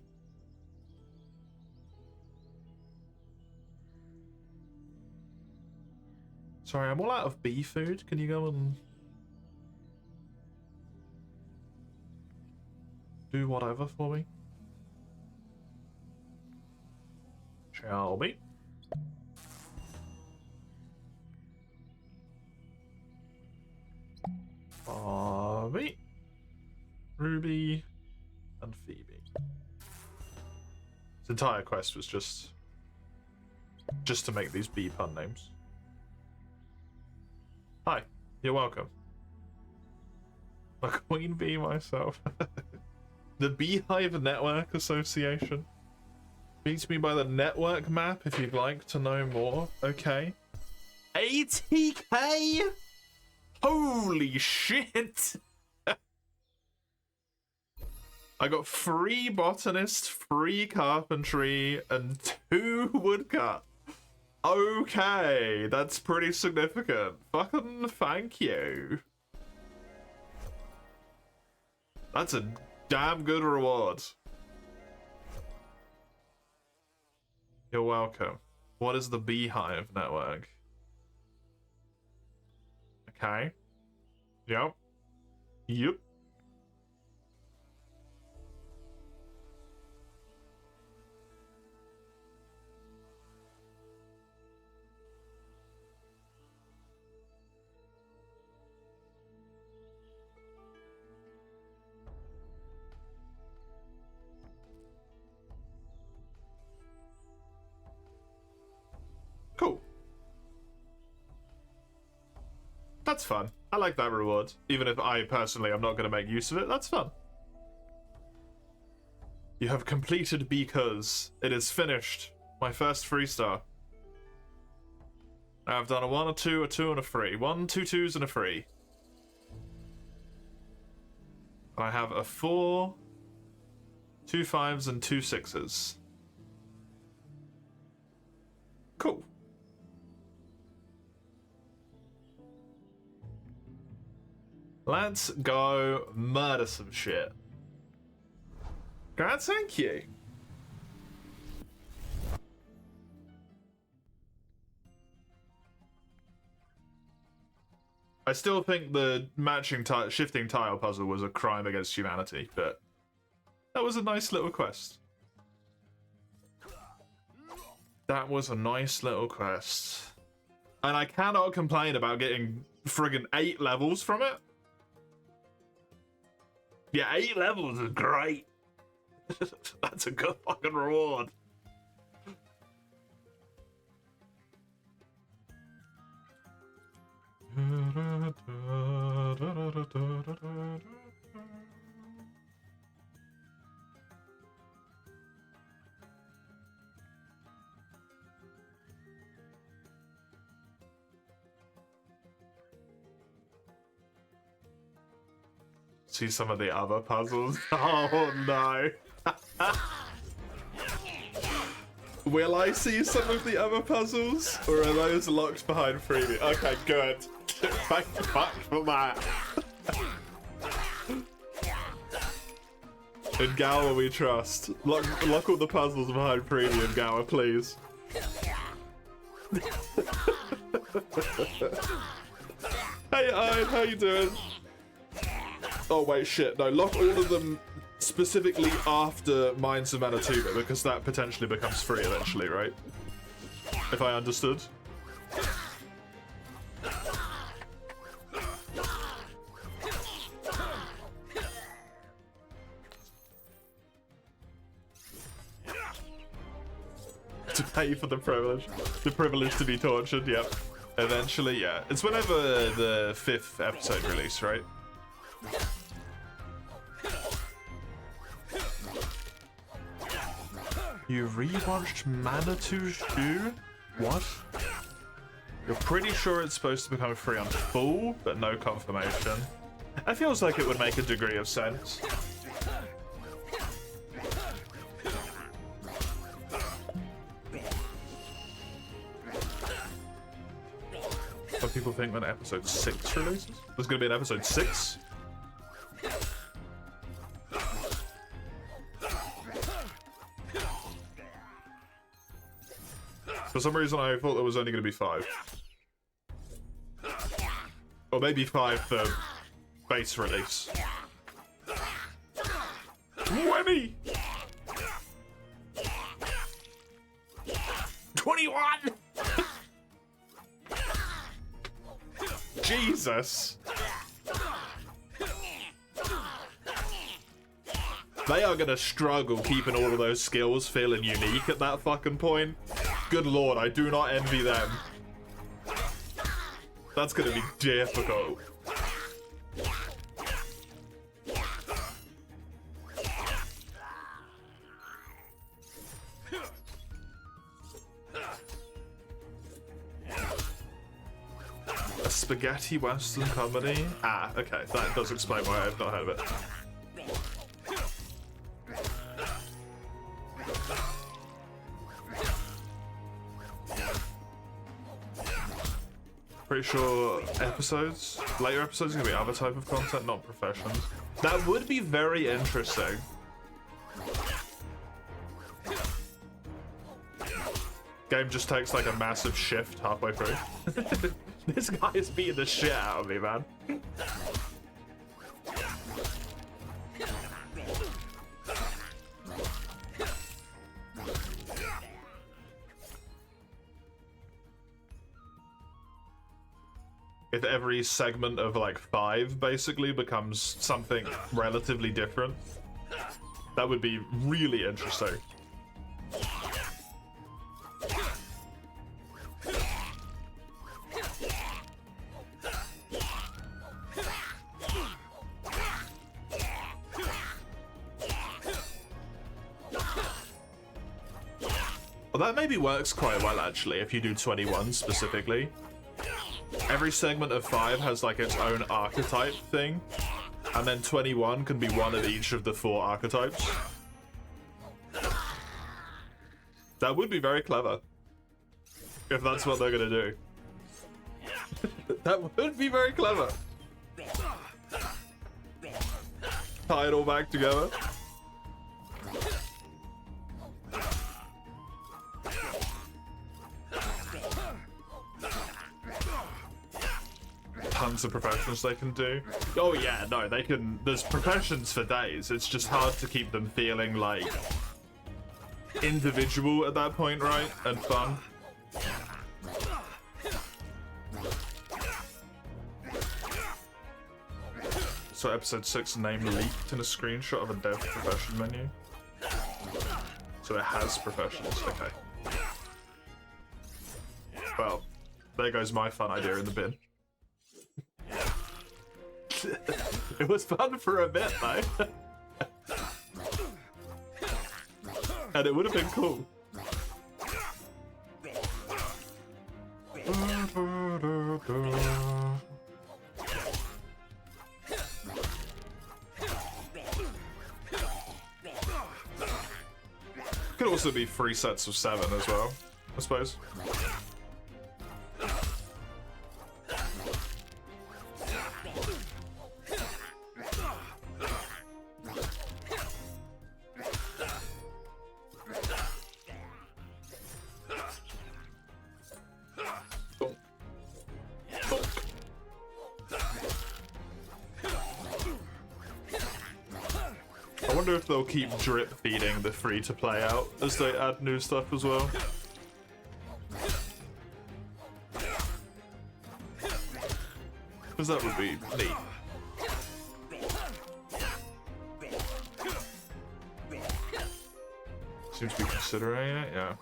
Sorry, I'm all out of bee food. Can you go and do whatever for me? Shall we? Ruby and Phoebe. This entire quest was just to make these bee pun names. Hi, you're welcome. A queen bee myself. The Beehive Network Association. Meet me by the network map if you'd like to know more. Okay. 80k? Holy shit! I got free botanist, free carpentry, and 2 woodcut. Okay, that's pretty significant. Fucking thank you. That's a damn good reward. You're welcome. What is the Beehive Network? Okay. Yep. Yep. Cool. That's fun. I like that reward. Even if I personally am not going to make use of it, that's fun. You have completed because it is finished. My first 3-star. I've done a 1, a 2, a 2, and a 3. 1, 2 2s, and a 3. I have a 4, 2 5s, and 2 6s. Cool. Let's go murder some shit. God, thank you. I still think the matching shifting tile puzzle was a crime against humanity, but that was a nice little quest. That was a nice little quest. And I cannot complain about getting friggin' 8 levels from it. Yeah, 8 levels is great. That's a good fucking reward. See some of the other puzzles. Oh no. Will I see some of the other puzzles? Or are those locked behind freebie? Okay, good. Thank fuck for that. In Gower we trust. Lock all the puzzles behind freebie in Gower, please. Hey Ian, how you doing? Oh wait, shit, no, lock all of them specifically after Mines of Manitoba, because that potentially becomes free eventually, right? If I understood. To pay for the privilege to be tortured, yep. Eventually, yeah. It's whenever the 5th episode release, right? You rewatched Manitou Stew? What? You're pretty sure it's supposed to become free on full, but no confirmation. It feels like it would make a degree of sense. What people think when episode 6 releases? There's gonna be an episode 6? For some reason, I thought there was only going to be 5. Or maybe 5 for base release. 20! 21! Jesus! They are gonna struggle keeping all of those skills feeling unique at that fucking point. Good lord, I do not envy them. That's gonna be difficult. A spaghetti western comedy? Ah, okay, that does explain why I've not heard of it. Pretty sure episodes, later episodes are gonna be other type of content, not professions. That would be very interesting. Game just takes like a massive shift halfway through. This guy is beating the shit out of me, man. If every segment of like 5 basically becomes something relatively different, that would be really interesting. Well, that maybe works quite well actually if you do 21 specifically. Every segment of 5 has like its own archetype thing, and then 21 can be one of each of the 4 archetypes. That would be very clever if that's what they're gonna do. That would be very clever. Tie it all back together. Tons of professions they can do. Oh yeah, no, they can. There's professions for days. It's just hard to keep them feeling like individual at that point, right? And fun. So episode 6 name leaked in a screenshot of a dev profession menu. So it has professions, okay. Well, there goes my fun idea in the bin. It was fun for a bit though. And it would have been cool. Could also be 3 sets of 7 as well, I suppose. I wonder if they'll keep drip feeding the free to play out as they add new stuff as well. Because that would be neat. Seems to be considering it, yeah.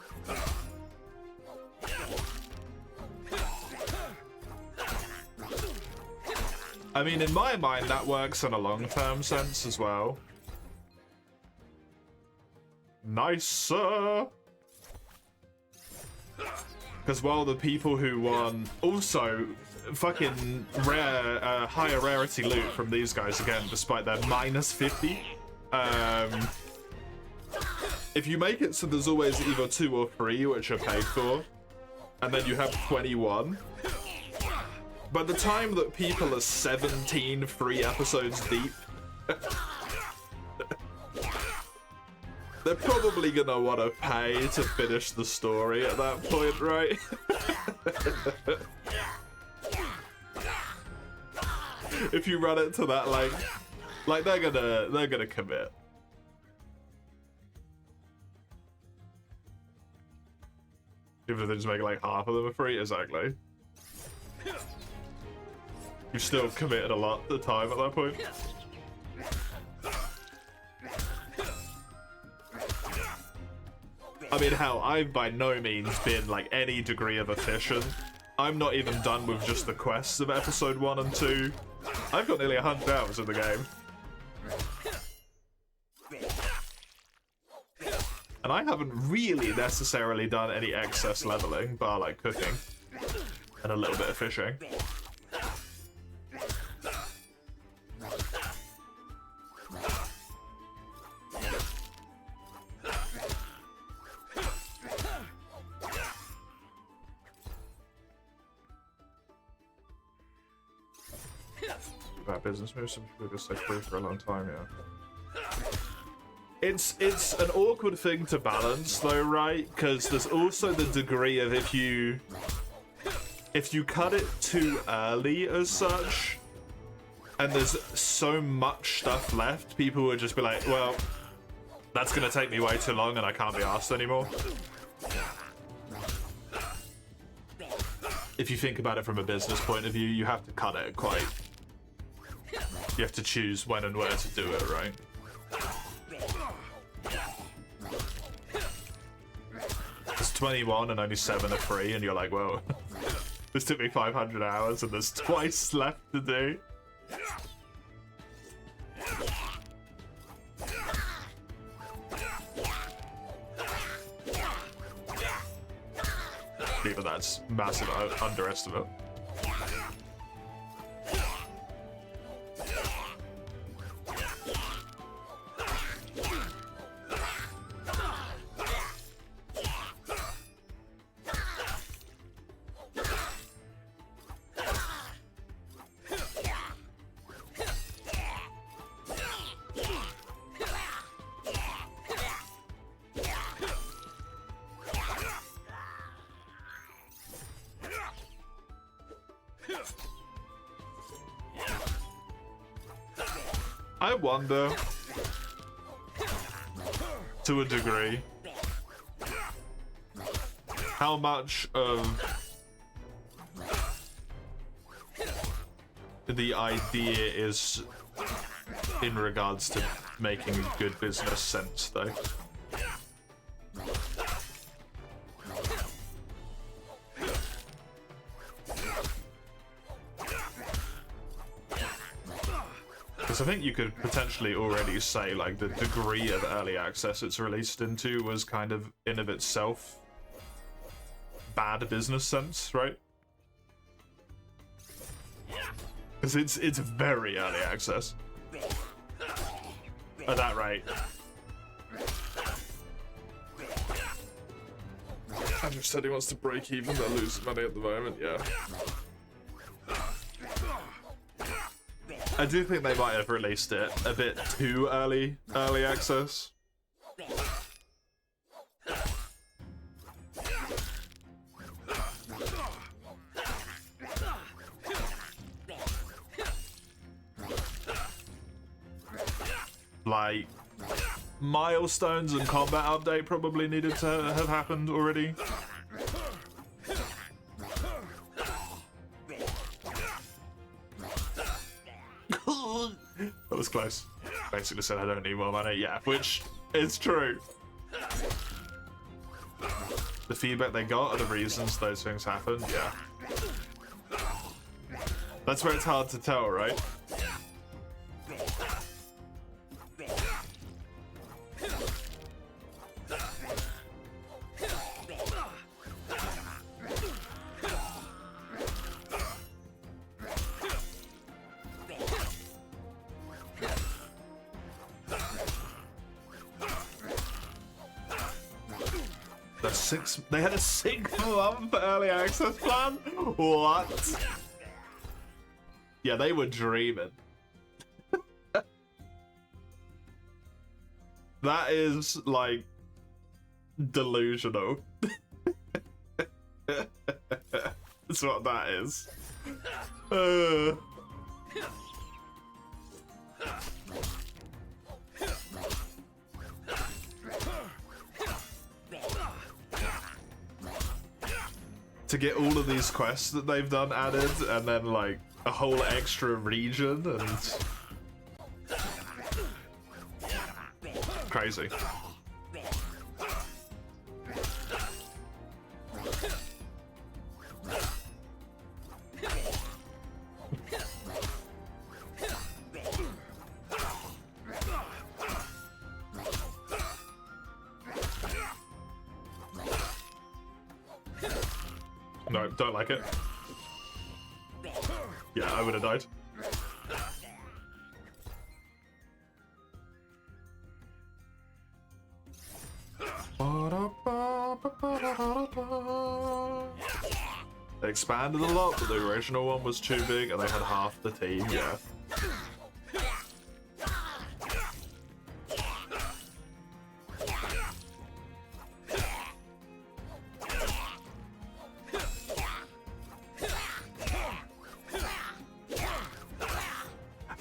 I mean, in my mind, that works in a long-term sense as well. Nice, sir! Because while the people who won also fucking rare, higher rarity loot from these guys again, despite their -50. If you make it so there's always either 2 or 3 which are paid for, and then you have 21. By the time that people are 17 free episodes deep, they're probably gonna want to pay to finish the story at that point, right? If you run it to that length, like they're gonna commit. Even if they just make like half of them are free, exactly. You've still committed a lot of the time at that point. I mean, hell, I've by no means been like any degree of efficient. I'm not even done with just the quests of episode 1 and 2. I've got nearly 100 hours in the game. And I haven't really necessarily done any excess leveling, bar like cooking and a little bit of fishing. About business moves, some people just stay free for a long time, yeah. It's an awkward thing to balance though, right? Because there's also the degree of if you cut it too early as such, and there's so much stuff left, people would just be like, well, that's gonna take me way too long and I can't be asked anymore. If you think about it from a business point of view, you have to cut it quite. You have to choose when and where to do it, right? There's 21 and only 7 are free, and you're like, well, this took me 500 hours and there's twice left to do. Even that's massive underestimate. I wonder, to a degree, how much of the idea is in regards to making good business sense, though. Because I think you could potentially already say, like, the degree of early access it's released into was kind of, in of itself, bad business sense, right? Because it's very early access. At that rate. Andrew said he wants to break even, they're losing money at the moment, yeah. I do think they might have released it a bit too early access. Like, milestones and combat update probably needed to have happened already. That was close. Basically said I don't need more money. Yeah, which is true. The feedback they got are the reasons those things happened. Yeah. That's where it's hard to tell, right? They had a 6-month early access plan? What? Yeah, they were dreaming. That is, like, delusional. That's what that is. To get all of these quests that they've done added, and then like a whole extra region, and crazy. No, don't like it. Yeah, I would have died. They expanded a lot, but the original one was too big and they had half the team, yeah.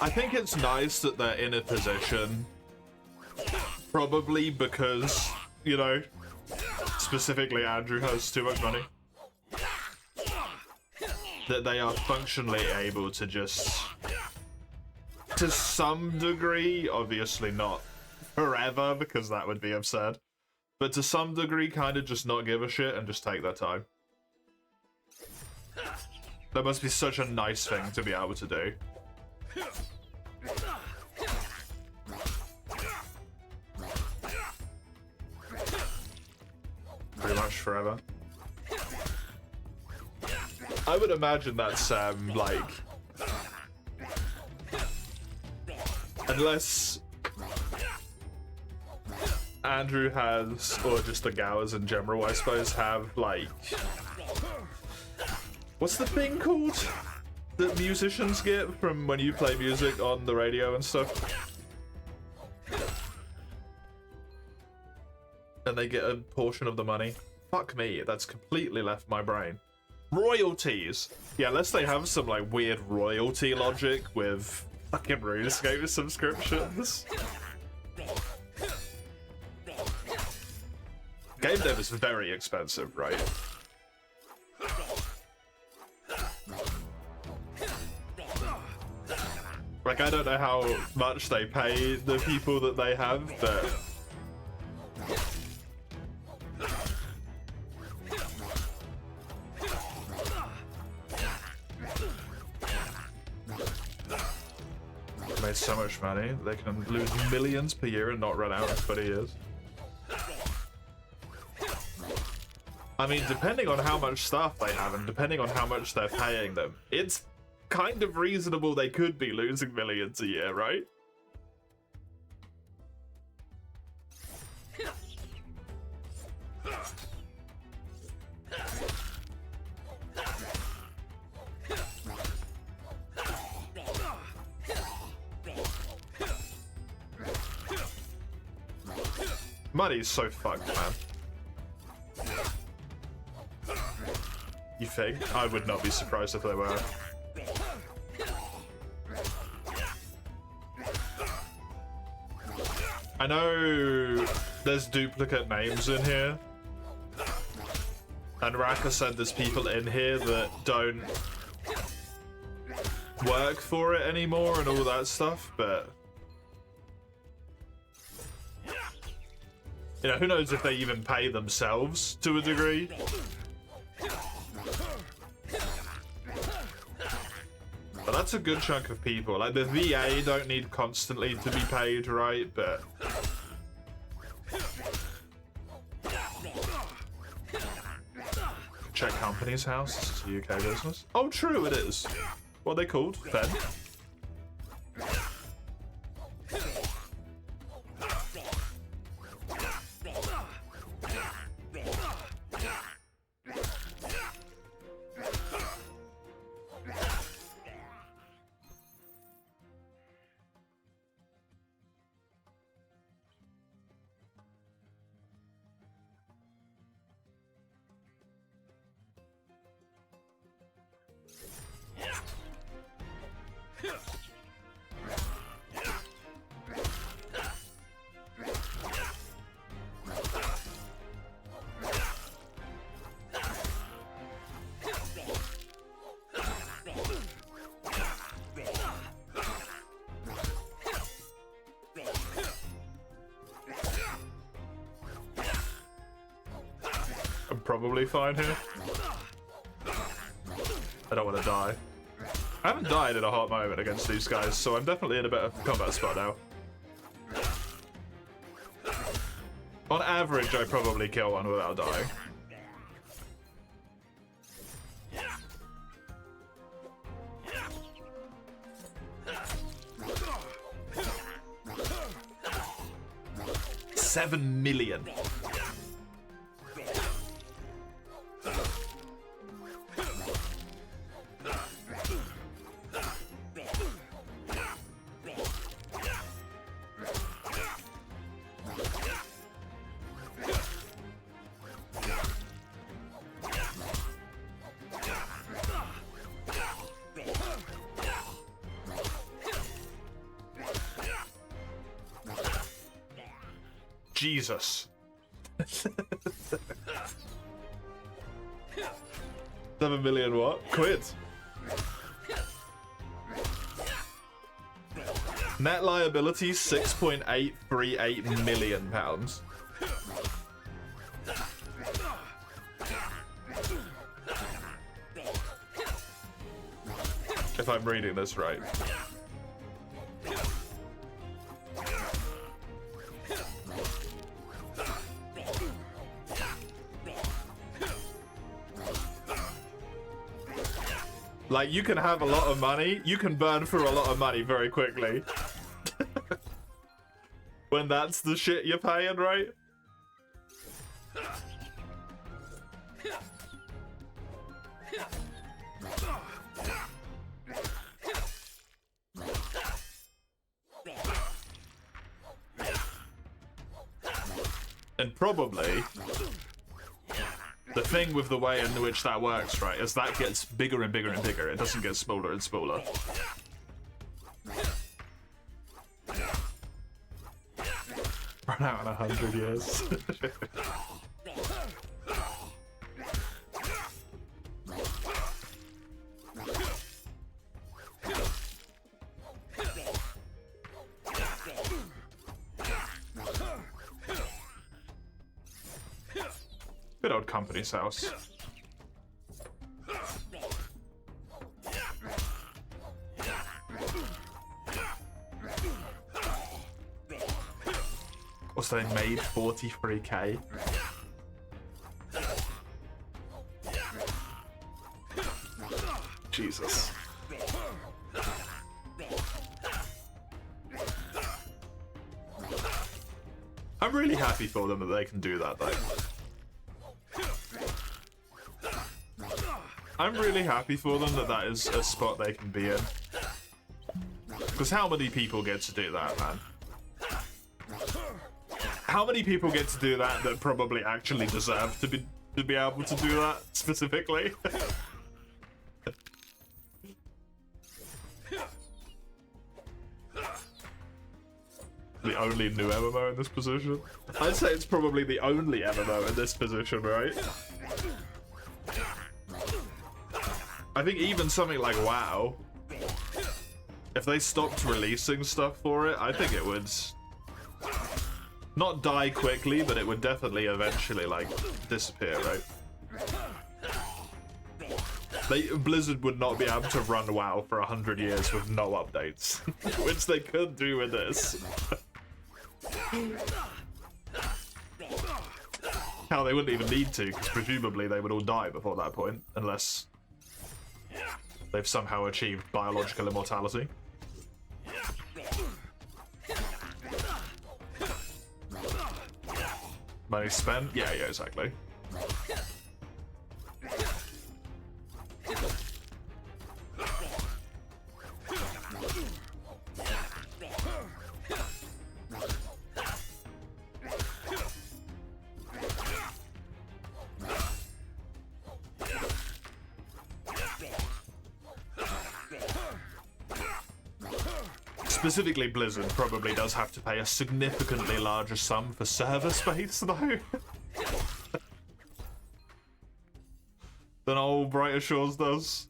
I think it's nice that they're in a position, probably because, you know, specifically Andrew has too much money, that they are functionally able to just, to some degree, obviously not forever because that would be absurd, but to some degree kind of just not give a shit and just take their time. That must be such a nice thing to be able to do. Pretty much forever. I would imagine that's like, unless Andrew has, or just the Gowers in general, I suppose, have like, what's the thing called that musicians get from when you play music on the radio and stuff? And they get a portion of the money. Fuck me, that's completely left my brain. Royalties! Yeah, unless they have some like weird royalty logic with fucking RuneScape subscriptions. Game dev is very expensive, right? Like, I don't know how much they pay the people that they have, but they made so much money, they can lose millions per year and not run out in 20 years. I mean, depending on how much staff they have and depending on how much they're paying them, it's kind of reasonable they could be losing millions a year, right? Money's so fucked, man. You think? I would not be surprised if they were. I know there's duplicate names in here. And Raka said there's people in here that don't work for it anymore and all that stuff, but you know, who knows if they even pay themselves to a degree. But that's a good chunk of people. Like, the VA don't need constantly to be paid, right? But check company's house. This is a UK business. Oh, true, it is. What are they called? Fed? Probably fine here. I don't want to die. I haven't died in a hot moment against these guys, so I'm definitely in a better combat spot now. On average, I probably kill one without dying. 7 million. Jesus. 7 million what? Quid. Net liability £6.838 million. If I'm reading this right. Like, you can have a lot of money, you can burn through a lot of money very quickly. When that's the shit you're paying, right? And probably the thing with the way in which that works, right, is that gets bigger and bigger and bigger. It doesn't get smaller and smaller. Run out in 100 years. Good old company's house. Also, they made 43k. Jesus. I'm really happy for them that they can do that, though. I'm really happy for them that that is a spot they can be in. Because how many people get to do that, man? How many people get to do that that probably actually deserve to be able to do that specifically? The only new MMO in this position? I'd say it's probably the only MMO in this position, right? I think even something like WoW, if they stopped releasing stuff for it, I think it would not die quickly, but it would definitely eventually, like, disappear, right? Blizzard would not be able to run WoW for 100 years with no updates, which they could do with this. Hell, they wouldn't even need to, because presumably they would all die before that point, unless they've somehow achieved biological immortality. Money spent? Yeah, exactly. Specifically, Blizzard probably does have to pay a significantly larger sum for server space, though, than old Brighter Shores does.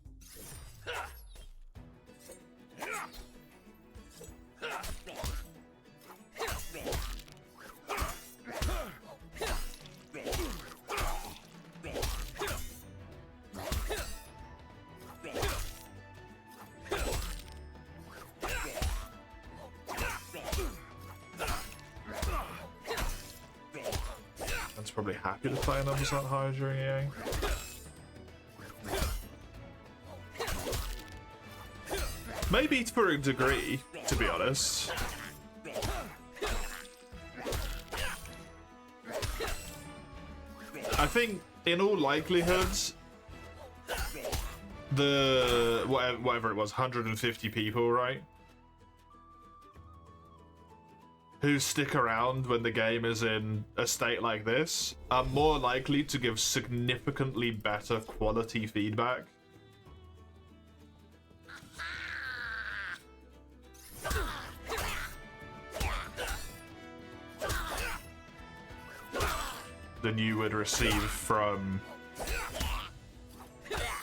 Probably happy to play numbers that high during EA. Maybe for a degree, to be honest. I think in all likelihood, the whatever it was, 150 people, right? Who stick around when the game is in a state like this are more likely to give significantly better quality feedback. Than you would receive from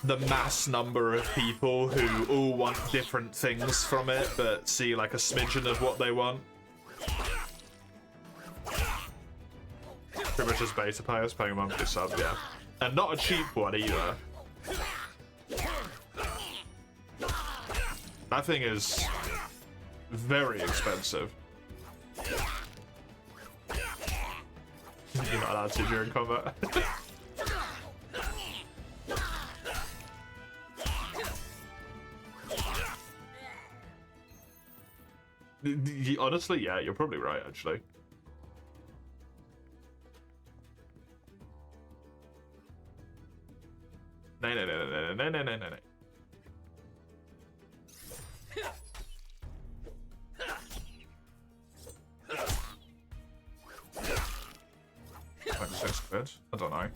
the mass number of people who all want different things from it, but see like a smidgen of what they want. Pretty much just beta players paying a monthly sub, yeah. And not a cheap one either. That thing is very expensive. You're not allowed to during combat. Honestly, yeah, you're probably right, actually. No, no, no, no, no, no, no, no, no. 26 quid? I don't know.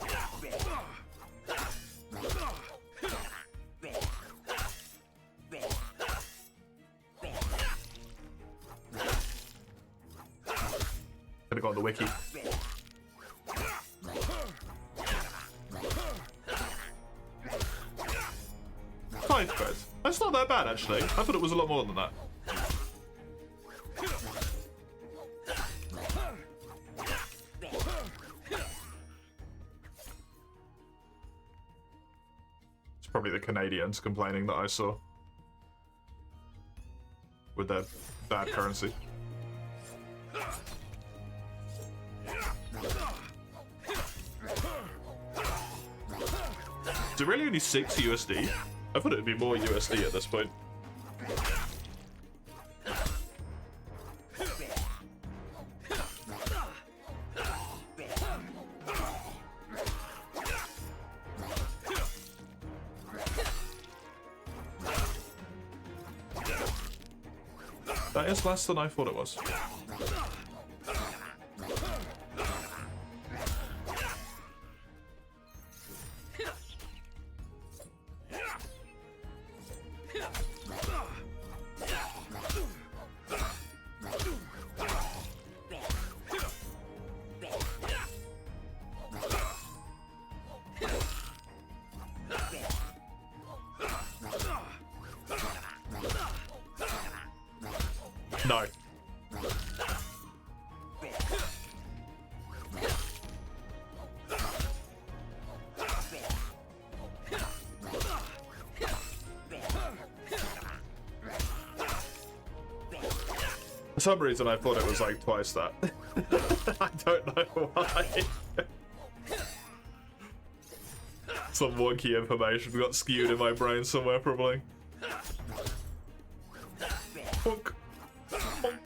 Gonna go on the wiki. £5. That's not that bad, actually. I thought it was a lot more than that. It's probably the Canadians complaining that I saw with their bad currency. Is it really only 6 USD? I thought it would be more USD at this point. That is less than I thought it was. No. For some reason I thought it was like twice that. I don't know why. Some wonky information got skewed in my brain somewhere probably. Bonk. Bonk.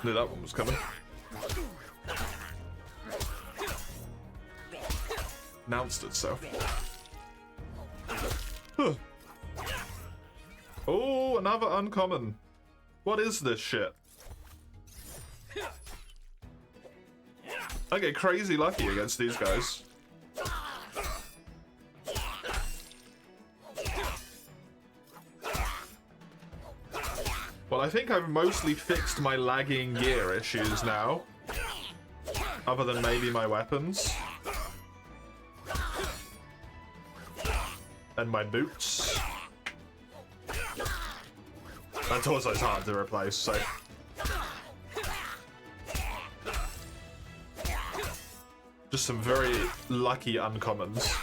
Knew that one was coming. Announced itself. Huh. Oh, another uncommon. What is this shit? I get crazy lucky against these guys. Well, I think I've mostly fixed my lagging gear issues now. Other than maybe my weapons. And my boots. That torso is hard to replace, so... Just some very lucky uncommons.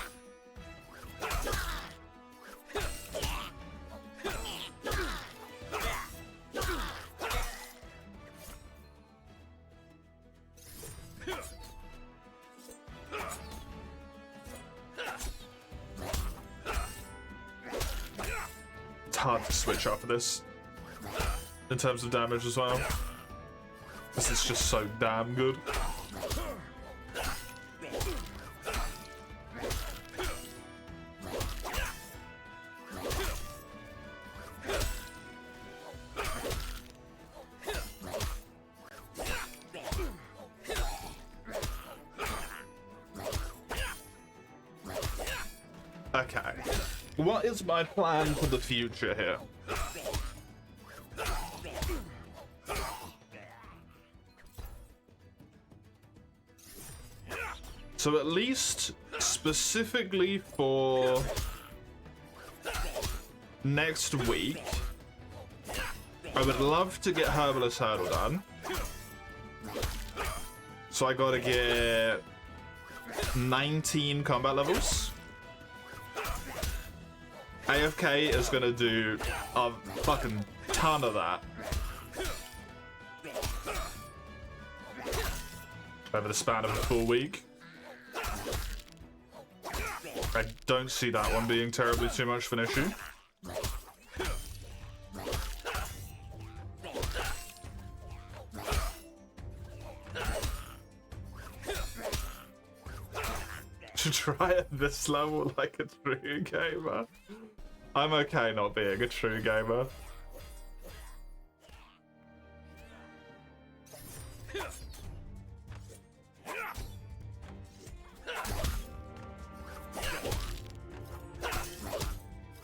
hard to switch up for this in terms of damage as well. This is just so damn good. Okay, what is my plan for the future here? So at least specifically for next week, I would love to get Herbalist Hurdle done. So I gotta get 19 combat levels. AFK is gonna do a fucking ton of that. Over the span of a full week. I don't see that one being terribly too much of an issue. To try at this level like a true gamer. I'm okay not being a true gamer.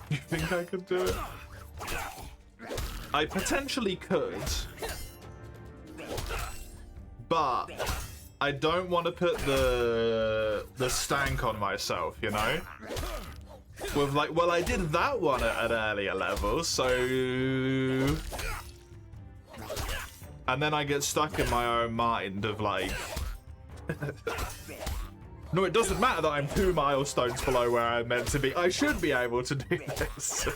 You think I could do it? I potentially could, but I don't want to put the stank on myself, you know? With like, well, I did that one at an earlier level, so... And then I get stuck in my own mind of like... No, it doesn't matter that I'm 2 milestones below where I'm meant to be. I should be able to do this.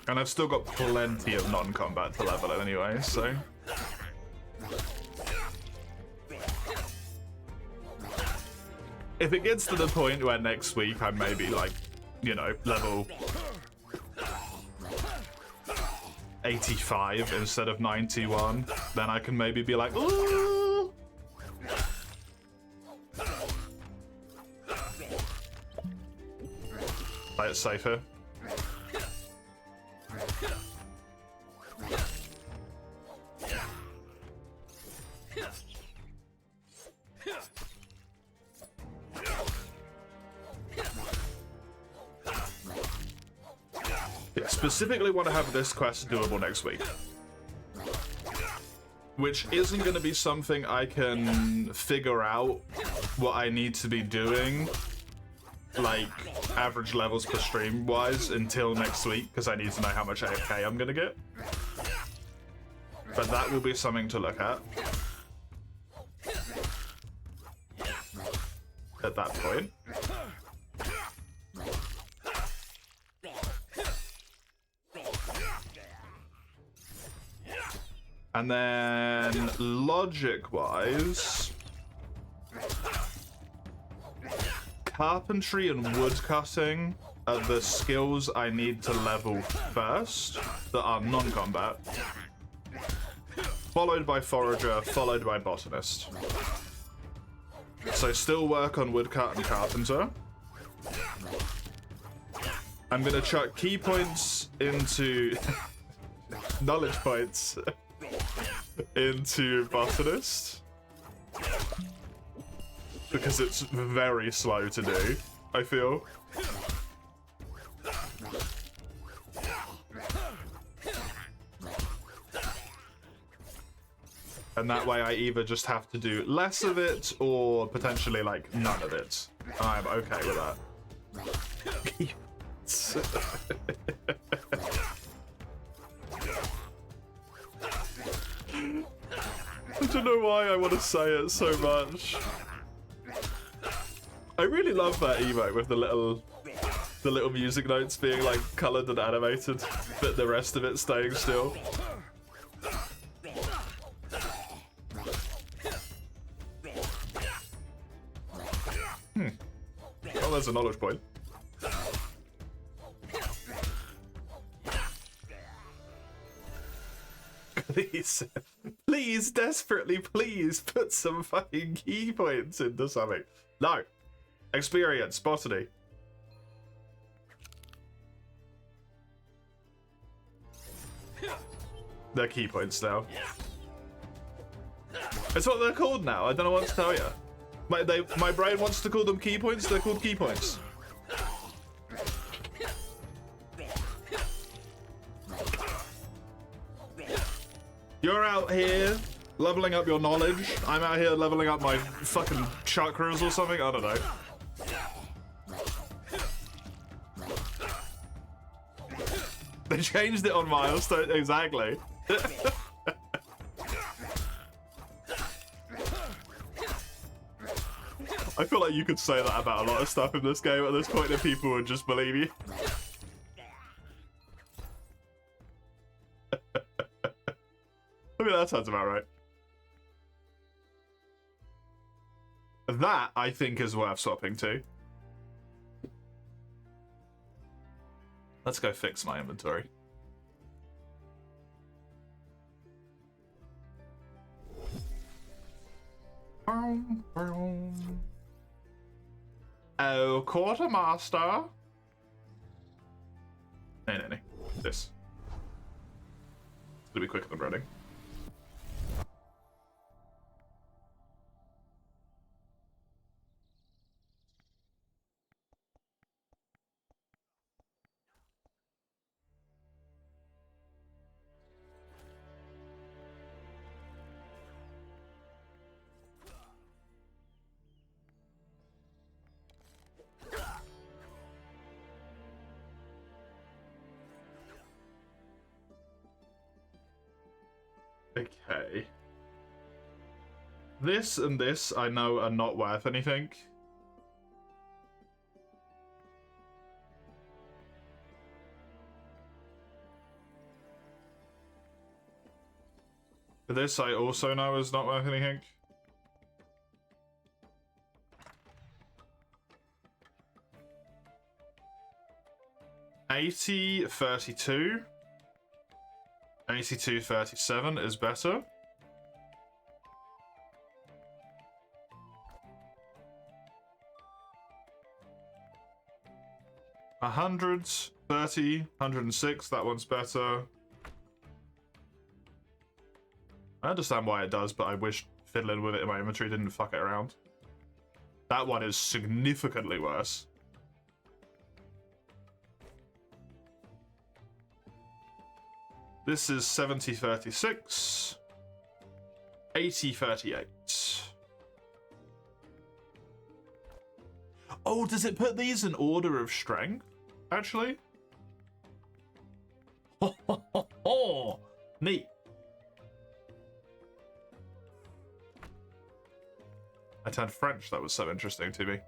And I've still got plenty of non-combat to level anyway, so... If it gets to the point where next week I'm maybe like, you know, level 85 instead of 91, then I can maybe be like, ooh! Play it safer. Yeah, specifically want to have this quest doable next week. Which isn't going to be something I can figure out what I need to be doing, like, average levels per stream wise until next week, because I need to know how much AFK I'm going to get. But that will be something to look at that point. And then, logic-wise, carpentry and woodcutting are the skills I need to level first that are non-combat, followed by forager, followed by botanist. So still work on woodcut and carpenter. I'm gonna chuck key points into knowledge points into botanist because it's very slow to do, I feel. And that way I either just have to do less of it or potentially like none of it. I'm okay with that. I don't know why I want to say it so much. I really love that emote with the little The little music notes being like coloured and animated, but the rest of it staying still. Oh, there's a knowledge point. Please, please, desperately, please put some fucking key points into something. No. Experience, botany. They're key points now. It's what they're called now. I don't know what to tell you. My brain wants to call them key points. They're called key points. You're out here leveling up your knowledge. I'm out here leveling up my fucking chakras or something. I don't know. They changed it on milestone. Exactly. I feel like you could say that about a lot of stuff in this game at this point and people would just believe you. I mean, that sounds about right. That, I think, is worth swapping to. Let's go fix my inventory. Oh, quartermaster. No. This. It's gonna be quicker than running. Okay. This and this, I know, are not worth anything. This, I also know, is not worth anything. $80.32. $82.37 is better. $130, $106, that one's better. I understand why it does, but I wish fiddling with it in my inventory didn't fuck it around. That one is significantly worse. This is 70.36, 80.38. Oh, does it put these in order of strength, actually? Oh, neat. I turned French, that was so interesting to me.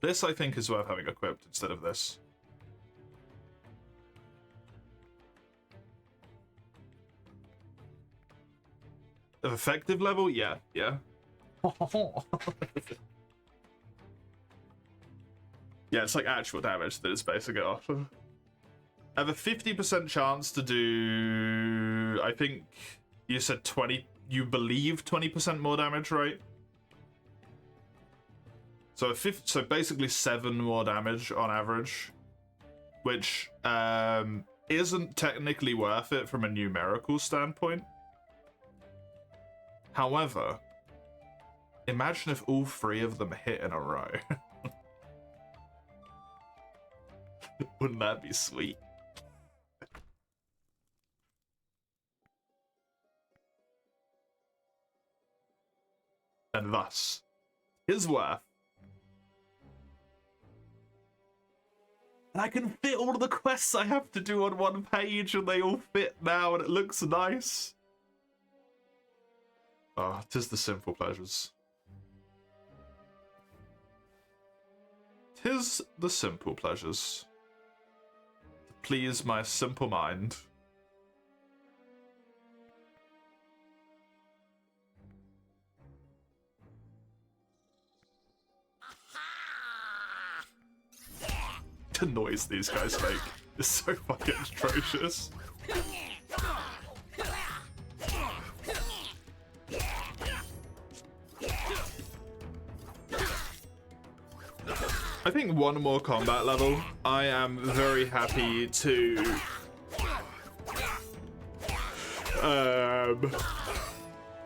This, I think, is worth having equipped instead of this. Of effective level? Yeah. Yeah, it's like actual damage that it's basing it off of. I have a 50% chance to do... I think you said 20... You believe 20% more damage, right? So so basically 7 more damage on average, which isn't technically worth it from a numerical standpoint. However, imagine if all 3 of them hit in a row. Wouldn't that be sweet? And thus, is worth. And I can fit all of the quests I have to do on one page, and they all fit now, and it looks nice. Ah, 'tis the simple pleasures. 'Tis the simple pleasures. To please my simple mind. The noise these guys make is so fucking atrocious. I think one more combat level. I am very happy to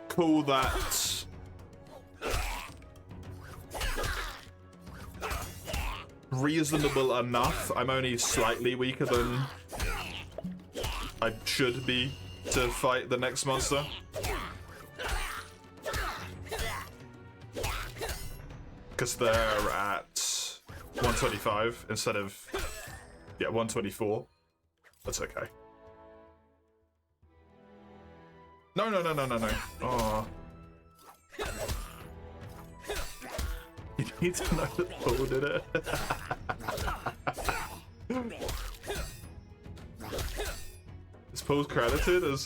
call that reasonable enough. I'm only slightly weaker than I should be to fight the next monster. Because they're at 125 instead of, yeah, 124. That's okay. No. Oh. You need to know that Paul did it. Is Paul credited as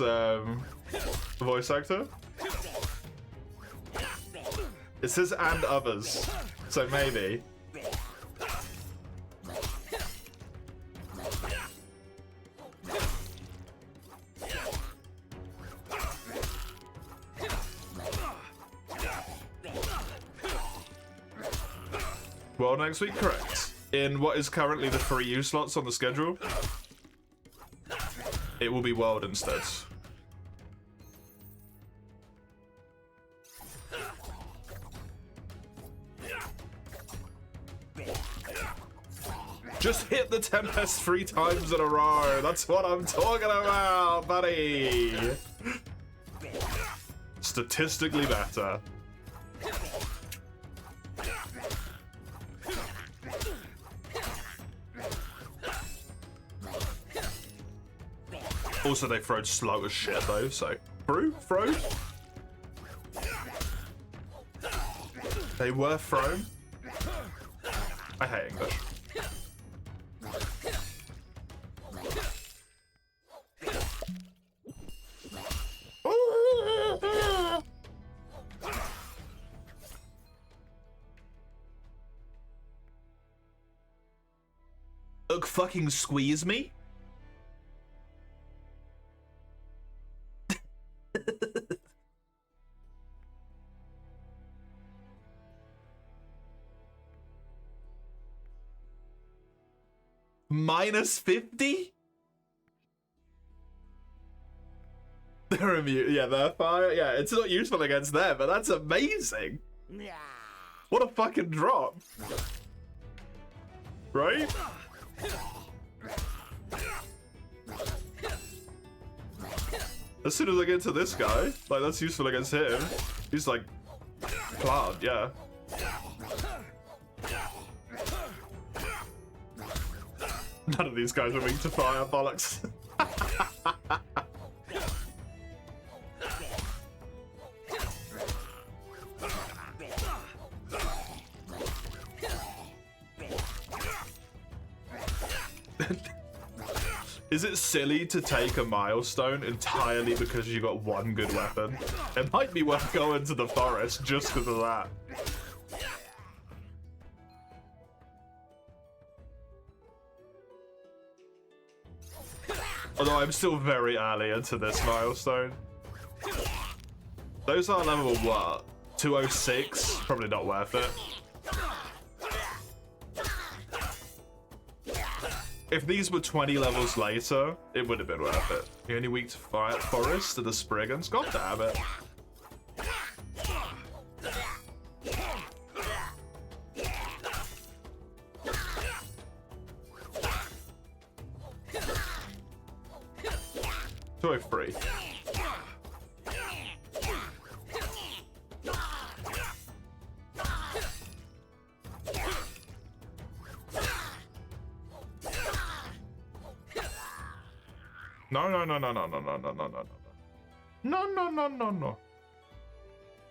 voice actor? It says and others, so maybe. Well, next week, correct. In what is currently the 3U slots on the schedule, it will be World instead. Just hit the Tempest 3 times in a row. That's what I'm talking about, buddy. Statistically better. Also, they throwed slow as shit though, so. Throw? They were thrown? I hate English. Look, fucking squeeze me? Minus 50? They're immune. Yeah, they're fire. Yeah, it's not useful against them, but that's amazing. What a fucking drop. Right? As soon as I get to this guy, like, that's useful against him. He's like, cloud, yeah. None of these guys are weak to fire, bollocks. Is it silly to take a milestone entirely because you got one good weapon? It might be worth going to the forest just because of that. Although I'm still very early into this milestone. Those are level what? 206? Probably not worth it. If these were 20 levels later, it would have been worth it. The only weak to fire forest are the Spriggans. God damn it. Free. No. No.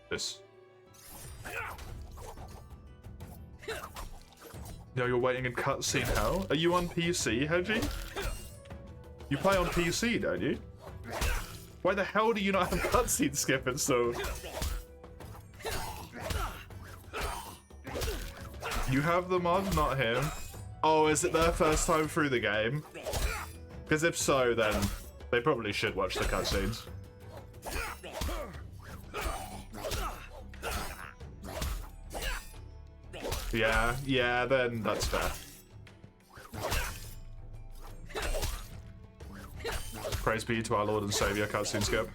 This. No, you're waiting in cutscene hell? Are you on PC, Hedgie? You play on PC, don't you? Why the hell do you not have cutscene skip installed? You have the mod, not him. Oh, is it their first time through the game? Because if so, then they probably should watch the cutscenes. Yeah, then that's fair. Praise be to our Lord and Savior, cutscene skip.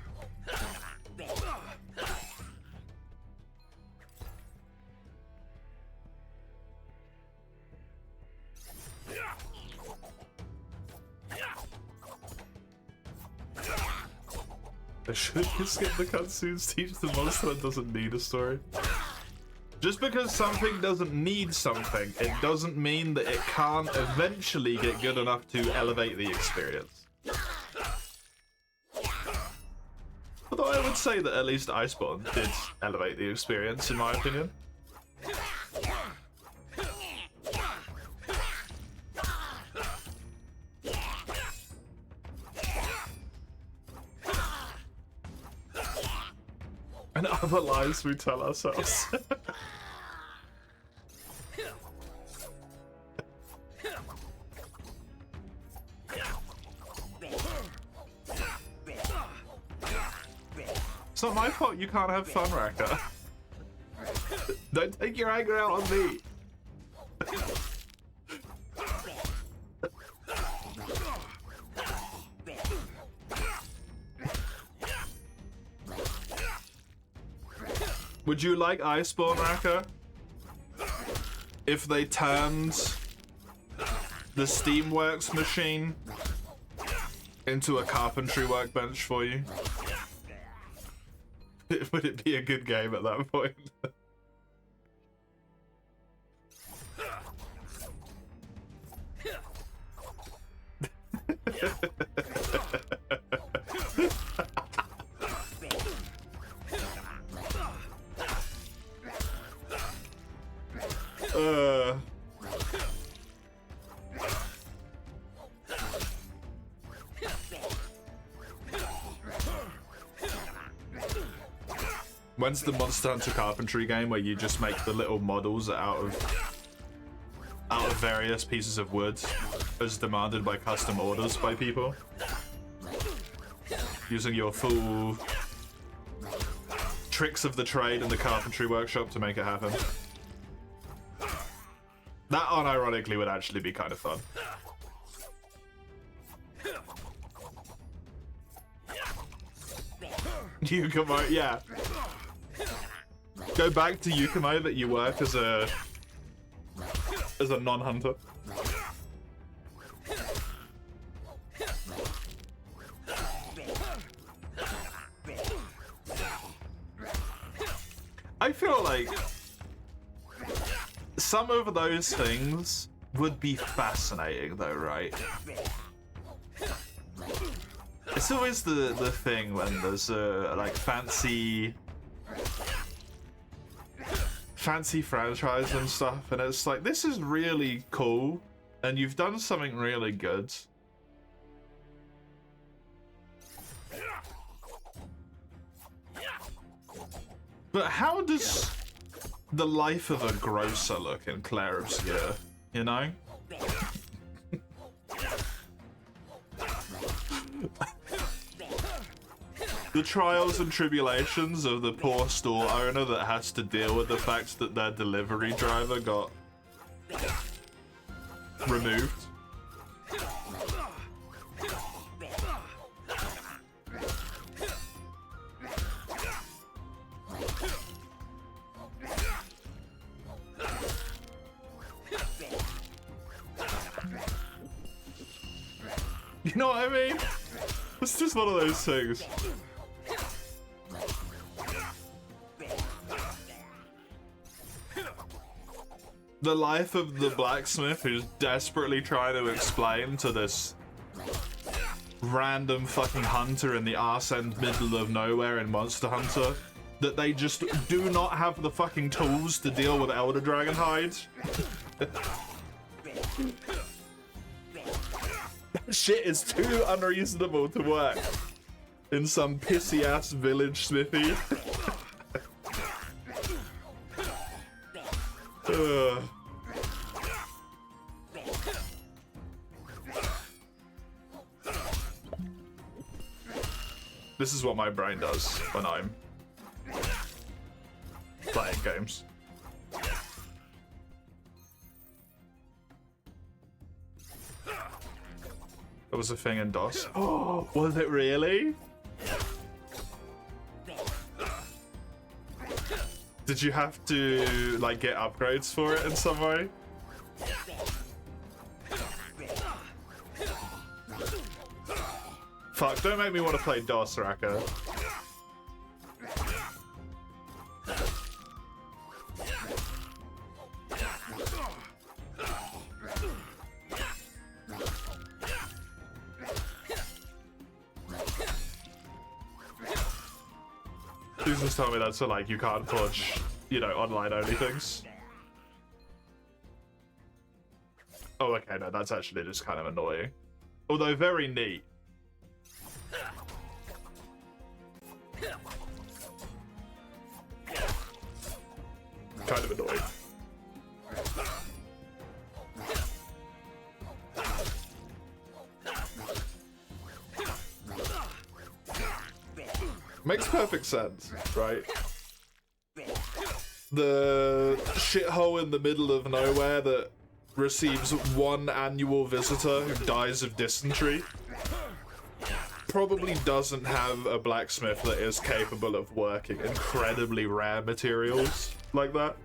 I should skip the cutscenes, teach the monster that doesn't need a story. Just because something doesn't need something, it doesn't mean that it can't eventually get good enough to elevate the experience. Although I would say that at least Iceborne did elevate the experience, in my opinion. And other lies we tell ourselves. It's not my fault you can't have fun, Raka. Don't take your anger out on me. Would you like Iceborne, Raka, if they turned the Steamworks machine into a carpentry workbench for you? Would it be a good game at that point? When's the Monster Hunter carpentry game where you just make the little models out of various pieces of wood as demanded by custom orders by people? Using your full tricks of the trade in the carpentry workshop to make it happen. That unironically would actually be kind of fun. Yukumo, yeah. Go back to Yukumo that you work as a non-hunter. I feel like some of those things would be fascinating though, right? It's always the thing when there's like fancy franchise and stuff, and it's like, this is really cool and you've done something really good, but how does the life of a grocer look in Clair Obscure, you know? The trials and tribulations of the poor store owner that has to deal with the fact that their delivery driver got removed. You know what I mean? It's just one of those things. The life of the blacksmith who's desperately trying to explain to this random fucking hunter in the arse end middle of nowhere in Monster Hunter that they just do not have the fucking tools to deal with Elder Dragon Hide. That shit is too unreasonable to work in some pissy ass village smithy. This is what my brain does when I'm playing games. There was a thing in DOS. Oh, was it really? Did you have to like get upgrades for it in some way? Fuck, don't make me want to play DOS, Raka. Please just tell me that's so like you can't push, you know, online only things. Oh, okay, no, that's actually just kind of annoying. Although very neat. Kind of annoying. Makes perfect sense, right? The shithole in the middle of nowhere that receives one annual visitor who dies of dysentery probably doesn't have a blacksmith that is capable of working incredibly rare materials like that.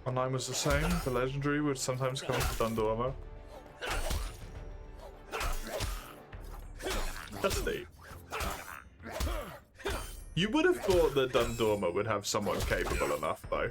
Online was the same. The legendary would sometimes come to Dundorma. That's neat. You would have thought that Dundorma would have someone capable enough, though.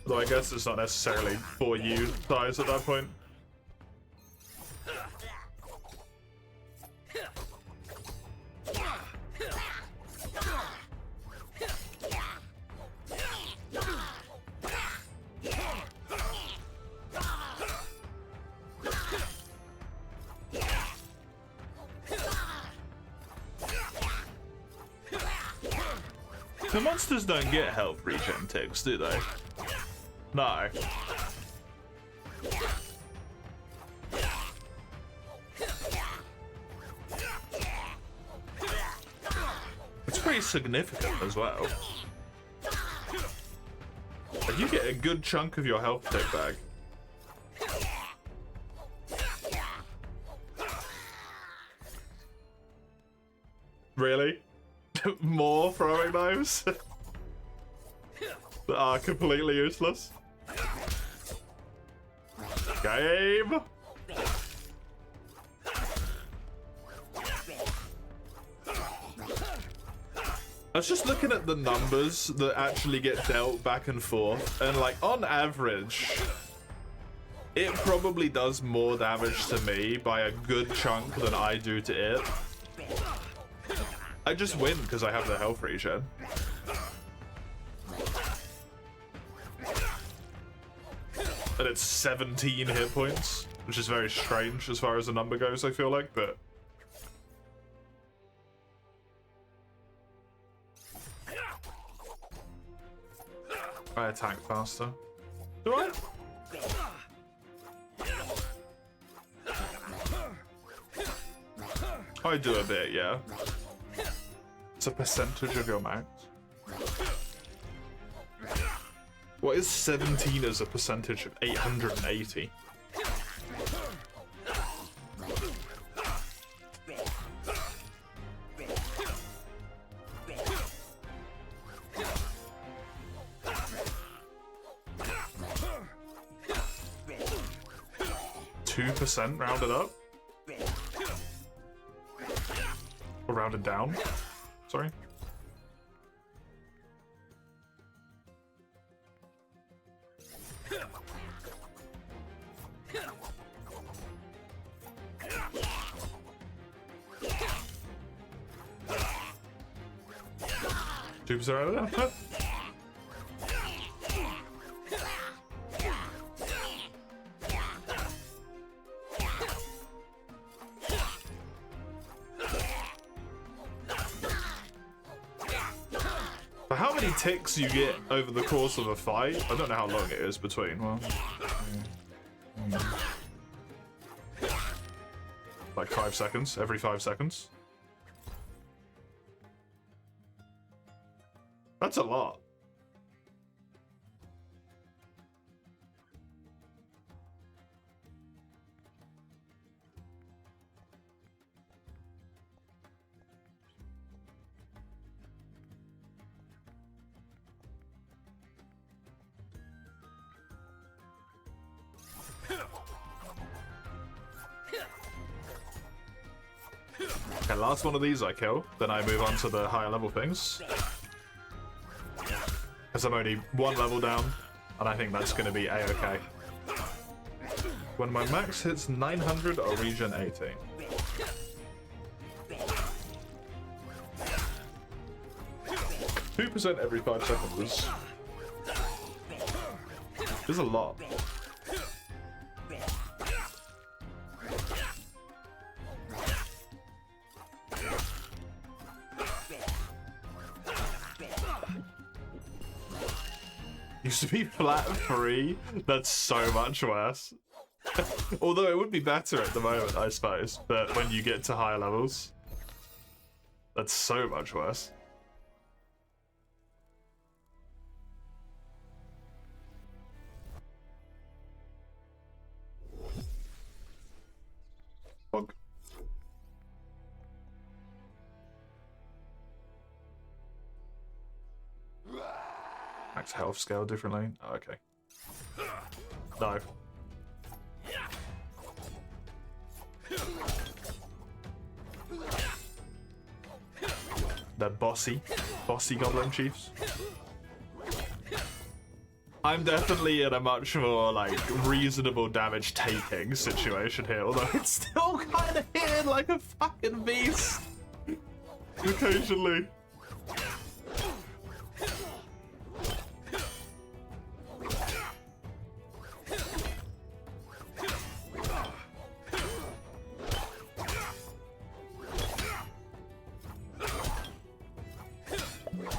Though I guess it's not necessarily for you guys at that point. The monsters don't get health regen ticks, do they? No. It's pretty significant as well. Like you get a good chunk of your health tick back. Really? More throwing knives? That are completely useless. Game! I was just looking at the numbers that actually get dealt back and forth, and like on average, it probably does more damage to me by a good chunk than I do to it. I just win because I have the health regen. And it's 17 hit points, which is very strange as far as the number goes, I feel like, but... I attack faster. Do I? I do a bit, yeah. It's a percentage of your max. What is 17 as a percentage of 880? %, rounded up. Or rounded down. Sorry. Tubes are out of that. For how many ticks you get over the course of a fight, I don't know how long it is between. Well, like 5 seconds, every 5 seconds. That's a lot. Okay, last one of these I kill, then I move on to the higher level things. Because I'm only one level down, and I think that's going to be a-okay. When my max hits 900, I'll regen 18. %2 every 5 seconds is a lot. Used to be flat 3. That's so much worse. Although it would be better at the moment, I suppose. But when you get to higher levels, that's so much worse. Bonk. Max health scale differently. Oh, okay. No. They're bossy goblin chiefs. I'm definitely in a much more like reasonable damage taking situation here, although it's still kind of hitting like a fucking beast occasionally.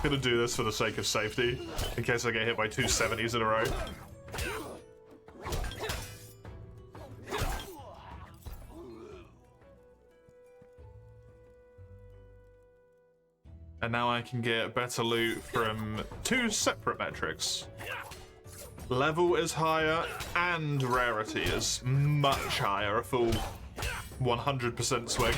Gonna do this for the sake of safety, in case I get hit by 2 70s in a row. And now I can get better loot from 2 separate metrics. Level is higher and rarity is much higher, a full 100% swing.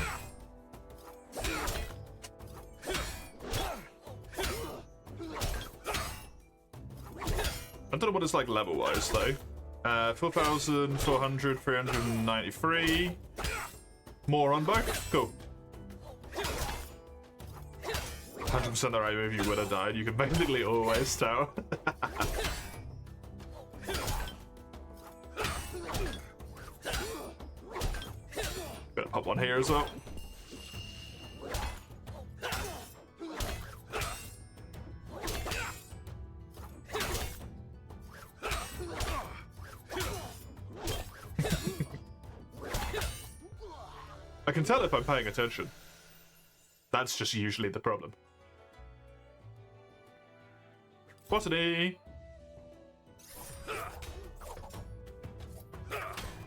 I don't know what it's like level-wise, though. 4,400, 393. More on both. Cool. 100% the right move, you would have died. You can basically always tell. Gonna pop one here as well. I can tell if I'm paying attention. That's just usually the problem. Botany!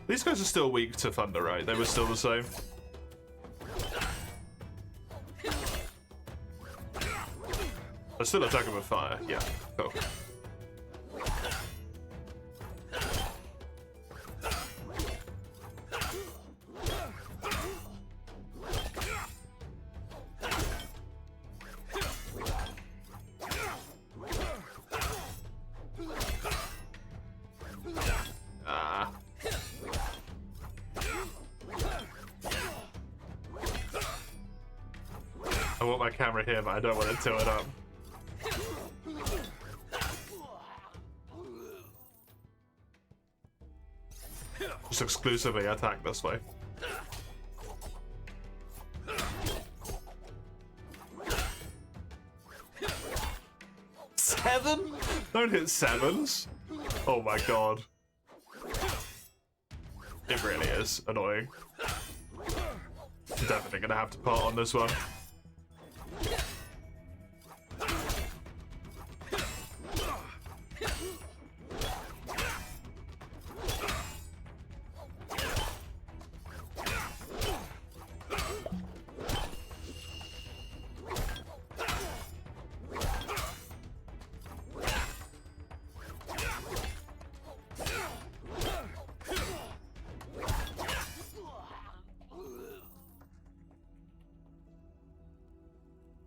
These guys are still weak to thunder, right? They were still the same. They're still attacking with fire. Yeah, cool. I want my camera here, but I don't want to tilt it up. Just exclusively attack this way. Seven? Don't hit sevens. Oh my god. It really is annoying. Definitely gonna have to part on this one.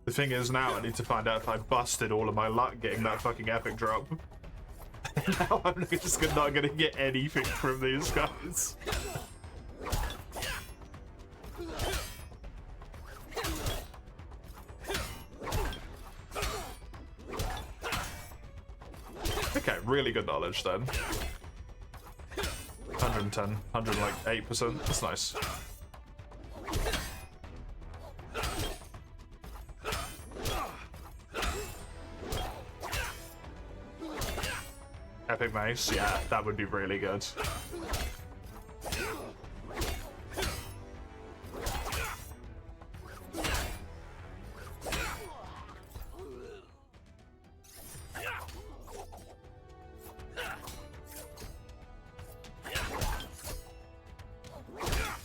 The thing is now I need to find out if I busted all of my luck getting that fucking epic drop. Now I'm just not gonna get anything from these guys. Okay, really good knowledge then. 110, 108%. That's nice. Epic mace, yeah, that would be really good.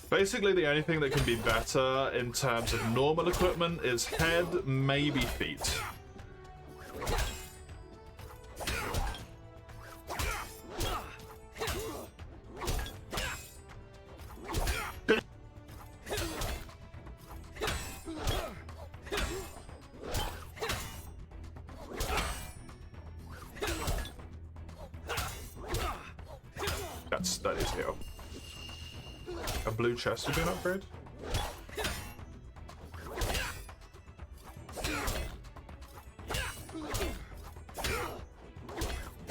Basically, the only thing that can be better in terms of normal equipment is head, maybe feet. That is here. A blue chest would be an upgrade.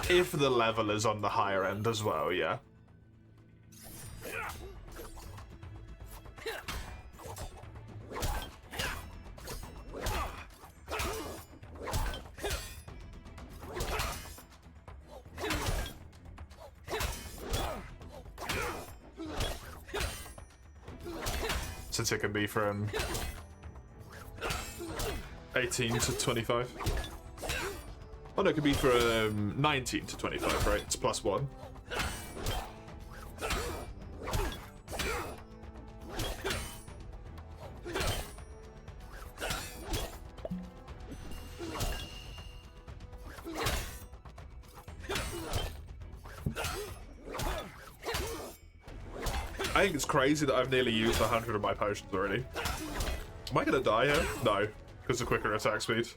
If the level is on the higher end as well, yeah. Since it can be from 18 to 25. Oh no, it could be from 19 to 25, right? It's +1. I think it's crazy that I've nearly used 100 of my potions already. Am I gonna die here? No, because of quicker attack speed.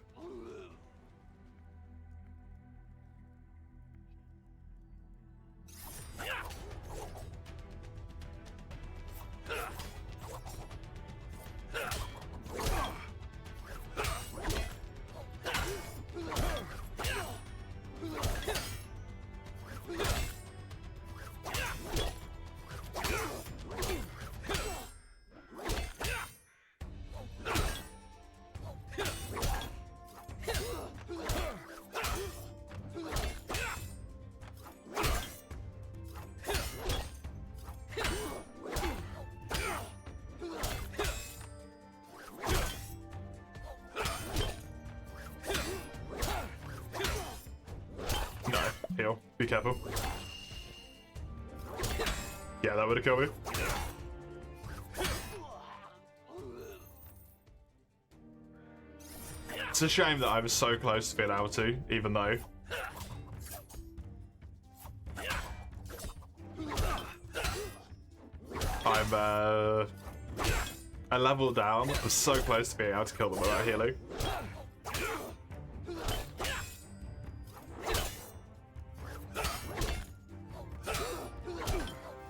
No, heal. Be careful. Yeah, that would have killed me. It's a shame that I was so close to being able to, even though. I'm a level down. I was so close to being able to kill them without healing.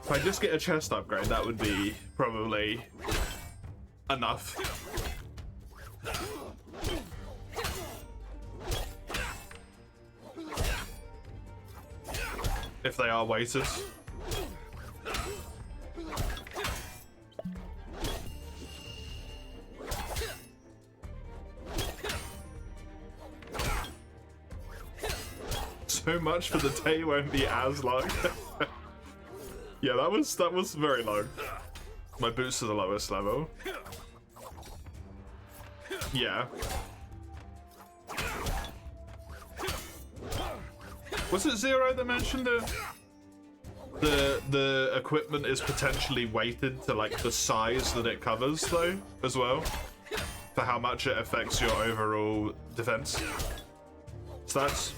If I just get a chest upgrade, that would be probably enough. If they are weighted. So much for the day won't be as long. Yeah, that was very low. My boots are the lowest level. Yeah. Was it Zero that mentioned that the equipment is potentially weighted to like the size that it covers though, as well? For how much it affects your overall defense stats?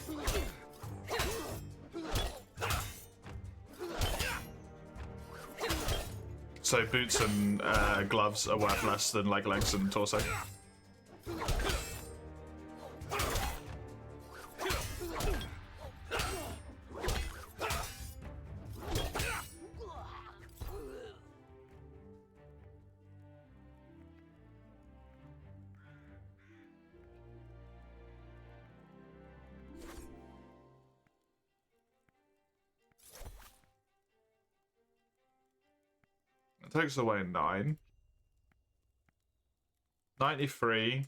So boots and gloves are worth less than leg lengths and torso. Takes away 9. 93.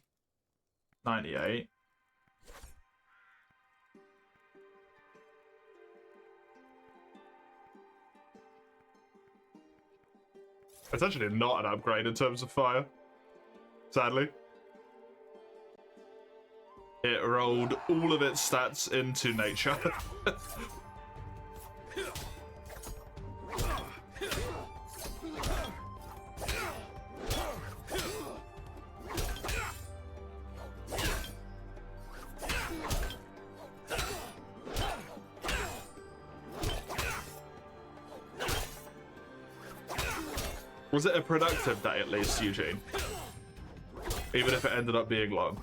98. It's actually not an upgrade in terms of fire. Sadly. It rolled all of its stats into nature. Was it a productive day at least, Eugene? Even if it ended up being long.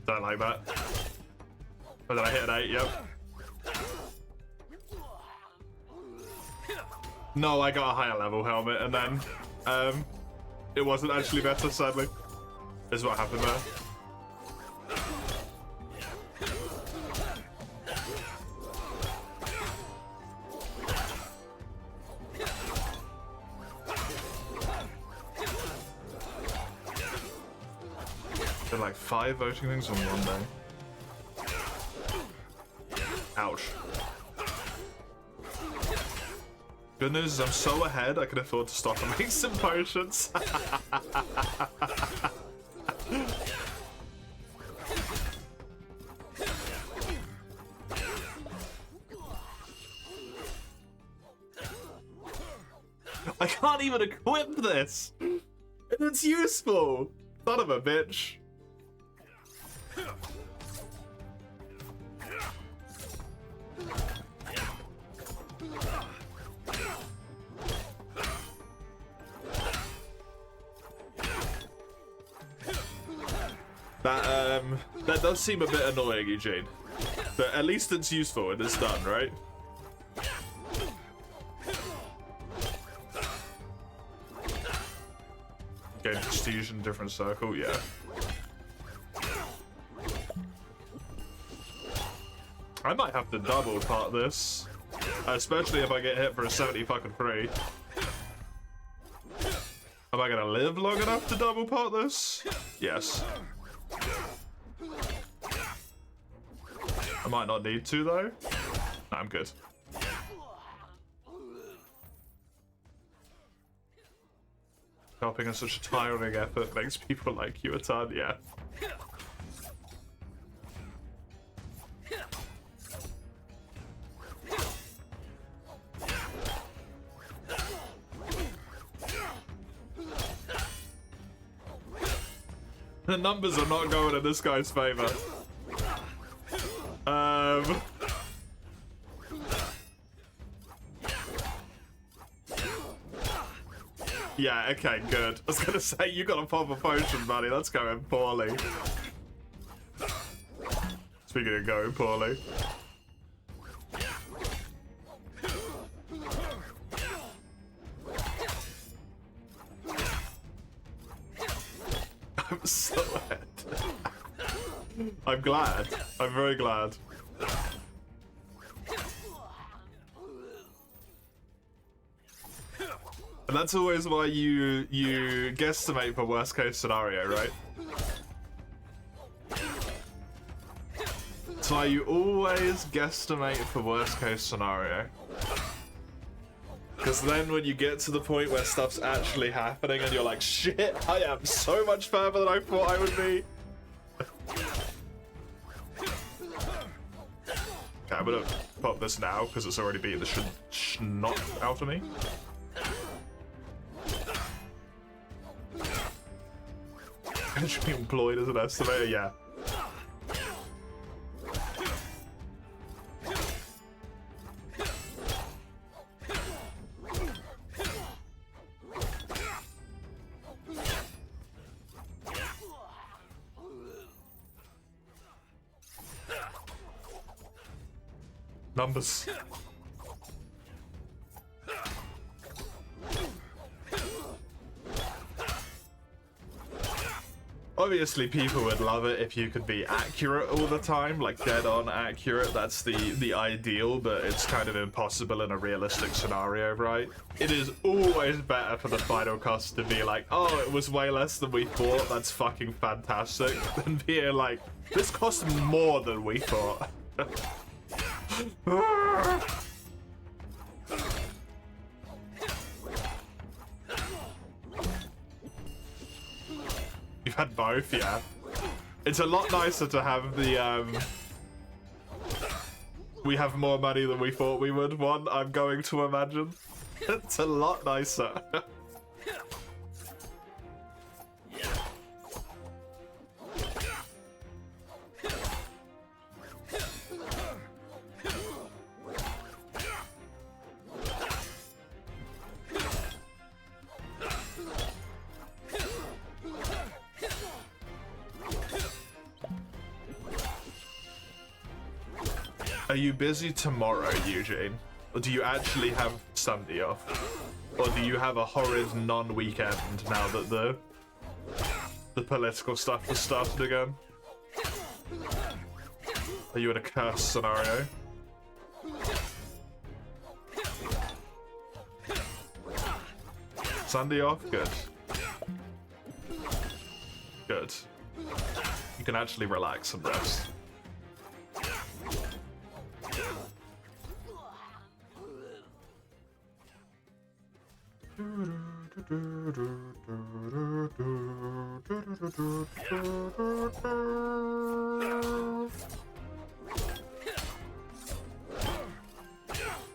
Don't like that. Oh, did I hit an 8? Yep. No, I got a higher level helmet, and then it wasn't actually better, sadly. Is what happened there. There are like 5 voting things on one day. Ouch. Good news is I'm so ahead I can afford to stop and make some potions. I can't even equip this! And it's useful! Son of a bitch. That does seem a bit annoying, Eugene. But at least it's useful and it's done, right? Gain prestige in different circle, yeah. I might have to double part this. Especially if I get hit for a 70 fucking 3. Am I gonna live long enough to double part this? Yes. I might not need to though. No, I'm good. Helping is such a tiring effort makes people like you a ton, yeah. The numbers are not going in this guy's favor. Yeah, okay, good. I was gonna say, you gotta pop a potion, buddy. That's going poorly. Speaking of going poorly. I'm so ahead. I'm glad. I'm very glad. And that's always why you guesstimate for worst case scenario, right? That's why you always guesstimate for worst case scenario. Because then when you get to the point where stuff's actually happening and you're like, shit, I am so much further than I thought I would be. Okay, I'm gonna pop this now because it's already beat the snot out of me. Should be employed as an estimator, yeah. Numbers. Obviously, people would love it if you could be accurate all the time, like dead-on accurate. That's the ideal, but it's kind of impossible in a realistic scenario, right? It is always better for the final cost to be like, oh, it was way less than we thought, that's fucking fantastic, than being like, this cost more than we thought. You've had both, yeah. It's a lot nicer to have the, we have more money than we thought we would one, I'm going to imagine. It's a lot nicer. Are you busy tomorrow, Eugene? Or do you actually have Sunday off? Or do you have a horrid non-weekend now that the political stuff has started again? Are you in a cursed scenario? Sunday off? Good. Good. You can actually relax and rest.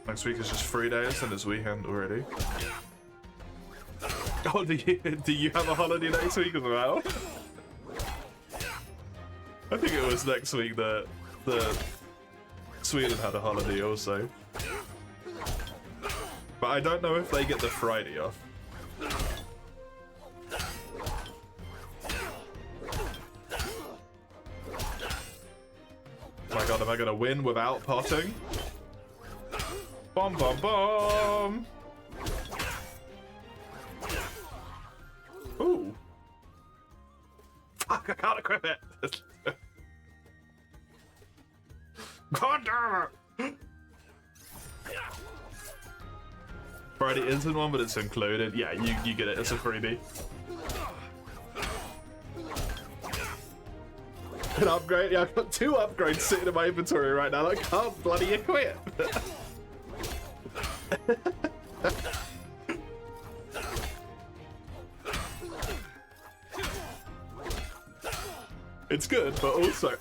Next week is just 3 days and it's weekend already. Oh, do you have a holiday next week as well? I think it was next week that Sweden had a holiday also. But I don't know if they get the Friday off. Oh my god, am I gonna win without potting? Bomb, bomb, bomb! Ooh. Fuck, I can't equip it! God damn it! Friday isn't one, but it's included. Yeah, you get it. It's a freebie. An upgrade? Yeah, I've got 2 upgrades sitting in my inventory right now that I can't bloody equip. It's good, but also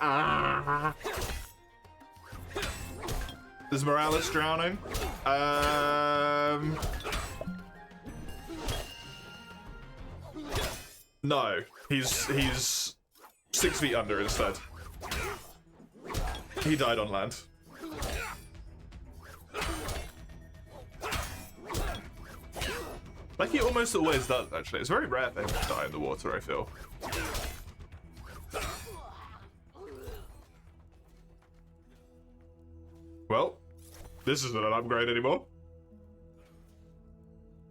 Is Morales drowning? No, he's 6 feet under instead. He died on land. Like he almost always does, actually. It's very rare for him to die in the water, I feel. Well, this isn't an upgrade anymore.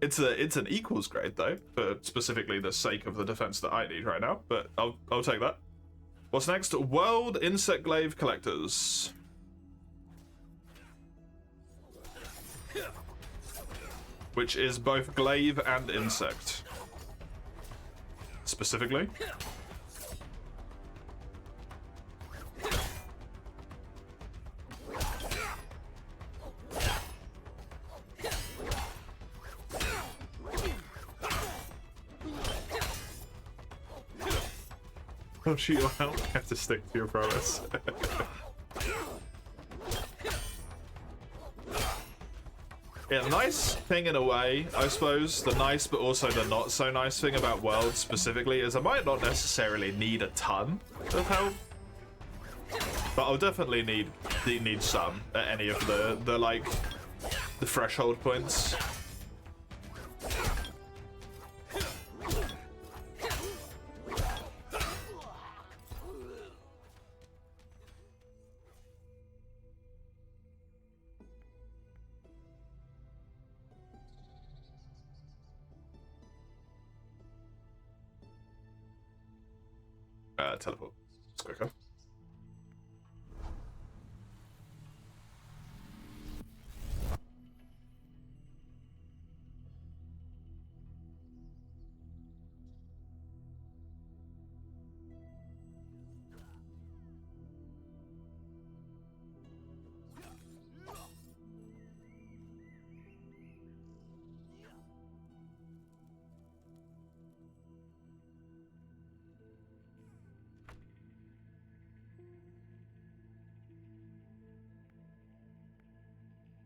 It's an equals grade though, for specifically the sake of the defense that I need right now. But I'll take that. What's next? World Insect Glaive Collectors. Which is both glaive and insect. Specifically. Oh, shoot your help. You have to stick to your promise. Yeah, nice thing in a way, I suppose. The nice but also the not so nice thing about World specifically is I might not necessarily need a ton of help. But I'll definitely need some at any of the like the threshold points. Teleport. It's quicker.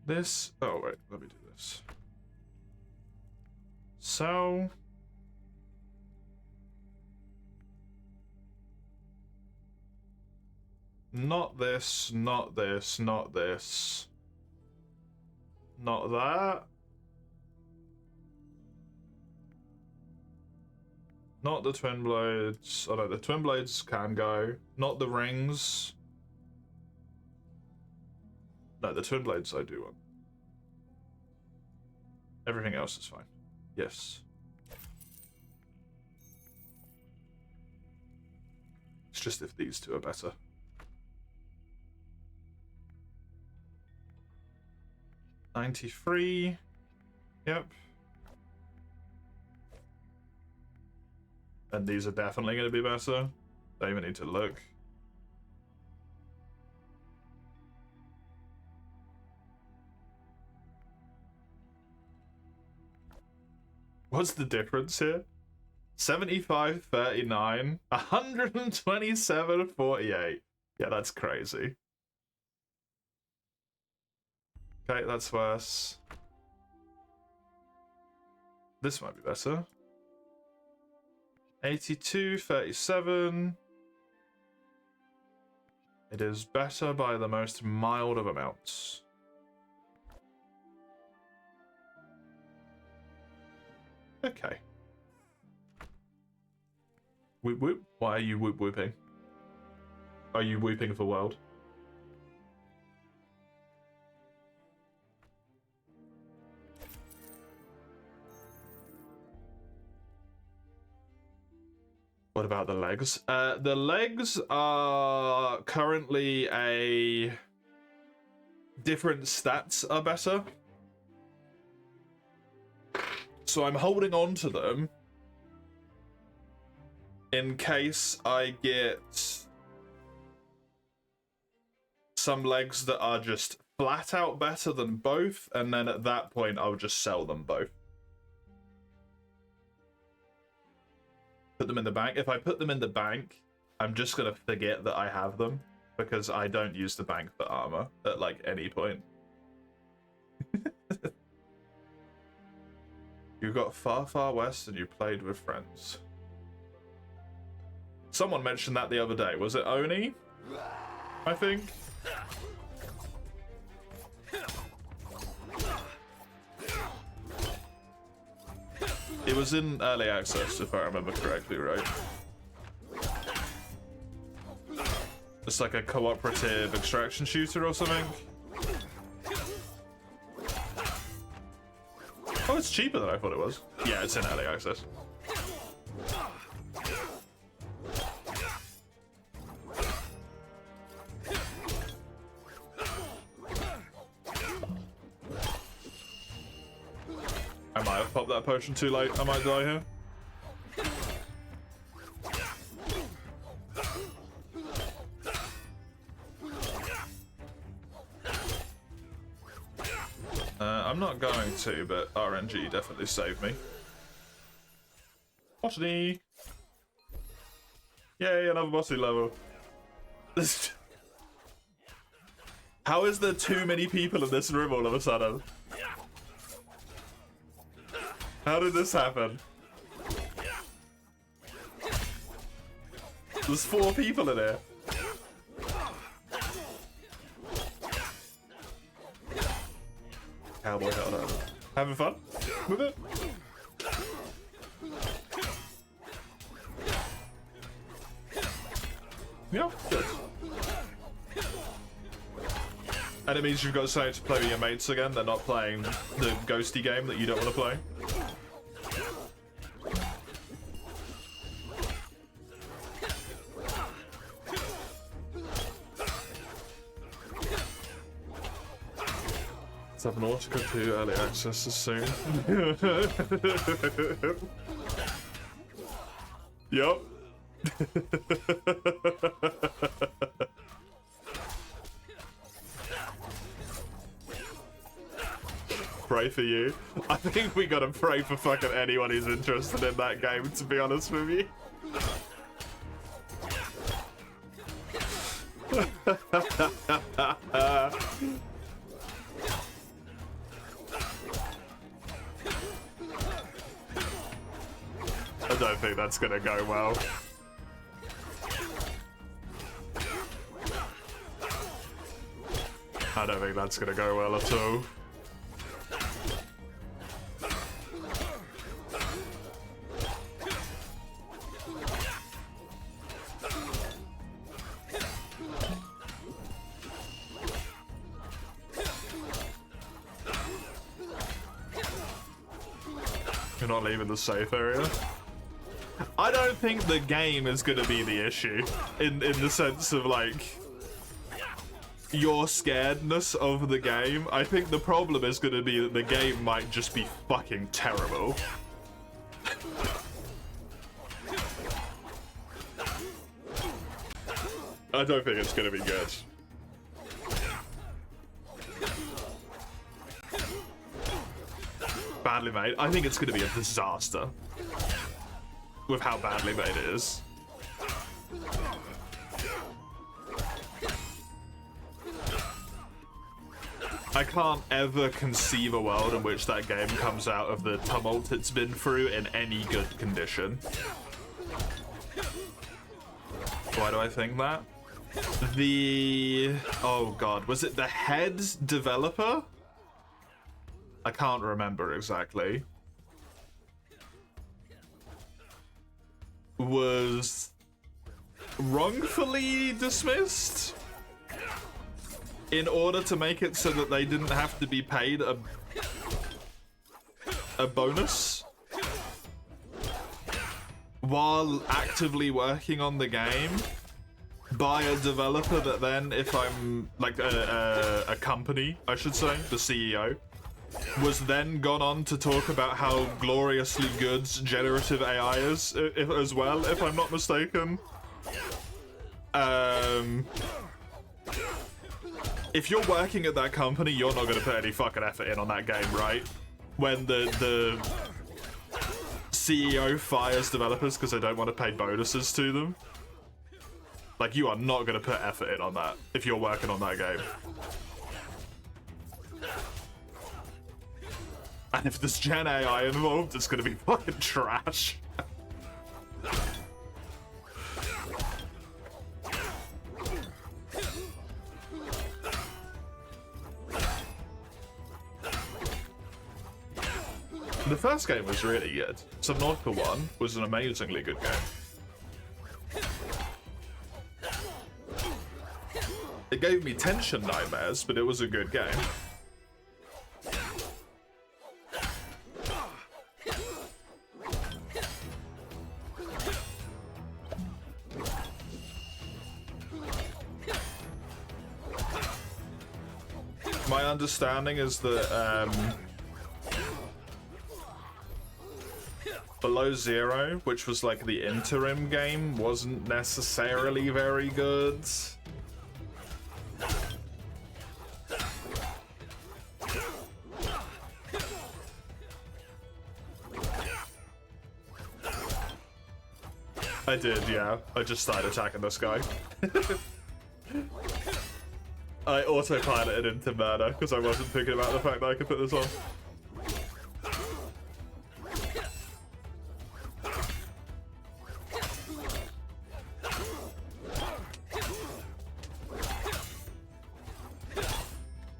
This, oh wait, let me do this. So, not this, not this, not this, not that. Not the twin blades. Oh no, the twin blades can go. Not the rings. No, the twin blades I do want. Everything else is fine. Yes. It's just if these two are better. $93. Yep. And these are definitely going to be better. Don't even need to look. What's the difference here? 75.39, 127.48. Yeah, that's crazy. Okay, that's worse. This might be better. 82.37. It is better by the most mild of amounts. Okay. Whoop whoop. Why are you whoop whooping? Are you whooping for world? What about the legs? The legs are currently a... different stats are better. So I'm holding on to them in case I get some legs that are just flat out better than both, and then at that point I'll just sell them both. Put them in the bank. If I put them in the bank, I'm just gonna forget that I have them, because I don't use the bank for armor at like any point. You got far, far west and you played with friends. Someone mentioned that the other day. Was it Oni? I think. It was in early access, if I remember correctly, right? It's like a cooperative extraction shooter or something. Oh, it's cheaper than I thought it was. Yeah, it's in early access. I might have popped that potion too late. I might die here. I'm not going to, but RNG definitely saved me. Bossy! Yay, another bossy level. How is there too many people in this room all of a sudden? How did this happen? There's 4 people in here. Cowboy hat on. Having fun with it? Yeah, good. And it means you've got something to play with your mates again. They're not playing the ghosty game that you don't want to play. Subnautica 2 early access is soon. Yup. Pray for you. I think we gotta pray for fucking anyone who's interested in that game, to be honest with you. I don't think that's gonna go well. I don't think that's gonna go well at all. You're not leaving the safe area? I don't think the game is going to be the issue, in the sense of, like, your scaredness of the game. I think the problem is going to be that the game might just be fucking terrible. I don't think it's going to be good. Badly made. I think it's going to be a disaster. With how badly made it is. I can't ever conceive a world in which that game comes out of the tumult it's been through in any good condition. Why do I think that? Oh god, was it the head developer? I can't remember exactly. Was wrongfully dismissed in order to make it so that they didn't have to be paid a bonus while actively working on the game by a developer that then, if I'm like a company, I should say, the CEO, was then gone on to talk about how gloriously good generative AI is, as well, if I'm not mistaken. if you're working at that company, you're not going to put any fucking effort in on that game, right? When the CEO fires developers because they don't want to pay bonuses to them. Like, you are not going to put effort in on that if you're working on that game. And if there's Gen AI involved, it's going to be fucking trash. The first game was really good. Subnautica 1 was an amazingly good game. It gave me tension nightmares, but it was a good game. My understanding is that Below Zero, which was like the interim game, wasn't necessarily very good. I did, yeah. I just started attacking this guy. I autopiloted into murder because I wasn't thinking about the fact that I could put this on.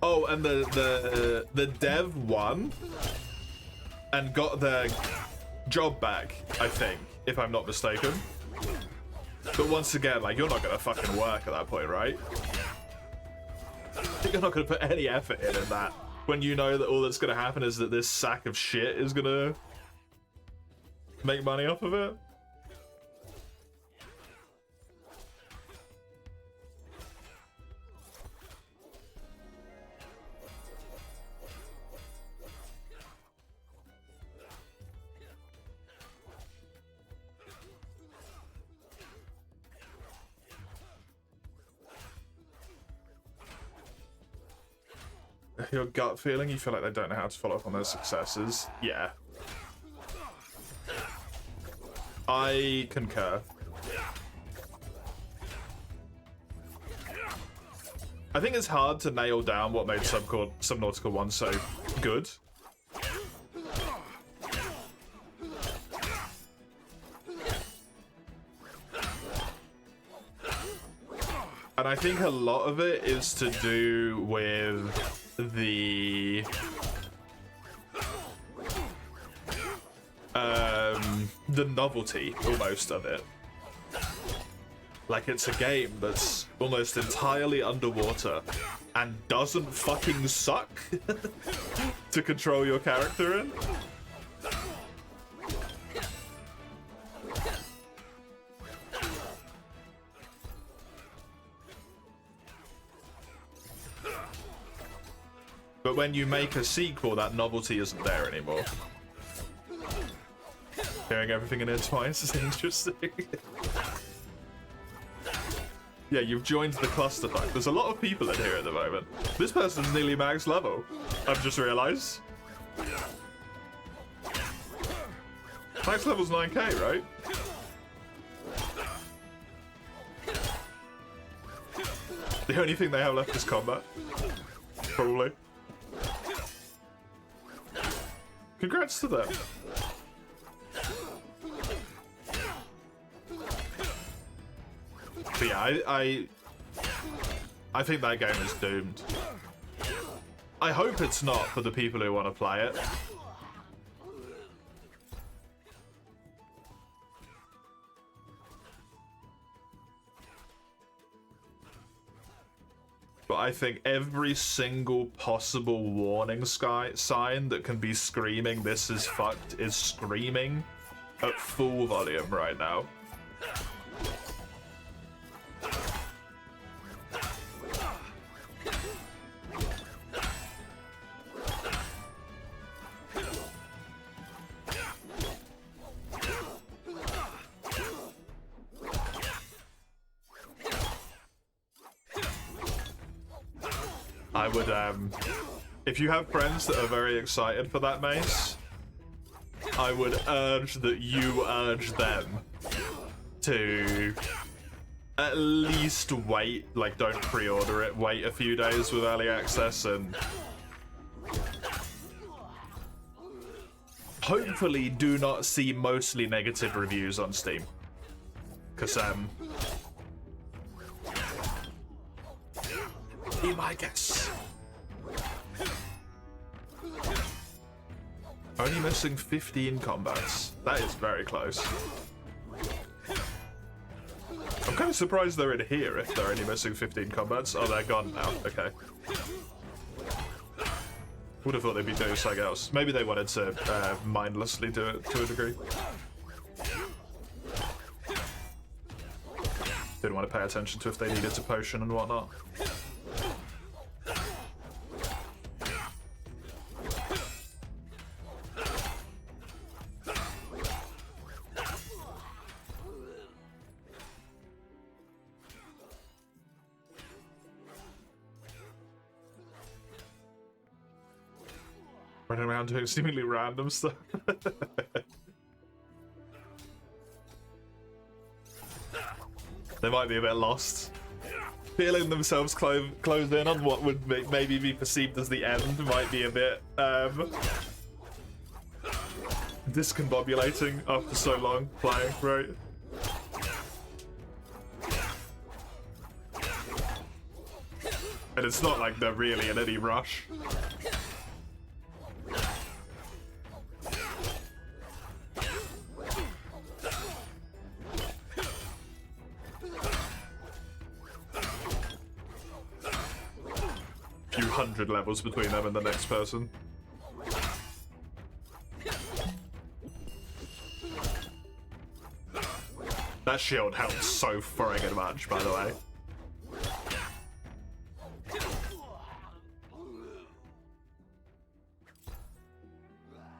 Oh, and the dev won and got their job back, I think, if I'm not mistaken. But once again, like, you're not gonna fucking work at that point, right? You're not gonna put any effort in that when you know that all that's gonna happen is that this sack of shit is gonna make money off of it. Your gut feeling, you feel like they don't know how to follow up on their successes. Yeah. I concur. I think it's hard to nail down what made Subnautica 1 so good. And I think a lot of it is to do with the novelty almost of it. Like, it's a game that's almost entirely underwater and doesn't fucking suck to control your character in. But when you make a sequel, that novelty isn't there anymore. Hearing everything in it twice is interesting. Yeah, you've joined the clusterfuck. There's a lot of people in here at the moment. This person's nearly max level, I've just realized. Max level's 9k, right? The only thing they have left is combat. Probably. Congrats to them. But yeah, I think that game is doomed. I hope it's not for the people who want to play it. But I think every single possible warning sign that can be screaming "this is fucked" is screaming at full volume right now. I would, if you have friends that are very excited for that mace, I would urge that you urge them to at least wait, like don't pre-order it, wait a few days with early access and hopefully do not see mostly negative reviews on Steam. Because, be my guess. Only missing 15 combats. That is very close. I'm kind of surprised they're in here if they're only missing 15 combats. Oh, they're gone now. Okay. Would have thought they'd be doing something else. Maybe they wanted to mindlessly do it to a degree. Didn't want to pay attention to if they needed to potion and whatnot. Running around doing seemingly random stuff. They might be a bit lost. Feeling themselves closed in on what would maybe be perceived as the end might be a bit discombobulating after so long playing, right? And it's not like they're really in any rush. Few hundred levels between them and the next person. That shield helps so friggin' much, by the way.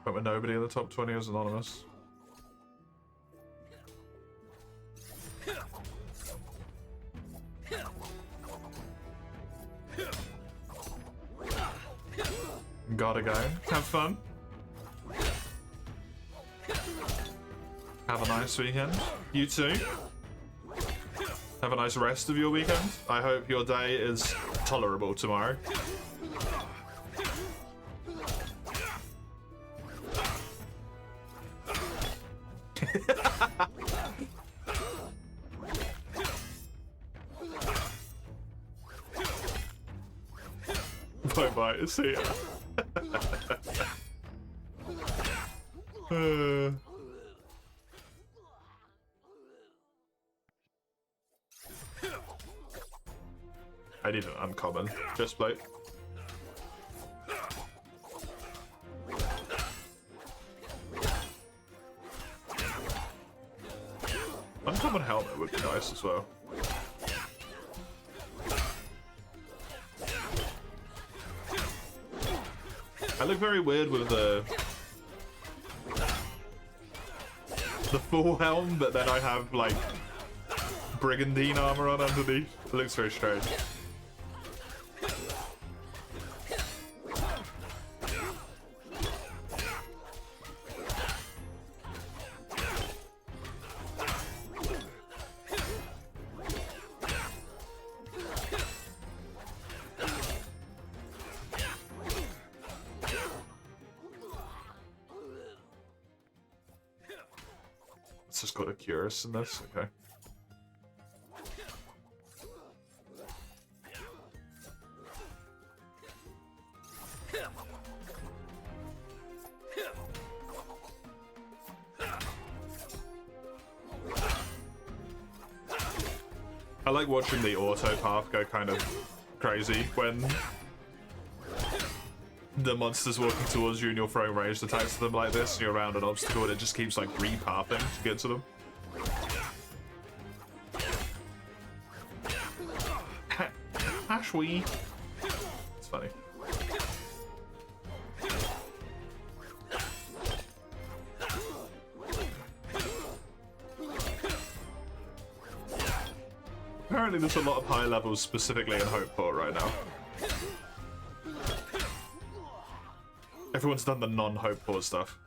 But with nobody in the top 20 is anonymous. Gotta go. Have fun. Have a nice weekend. You too. Have a nice rest of your weekend. I hope your day is tolerable tomorrow. Bye bye. See ya. I need an uncommon. Just plate. Uncommon helmet would be nice as well. I look very weird with the full helm, but then I have like brigandine armor on underneath. It looks very strange. It's just got a Curus in this, okay. I like watching the auto path go kind of crazy when the monster's walking towards you and you're throwing ranged attacks to them like this, and you're around an obstacle and it just keeps like repathing to get to them. Ashwee. It's funny. Apparently there's a lot of high levels specifically in Hopeport right now. Everyone's done the non-hope pause stuff.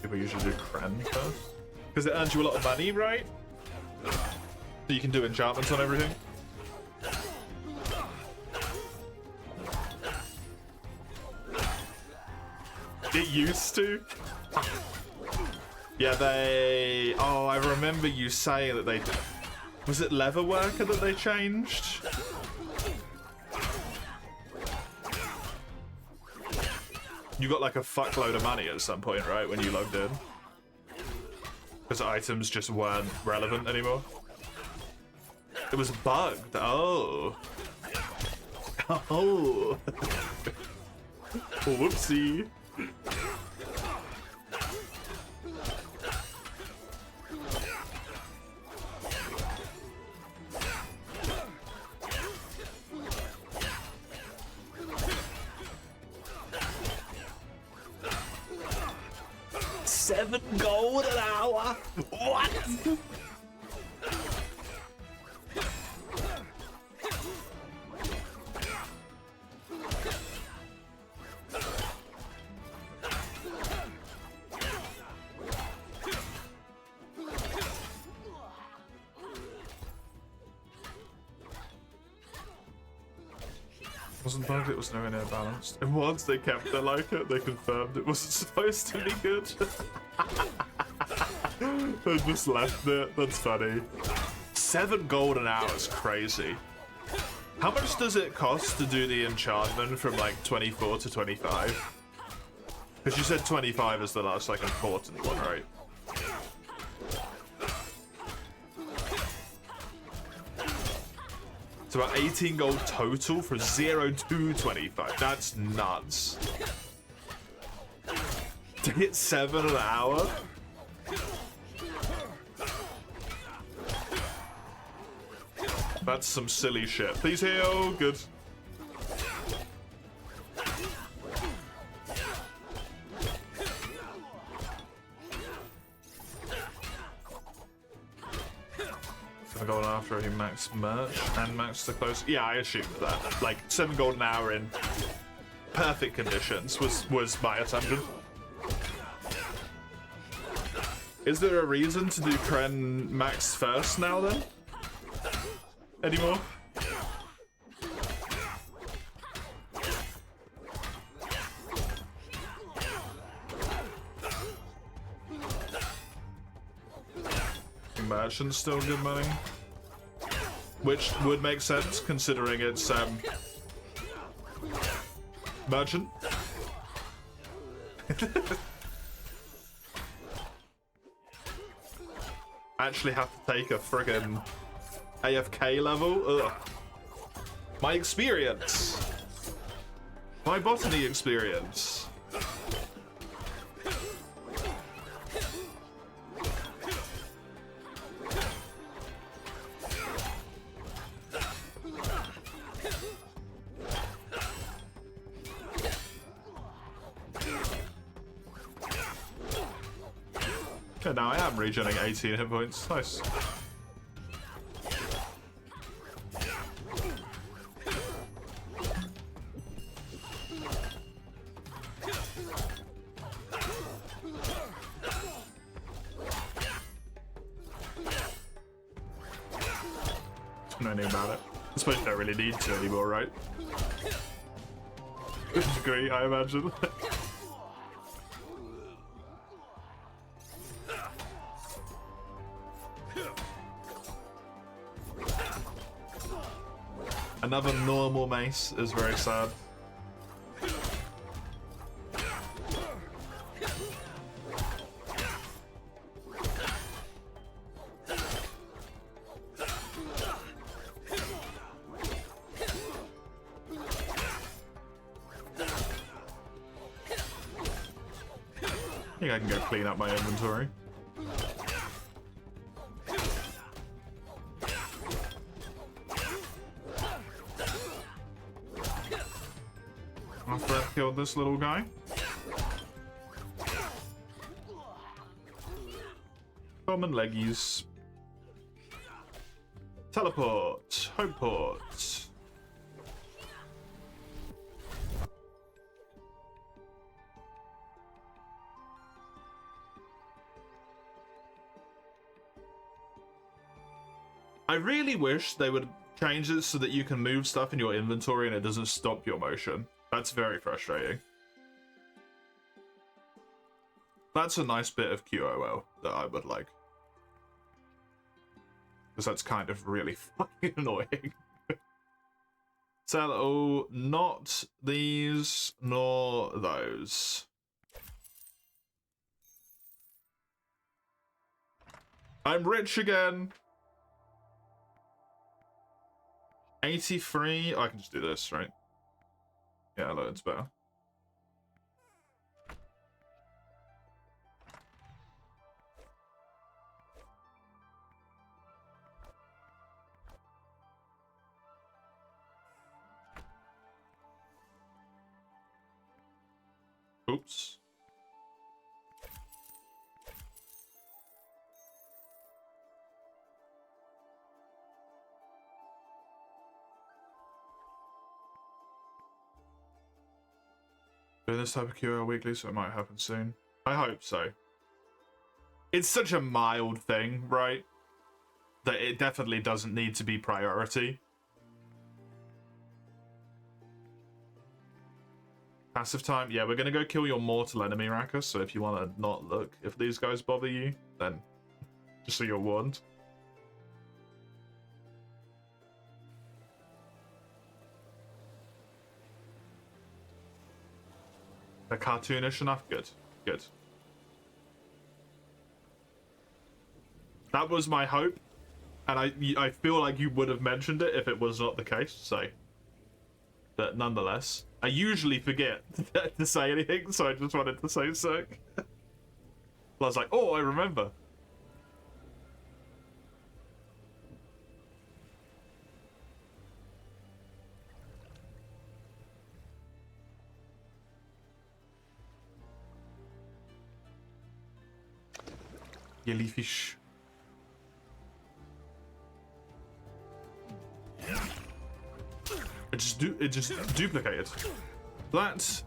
People usually do Kren first. Because it earns you a lot of money, right? So you can do enchantments on everything. It used to. Yeah, they... Oh, I remember you saying that they... Was it Leather Worker that they changed? You got like a fuckload of money at some point, right? When you logged in. Because items just weren't relevant anymore. It was bugged. Oh. Oh. Whoopsie. $7 an hour? What? Wasn't bugged, it was nowhere near balanced. And once they kept it like it, they confirmed it wasn't supposed to be good. They just left it. That's funny. $7 an hour is crazy. How much does it cost to do the enchantment from like 24 to 25? Because you said 25 is the last like important one, right? It's about 18 gold total for 0 to 25. That's nuts. To hit 7 an hour? That's some silly shit. Please heal. Good. $7 gold after he maxed merch and maxed the close. Yeah, I assumed that. Like $7 gold an hour in perfect conditions was my assumption. Is there a reason to do Kren max first now then? Anymore? Merchant's still good money, which would make sense considering it's merchant. Actually have to take a friggin' AFK level. Ugh. My experience, my botany experience. Okay, now I am regenerating 18 hit points. Nice. Don't know anything about it. I suppose you don't really need to anymore, right? To a degree, I imagine. Another normal mace is very sad. I think I can go clean up my inventory. After I've killed this little guy. bum and leggies. Teleport. Home port. I really wish they would change it so that you can move stuff in your inventory and it doesn't stop your motion. That's very frustrating. That's a nice bit of QOL that I would like. Because that's kind of really fucking annoying. So, not these nor those. I'm rich again. 83. Oh, I can just do this, right? Yeah, loads better. Oops. Doing this type of QL weekly, so it might happen soon. I hope so. It's such a mild thing, right? That it definitely doesn't need to be priority. Passive time? Yeah, we're gonna go kill your mortal enemy, Raka, so if you want to not look, if these guys bother you, then just so you're warned. They're cartoonish enough? Good. Good. That was my hope, and I feel like you would have mentioned it if it was not the case, so... But nonetheless, I usually forget to say anything, so I just wanted to say so. I was like, oh, I remember. Jellyfish. It just duplicated. That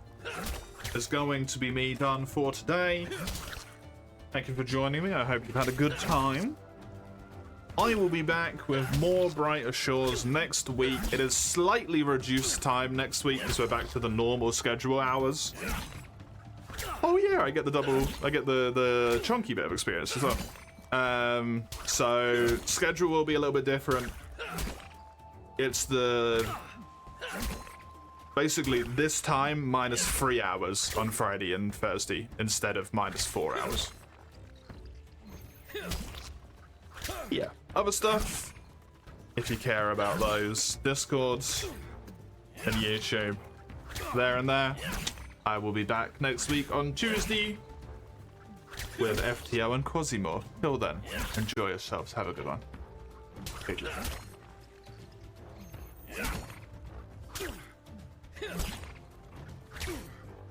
is going to be me done for today. Thank you for joining me. I hope you've had a good time. I will be back with more Brighter Shores next week. It is slightly reduced time next week because we're back to the normal schedule hours. Oh yeah, I get the chunky bit of experience as well. So schedule will be a little bit different. It's basically this time minus 3 hours on Friday and Thursday instead of minus 4 hours. Yeah. Other stuff, if you care about those, Discords and YouTube, there and there. I will be back next week on Tuesday with FTO and Quasimo. Till then, enjoy yourselves. Have a good one. Take care.